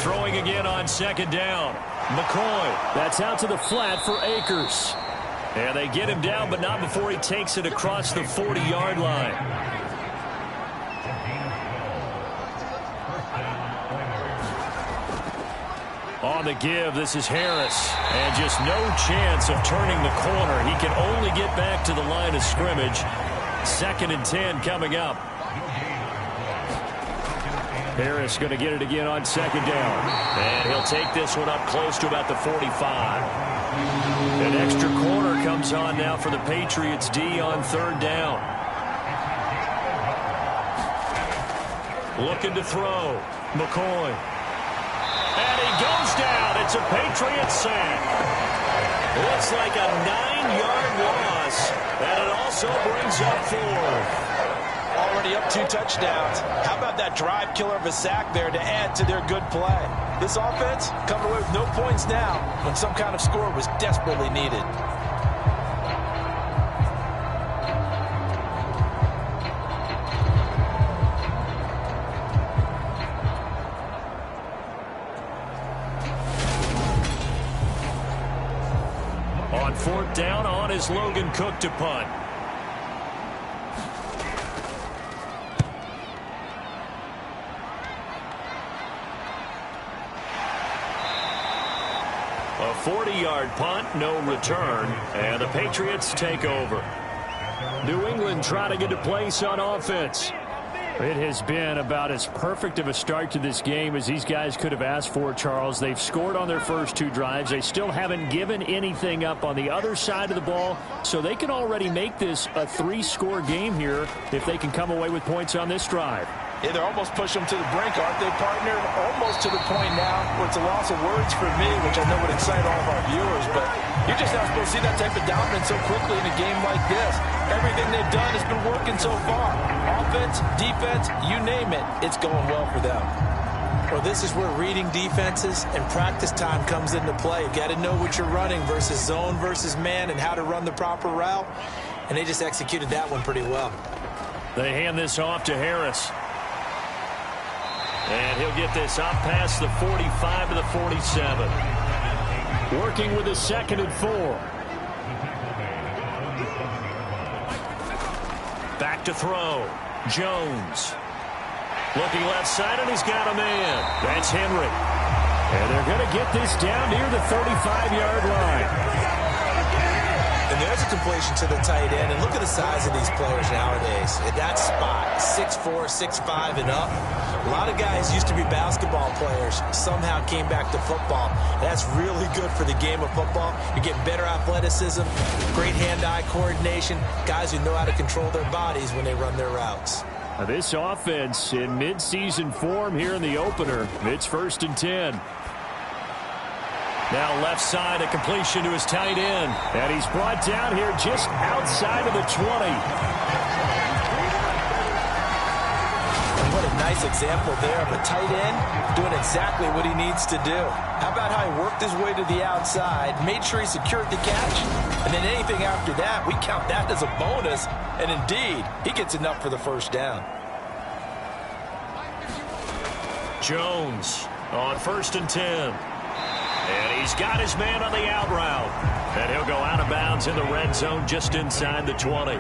Throwing again on 2nd down. McCoy. That's out to the flat for Akers. And they get him down, but not before he takes it across the 40-yard line. On the give, this is Harris. And just no chance of turning the corner. He can only get back to the line of scrimmage. 2nd and 10 coming up. Harris going to get it again on 2nd down. And he'll take this one up close to about the 45. An extra corner comes on now for the Patriots D on 3rd down. Looking to throw. McCoy. And he goes down. It's a Patriot sack. Looks like a 9-yard loss. And it also brings up 4. Already up 2 touchdowns. How about that drive killer of a sack there to add to their good play? This offense coming away with no points now when some kind of score was desperately needed. On 4th down, on is Logan Cook to punt. A 40-yard punt, no return, and the Patriots take over. New England trying to get a place on offense. It has been about as perfect of a start to this game as these guys could have asked for, Charles. They've scored on their first 2 drives. They still haven't given anything up on the other side of the ball, so they can already make this a 3-score game here if they can come away with points on this drive. Yeah, they're almost pushing them to the brink, aren't they, partner? Almost to the point now where it's a loss of words for me, which I know would excite all of our viewers, but you're just not supposed to see that type of dominance so quickly in a game like this. Everything they've done has been working so far. Offense, defense, you name it, it's going well for them. Well, this is where reading defenses and practice time comes into play. You got to know what you're running versus zone versus man and how to run the proper route, and they just executed that one pretty well. They hand this off to Harris. And he'll get this up past the 45 to the 47. Working with a 2nd and 4. Back to throw. Jones. Looking left side, and he's got a man. That's Henry. And they're going to get this down near the 35-yard line. And And there's a completion to the tight end. And look at the size of these players nowadays. At that spot, 6'4", 6'5", and up. A lot of guys used to be basketball players, somehow came back to football. That's really good for the game of football. You're getting better athleticism, great hand-eye coordination, guys who know how to control their bodies when they run their routes. Now this offense in mid-season form here in the opener. It's 1st and 10. Now left side, a completion to his tight end. And he's brought down here just outside of the 20. And what a nice example there of a tight end doing exactly what he needs to do. How about how he worked his way to the outside, made sure he secured the catch, and then anything after that, we count that as a bonus. And indeed, he gets enough for the first down. Jones on 1st and 10. And he's got his man on the out route. And he'll go out of bounds in the red zone just inside the 20.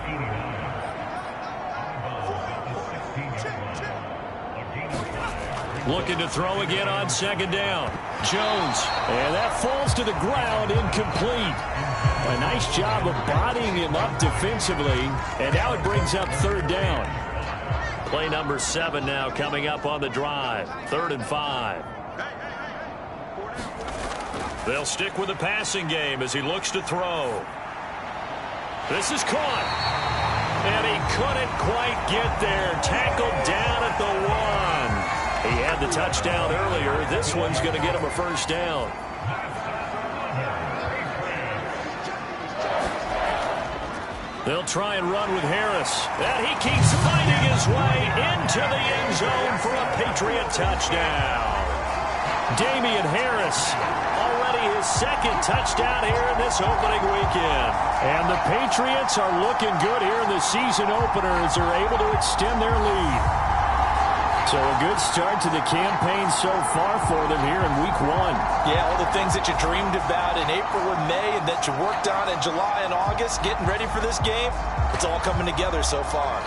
Looking to throw again on 2nd down. Jones. And that falls to the ground, incomplete. A nice job of bodying him up defensively. And now it brings up 3rd down. Play number 7 now coming up on the drive. 3rd and 5. They'll stick with the passing game as he looks to throw. This is caught. And he couldn't quite get there. Tackled down at the 1. He had the touchdown earlier. This one's going to get him a first down. They'll try and run with Harris. And he keeps fighting his way into the end zone for a Patriot touchdown. Damian Harris, already his 2nd touchdown here in this opening weekend. And the Patriots are looking good here in the season opener as they're able to extend their lead. So a good start to the campaign so far for them here in week 1. Yeah, all the things that you dreamed about in April and May and that you worked on in July and August, getting ready for this game, it's all coming together so far.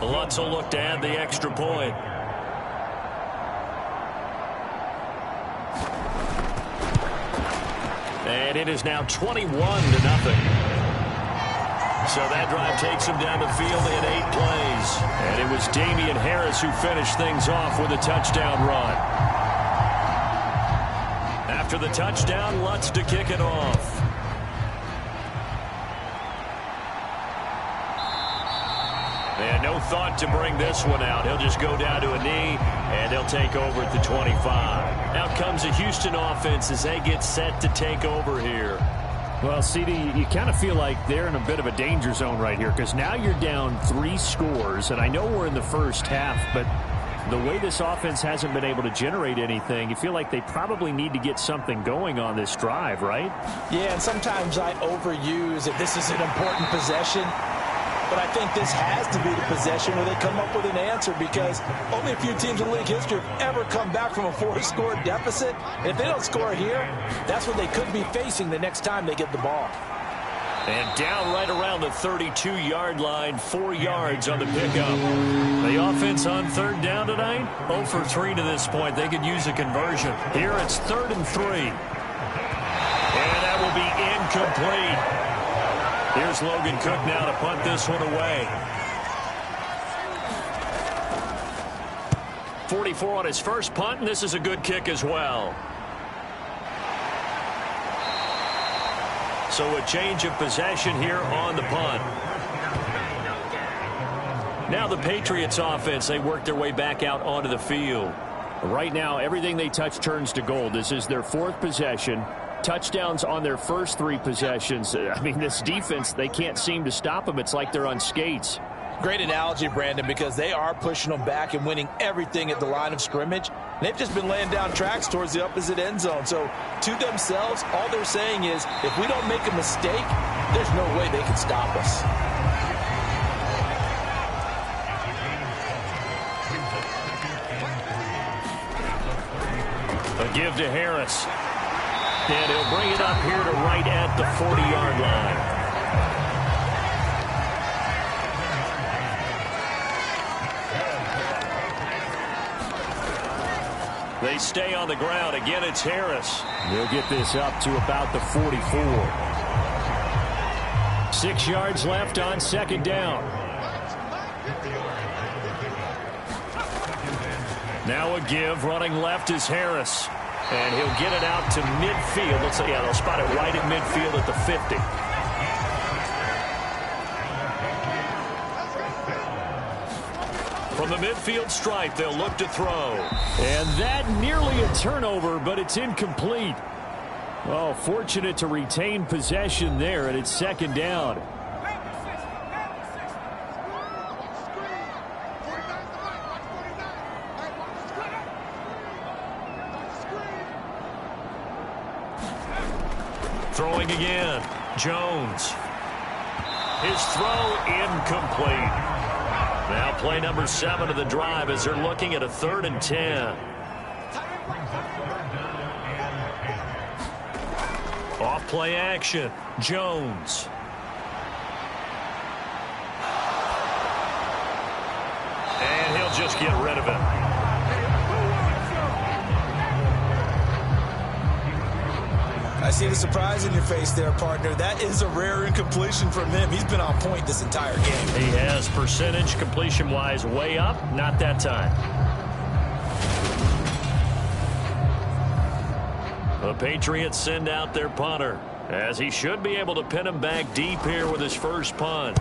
Lutz will look to add the extra point. And it is now 21-0. So that drive takes him down the field in 8 plays. And it was Damian Harris who finished things off with a touchdown run. After the touchdown, Lutz to kick it off. And no thought to bring this one out. He'll just go down to a knee, and he'll take over at the 25. Out comes the Houston offense as they get set to take over here. Well, CD, you kind of feel like they're in a bit of a danger zone right here because now you're down 3 scores, and I know we're in the first half, but the way this offense hasn't been able to generate anything, you feel like they probably need to get something going on this drive, right? Yeah, and sometimes I overuse it. This is an important possession. But I think this has to be the possession where they come up with an answer because only a few teams in league history have ever come back from a 4-score deficit. And if they don't score here, that's what they could be facing the next time they get the ball. And down right around the 32-yard line, 4 yards on the pickup. The offense on 3rd down tonight, 0 for 3 to this point. They could use a conversion. Here it's 3rd and 3. And that will be incomplete. Here's Logan Cook now to punt this one away. 44 on his first punt, and this is a good kick as well. So a change of possession here on the punt. Now the Patriots offense, they work their way back out onto the field. Right now, everything they touch turns to gold. This is their 4th possession. Touchdowns on their first 3 possessions. I mean, this defense, they can't seem to stop them. It's like they're on skates. Great analogy, Brandon, because they are pushing them back and winning everything at the line of scrimmage. They've just been laying down tracks towards the opposite end zone. So to themselves, all they're saying is, if we don't make a mistake, there's no way they can stop us. A give to Harris. And he'll bring it up here to right at the 40-yard line. They stay on the ground. Again, it's Harris. They'll get this up to about the 44. 6 yards left on second down. Now a give. Running left is Harris. And he'll get it out to midfield. Let's say, yeah, they'll spot it right at midfield at the 50. From the midfield stripe, they'll look to throw. And that nearly a turnover, but it's incomplete. Oh, fortunate to retain possession there, and it's second down. Throwing again. Jones. His throw incomplete. Now play number 7 of the drive as they're looking at a 3rd and 10. Off play action. Jones. And he'll just get rid of it. I see the surprise in your face there, partner. That is a rare incompletion from him. He's been on point this entire game. He has percentage completion-wise way up. Not that time. The Patriots send out their punter, as he should be able to pin him back deep here with his first punt.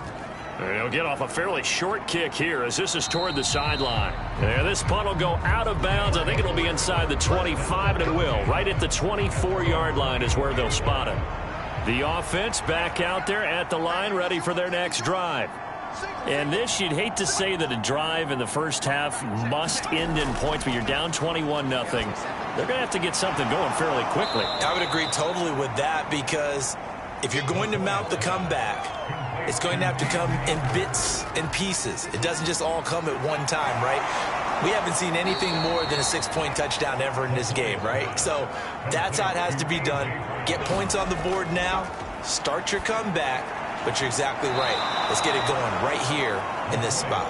And he'll get off a fairly short kick here as this is toward the sideline. And this punt will go out of bounds. I think it'll be inside the 25, and it will. Right at the 24-yard line is where they'll spot it. The offense back out there at the line, ready for their next drive. And this, you'd hate to say that a drive in the first half must end in points, but you're down 21-0. They're going to have to get something going fairly quickly. I would agree totally with that, because if you're going to mount the comeback, it's going to have to come in bits and pieces. It doesn't just all come at one time, right? We haven't seen anything more than a 6-point touchdown ever in this game, right? So that's how it has to be done. Get points on the board now. Start your comeback. But you're exactly right. Let's get it going right here in this spot.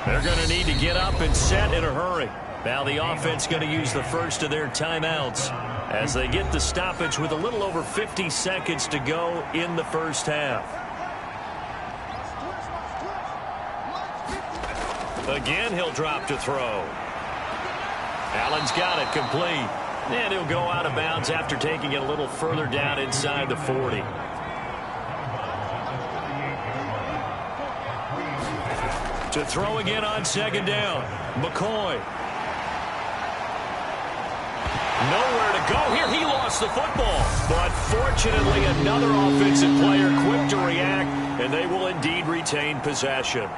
They're going to need to get up and set in a hurry. Now the offense going to use the first of their timeouts as they get the stoppage with a little over 50 seconds to go in the first half. Again, he'll drop to throw. Allen's got it complete. And he'll go out of bounds after taking it a little further down inside the 40. To throw again on second down. McCoy. Nowhere to go here. He lost the football. But fortunately, another offensive player quick to react, and they will indeed retain possession.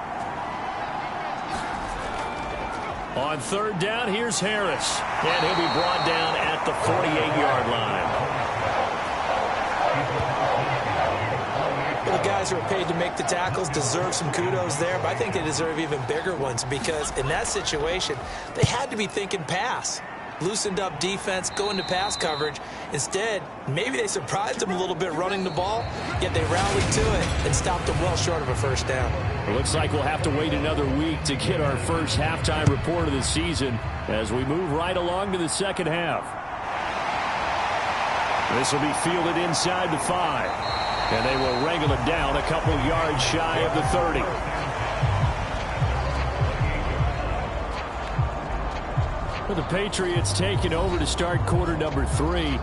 On third down, here's Harris. And he'll be brought down at the 48-yard line. The guys who are paid to make the tackles deserve some kudos there, but I think they deserve even bigger ones, because in that situation, they had to be thinking pass. Loosened up defense, going to pass coverage. Instead, maybe they surprised them a little bit running the ball, yet they rallied to it and stopped them well short of a first down. It looks like we'll have to wait another week to get our first halftime report of the season as we move right along to the second half. This will be fielded inside the 5. And they will wrangle it down a couple yards shy of the 30. Well, the Patriots taking over to start quarter number 3.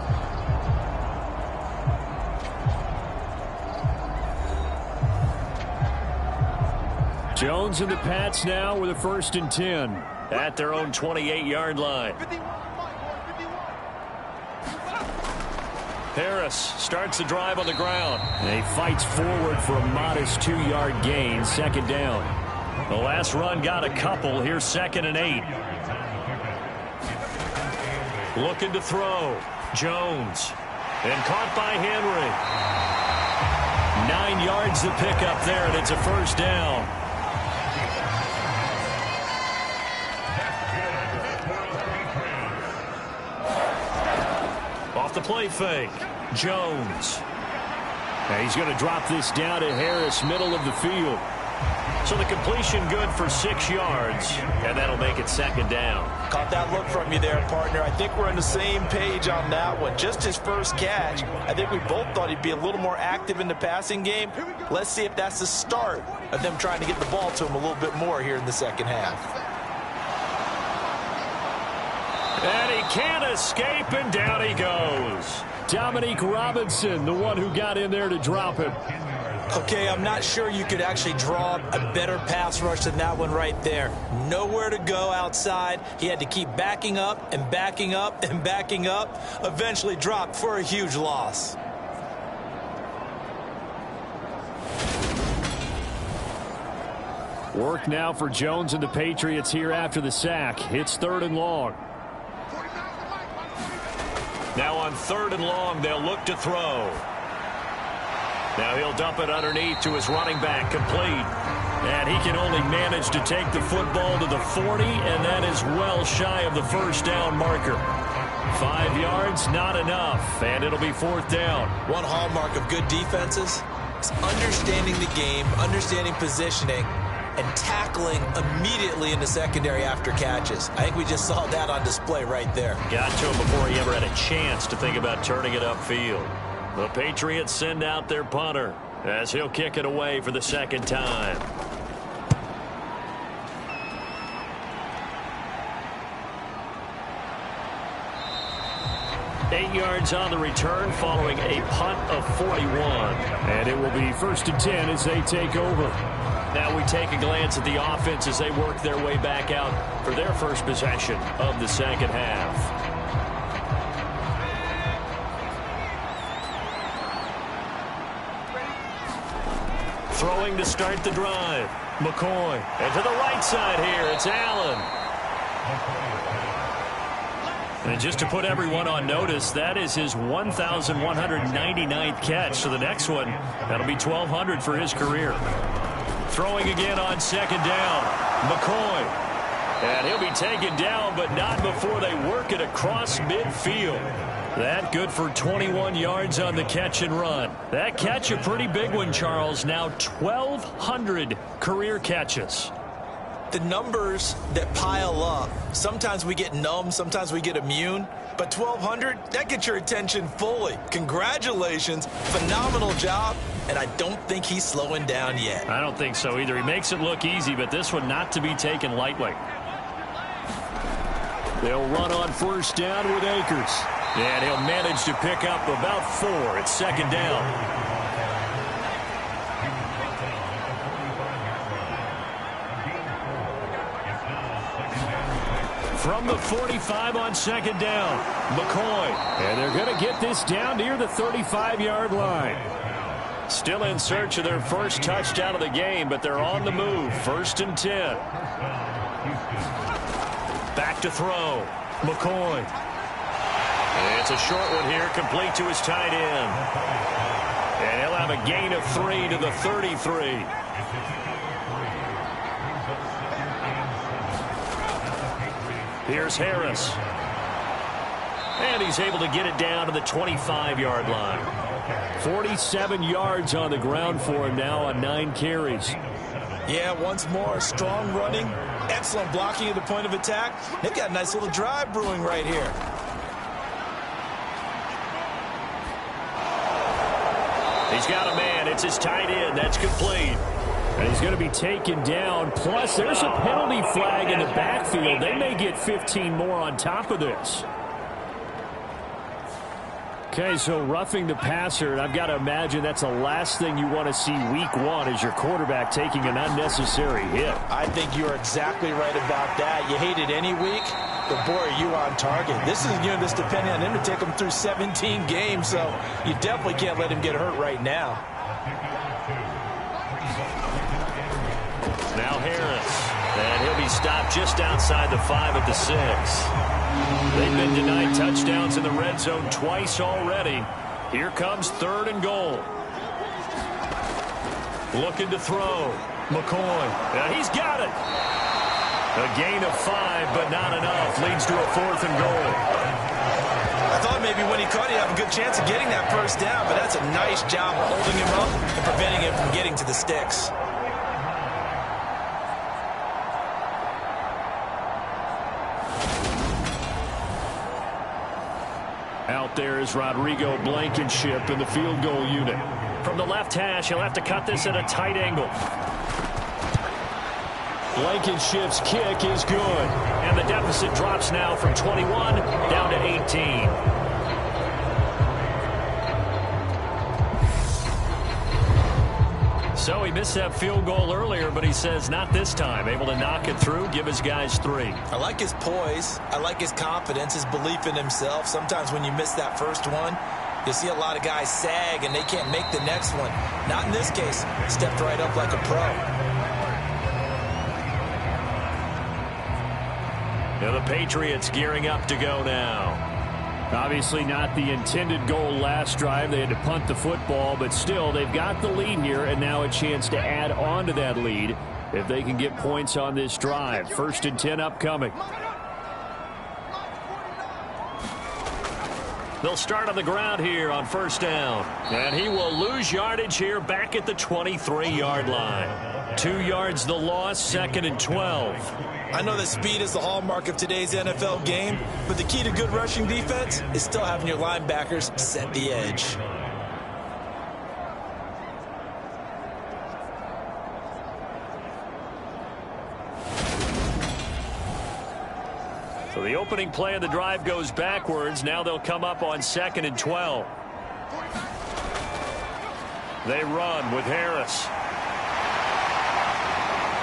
Jones and the Pats now with a 1st and 10 at their own 28-yard line. Harris starts the drive on the ground. And he fights forward for a modest 2-yard gain, second down. The last run got a couple. Here's 2nd and 8. Looking to throw. Jones. And caught by Henry. 9 yards to pick up there, and it's a first down. Off the play fake. Jones. And he's going to drop this down to Harris, middle of the field. So the completion good for 6 yards, and that'll make it 2nd down. Caught that look from you there, partner. I think we're on the same page on that one. Just his first catch. I think we both thought he'd be a little more active in the passing game. Let's see if that's the start of them trying to get the ball to him a little bit more here in the second half. And he can't escape, and down he goes. Dominique Robinson, the one who got in there to drop him. Okay, I'm not sure you could actually draw a better pass rush than that one right there. Nowhere to go outside. He had to keep backing up and backing up and backing up. Eventually dropped for a huge loss. Work now for Jones and the Patriots here after the sack. It's 3rd and long. Now on 3rd and long, they'll look to throw. Now he'll dump it underneath to his running back, complete. And he can only manage to take the football to the 40, and that is well shy of the 1st down marker. 5 yards, not enough, and it'll be 4th down. One hallmark of good defenses is understanding the game, understanding positioning, and tackling immediately in the secondary after catches. I think we just saw that on display right there. Got to him before he ever had a chance to think about turning it upfield. The Patriots send out their punter as he'll kick it away for the 2nd time. Eight yards on the return following a punt of 41. And it will be 1st and 10 as they take over. Now we take a glance at the offense as they work their way back out for their first possession of the 2nd half. Throwing to start the drive. McCoy. And to the right side here, it's Allen. And just to put everyone on notice, that is his 1,199th catch. So the next one, that'll be 1,200 for his career. Throwing again on 2nd down. McCoy. And he'll be taken down, but not before they work it across midfield. That good for 21 yards on the catch and run. That catch a pretty big one, Charles. Now 1,200 career catches. The numbers that pile up, sometimes we get numb, sometimes we get immune, but 1,200, that gets your attention fully. Congratulations, phenomenal job, and I don't think he's slowing down yet. I don't think so either. He makes it look easy, but this one not to be taken lightly. They'll run on 1st down with Akers. And he'll manage to pick up about 4. It's 2nd down. From the 45 on 2nd down, McCoy. And they're going to get this down near the 35-yard line. Still in search of their first touchdown of the game, but they're on the move. 1st and 10. Back to throw. McCoy. It's a short one here, complete to his tight end. And he'll have a gain of 3 to the 33. Here's Harris. And he's able to get it down to the 25-yard line. 47 yards on the ground for him now on 9 carries. Yeah, once more, strong running, excellent blocking at the point of attack. They've got a nice little drive brewing right here. He's got a man. It's his tight end. That's complete. And he's going to be taken down. Plus, there's a penalty flag in the backfield. They may get 15 more on top of this. Okay, so roughing the passer, and I've got to imagine that's the last thing you want to see week 1 is your quarterback taking an unnecessary hit. I think you're exactly right about that. You hate it any week, but boy, are you on target. This is, this depending on him to take him through 17 games, so you definitely can't let him get hurt right now. Now Harris, and he'll be stopped just outside the 5 at the 6. They've been denied touchdowns in the red zone twice already. Here comes 3rd and goal. Looking to throw. McCoy. And he's got it. A gain of 5, but not enough. Leads to a 4th and goal. I thought maybe when he caught, he'd have a good chance of getting that first down, but that's a nice job of holding him up and preventing him from getting to the sticks. Out there is Rodrigo Blankenship in the field goal unit. From the left hash, he'll have to cut this at a tight angle. Blankenship's kick is good. And the deficit drops now from 21 down to 18. So he missed that field goal earlier, but he says not this time. Able to knock it through, give his guys 3. I like his poise. I like his confidence, his belief in himself. Sometimes when you miss that first one, you see a lot of guys sag and they can't make the next one. Not in this case. Stepped right up like a pro. Now the Patriots gearing up to go now. Obviously not the intended goal last drive. They had to punt the football, but still they've got the lead here, and now a chance to add on to that lead if they can get points on this drive. 1st and 10 upcoming. They'll start on the ground here on 1st down. And he will lose yardage here back at the 23-yard line. 2 yards the loss, 2nd and 12. I know that speed is the hallmark of today's NFL game, but the key to good rushing defense is still having your linebackers set the edge. So the opening play of the drive goes backwards. Now they'll come up on 2nd and 12. They run with Harris.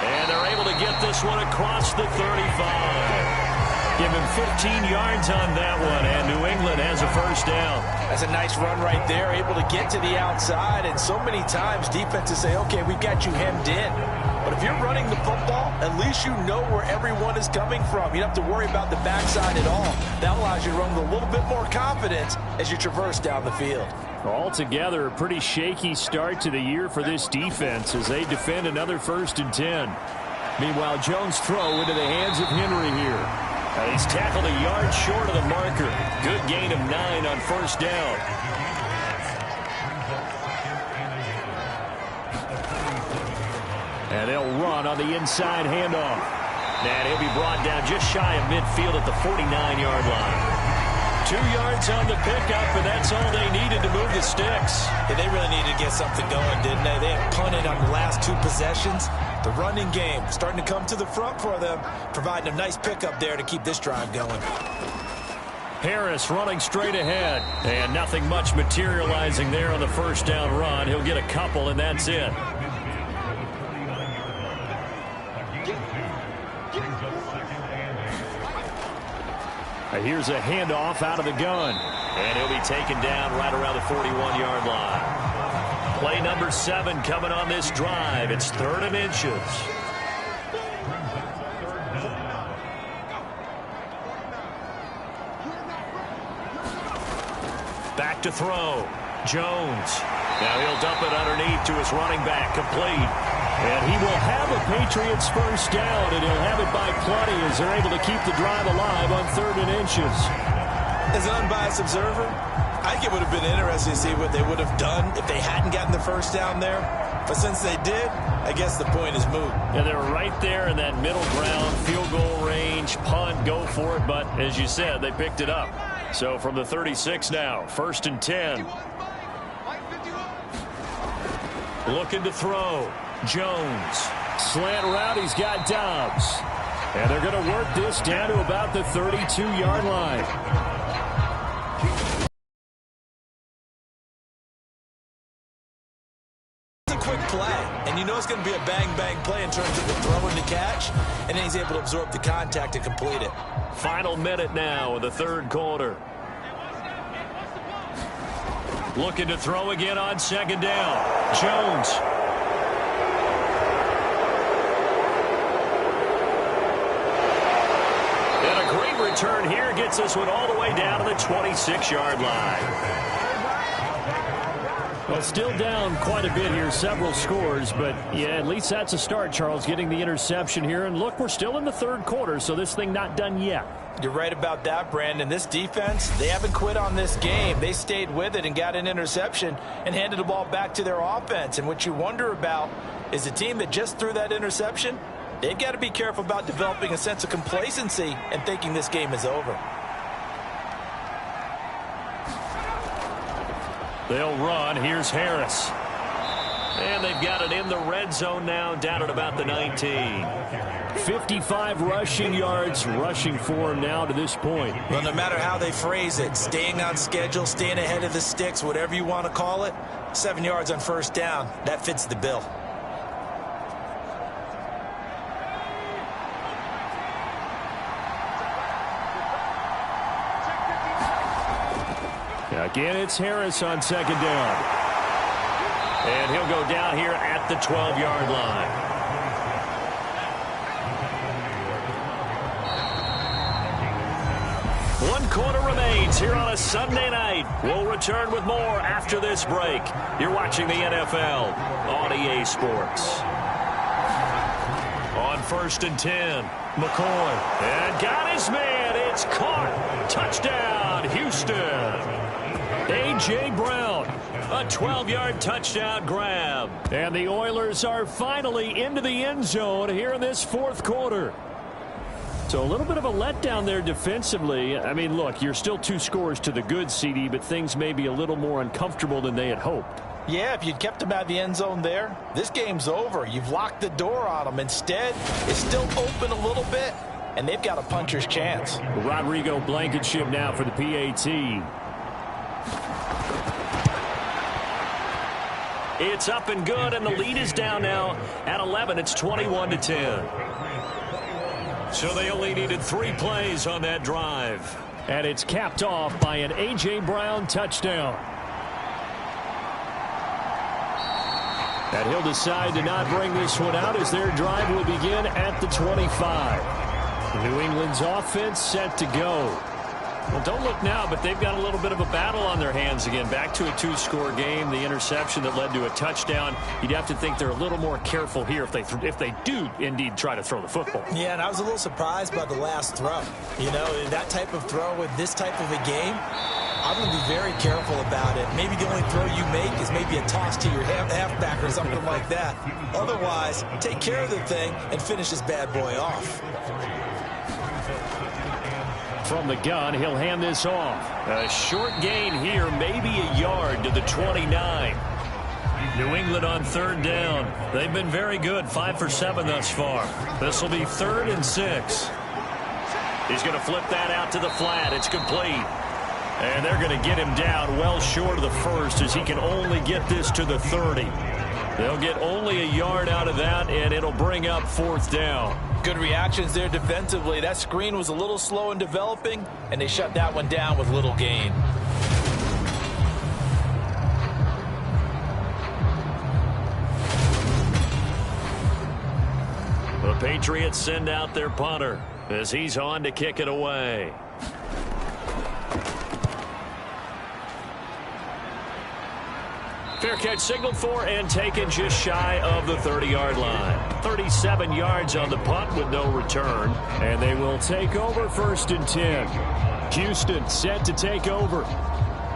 And they're able to get this one across the 35. Give him 15 yards on that one, and New England has a 1st down. That's a nice run right there, able to get to the outside, and so many times defenses say, okay, we've got you hemmed in. But if you're running the football, at least you know where everyone is coming from. You don't have to worry about the backside at all. That allows you to run with a little bit more confidence as you traverse down the field. Altogether, a pretty shaky start to the year for this defense as they defend another 1st and 10. Meanwhile, Jones' throw into the hands of Henry here. He's tackled a yard short of the marker. Good gain of 9 on 1st down. And they'll run on the inside handoff. And he'll be brought down just shy of midfield at the 49-yard line. 2 yards on the pickup, and that's all they needed to move the sticks. Yeah, they really needed to get something going, didn't they? They had punted on the last 2 possessions. The running game starting to come to the front for them, providing a nice pickup there to keep this drive going. Harris running straight ahead, and nothing much materializing there on the 1st down run. He'll get a couple, and that's it. Here's a handoff out of the gun. And he'll be taken down right around the 41-yard line. Play number 7 coming on this drive. It's 3rd and inches. Back to throw. Jones. Now he'll dump it underneath to his running back. Complete. And he will have a Patriots 1st down, and he'll have it by plenty as they're able to keep the drive alive on 3rd and inches. As an unbiased observer, I think it would have been interesting to see what they would have done if they hadn't gotten the 1st down there. But since they did, I guess the point is moot. And they're right there in that middle ground, field goal range, punt, go for it. But as you said, they picked it up. So from the 36 now, 1st and 10. Looking to throw. Jones. Slant route, he's got Dobbs. And they're going to work this down to about the 32-yard line. It's a quick play, and you know it's going to be a bang-bang play in terms of the throw and the catch, and then he's able to absorb the contact and complete it. Final minute now in the 3rd quarter. Looking to throw again on 2nd down. Jones. And a great return here gets this one all the way down to the 26-yard line. Well, still down quite a bit here, several scores, but yeah, at least that's a start, Charles, getting the interception here. And look, we're still in the 3rd quarter, so this thing not done yet. You're right about that, Brandon. This defense, they haven't quit on this game. They stayed with it and got an interception and handed the ball back to their offense. And what you wonder about is a team that just threw that interception, they've got to be careful about developing a sense of complacency and thinking this game is over. They'll run. Here's Harris. And they've got it in the red zone now, down at about the 19. 55 rushing yards rushing for him now to this point. Well, no matter how they phrase it, staying on schedule, staying ahead of the sticks, whatever you want to call it, 7 yards on first down, that fits the bill. Again, it's Harris on second down. And he'll go down here at the 12-yard line. One quarter remains here on a Sunday night. We'll return with more after this break. You're watching the NFL on EA Sports. On 1st and 10, McCoy. And got his man. It's caught. Touchdown, Houston. A.J. Brown, a 12-yard touchdown grab. And the Oilers are finally into the end zone here in this fourth quarter. So a little bit of a letdown there defensively. I mean, look, you're still 2 scores to the good, CD, but things may be a little more uncomfortable than they had hoped. Yeah, if you'd kept them out of the end zone there, this game's over. You've locked the door on them. Instead, it's still open a little bit, and they've got a puncher's chance. Rodrigo Blankenship now for the PAT. It's up and good, and the lead is down now at 11. It's 21-10. So they only needed 3 plays on that drive. And it's capped off by an A.J. Brown touchdown. And he'll decide to not bring this one out as their drive will begin at the 25. New England's offense set to go. Well, don't look now, but they've got a little bit of a battle on their hands again. Back to a 2-score game. The interception that led to a touchdown. You'd have to think they're a little more careful here if they do indeed try to throw the football. Yeah, and I was a little surprised by the last throw. You know, that type of throw with this type of a game, I'm going to be very careful about it. Maybe the only throw you make is maybe a toss to your halfback or something like that. Otherwise, take care of the thing and finish this bad boy off. From the gun, he'll hand this off. A short gain here, maybe a yard to the 29. New England on 3rd down. They've been very good, 5 for 7 thus far. This will be 3rd and 6. He's going to flip that out to the flat. It's complete. And they're going to get him down well short of the first as he can only get this to the 30. They'll get only a yard out of that, and it'll bring up 4th down. Good reactions there defensively. That screen was a little slow in developing, and they shut that one down with little gain. The Patriots send out their punter as he's on to kick it away. Fair catch signaled for and taken just shy of the 30-yard line. 37 yards on the punt with no return. And they will take over 1st and 10. Houston set to take over.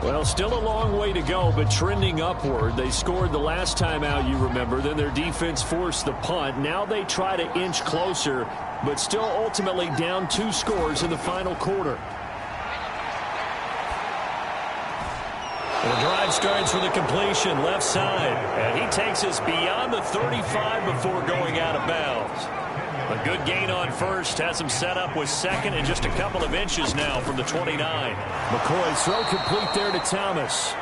Well, still a long way to go, but trending upward. They scored the last time out, you remember. Then their defense forced the punt. Now they try to inch closer, but still ultimately down 2 scores in the final quarter. The drive starts with a completion left side, and he takes us beyond the 35 before going out of bounds. A good gain on first has him set up with 2nd and just a couple of inches now from the 29. McCoy's throw complete there to Thomas.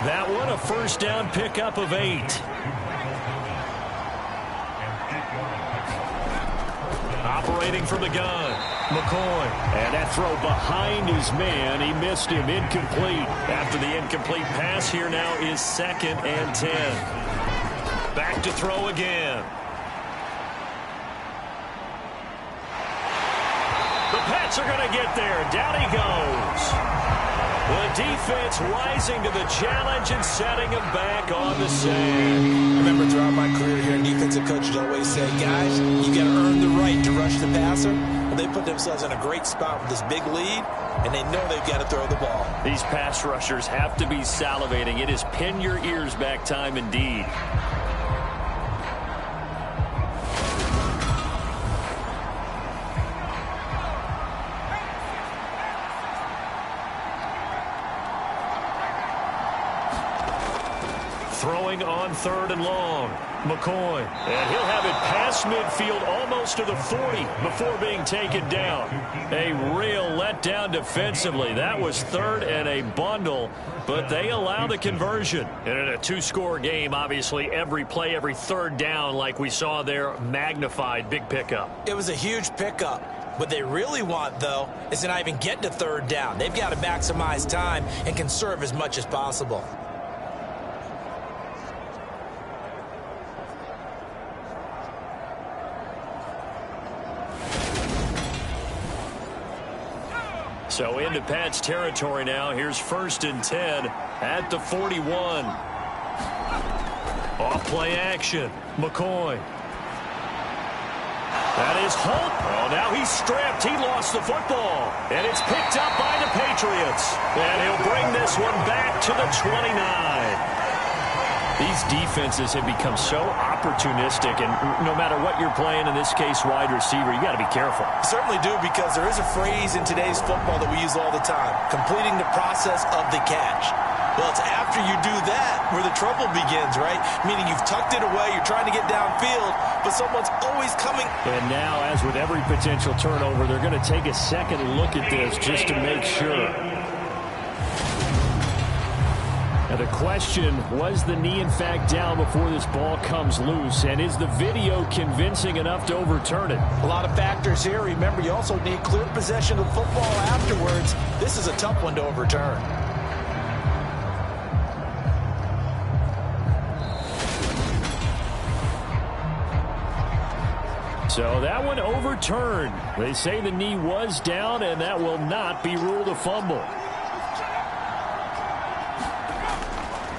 That one a 1st down pickup of 8. Operating from the gun, McCoy. And that throw behind his man. He missed him. Incomplete. After the incomplete pass, here now is 2nd and 10. Back to throw again. The Pats are going to get there. Down he goes. The defense rising to the challenge and setting him back on the sand. I remember throughout my career here, defensive coaches always say, guys, you got to earn the right to rush the passer. Well, they put themselves in a great spot with this big lead, and they know they've got to throw the ball. These pass rushers have to be salivating. It is pin your ears back time indeed. Throwing on 3rd and long. McCoy. And he'll have it past midfield almost to the 40 before being taken down. A real letdown defensively. That was 3rd and a bundle, but they allow the conversion. And in a 2-score game, obviously, every play, every 3rd down, like we saw there, magnified. Big pickup. It was a huge pickup. What they really want, though, is to not even get to 3rd down. They've got to maximize time and conserve as much as possible. So into Pat's territory now. Here's 1st and 10 at the 41. Off play action. McCoy. That is Holt. Oh, now he's stripped. He lost the football. And it's picked up by the Patriots. And he'll bring this one back to the 29. These defenses have become so opportunistic, and no matter what you're playing, in this case wide receiver, you got to be careful. Certainly do, because there is a phrase in today's football that we use all the time: completing the process of the catch. Well, it's after you do that where the trouble begins, right? Meaning you've tucked it away, you're trying to get downfield, but someone's always coming. And now, as with every potential turnover, they're going to take a second look at this just to make sure. Now the question, was the knee in fact down before this ball comes loose? And is the video convincing enough to overturn it? A lot of factors here. Remember, you also need clear possession of the football afterwards. This is a tough one to overturn. So that one overturned. They say the knee was down, and that will not be ruled a fumble.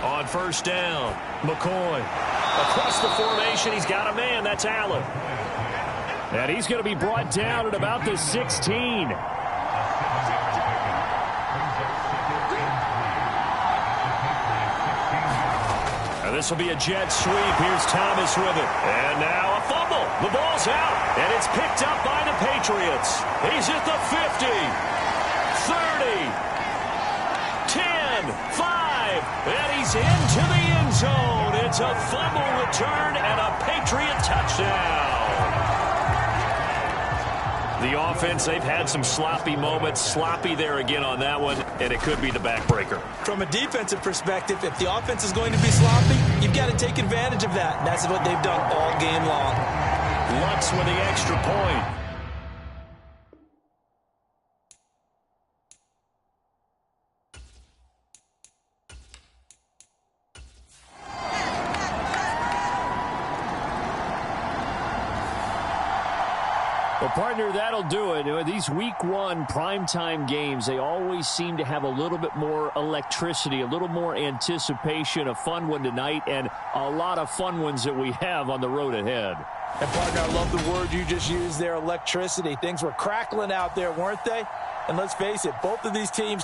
On 1st down, McCoy. Across the formation, he's got a man. That's Allen. And he's going to be brought down at about the 16. Now this will be a jet sweep. Here's Thomas with it. And now a fumble. The ball's out. And it's picked up by the Patriots. He's at the 50. 30. 10. 5. And he's into the end zone. It's a fumble return and a Patriot touchdown. The offense, they've had some sloppy moments. Sloppy there again on that one, and it could be the backbreaker. From a defensive perspective, if the offense is going to be sloppy, you've got to take advantage of that. And that's what they've done all game long. Lutz with the extra point. Well, partner, that'll do it. These week 1 primetime games, they always seem to have a little bit more electricity, a little more anticipation. A fun one tonight, and a lot of fun ones that we have on the road ahead. And, partner, I love the word you just used there, electricity. Things were crackling out there, weren't they? And let's face it, both of these teams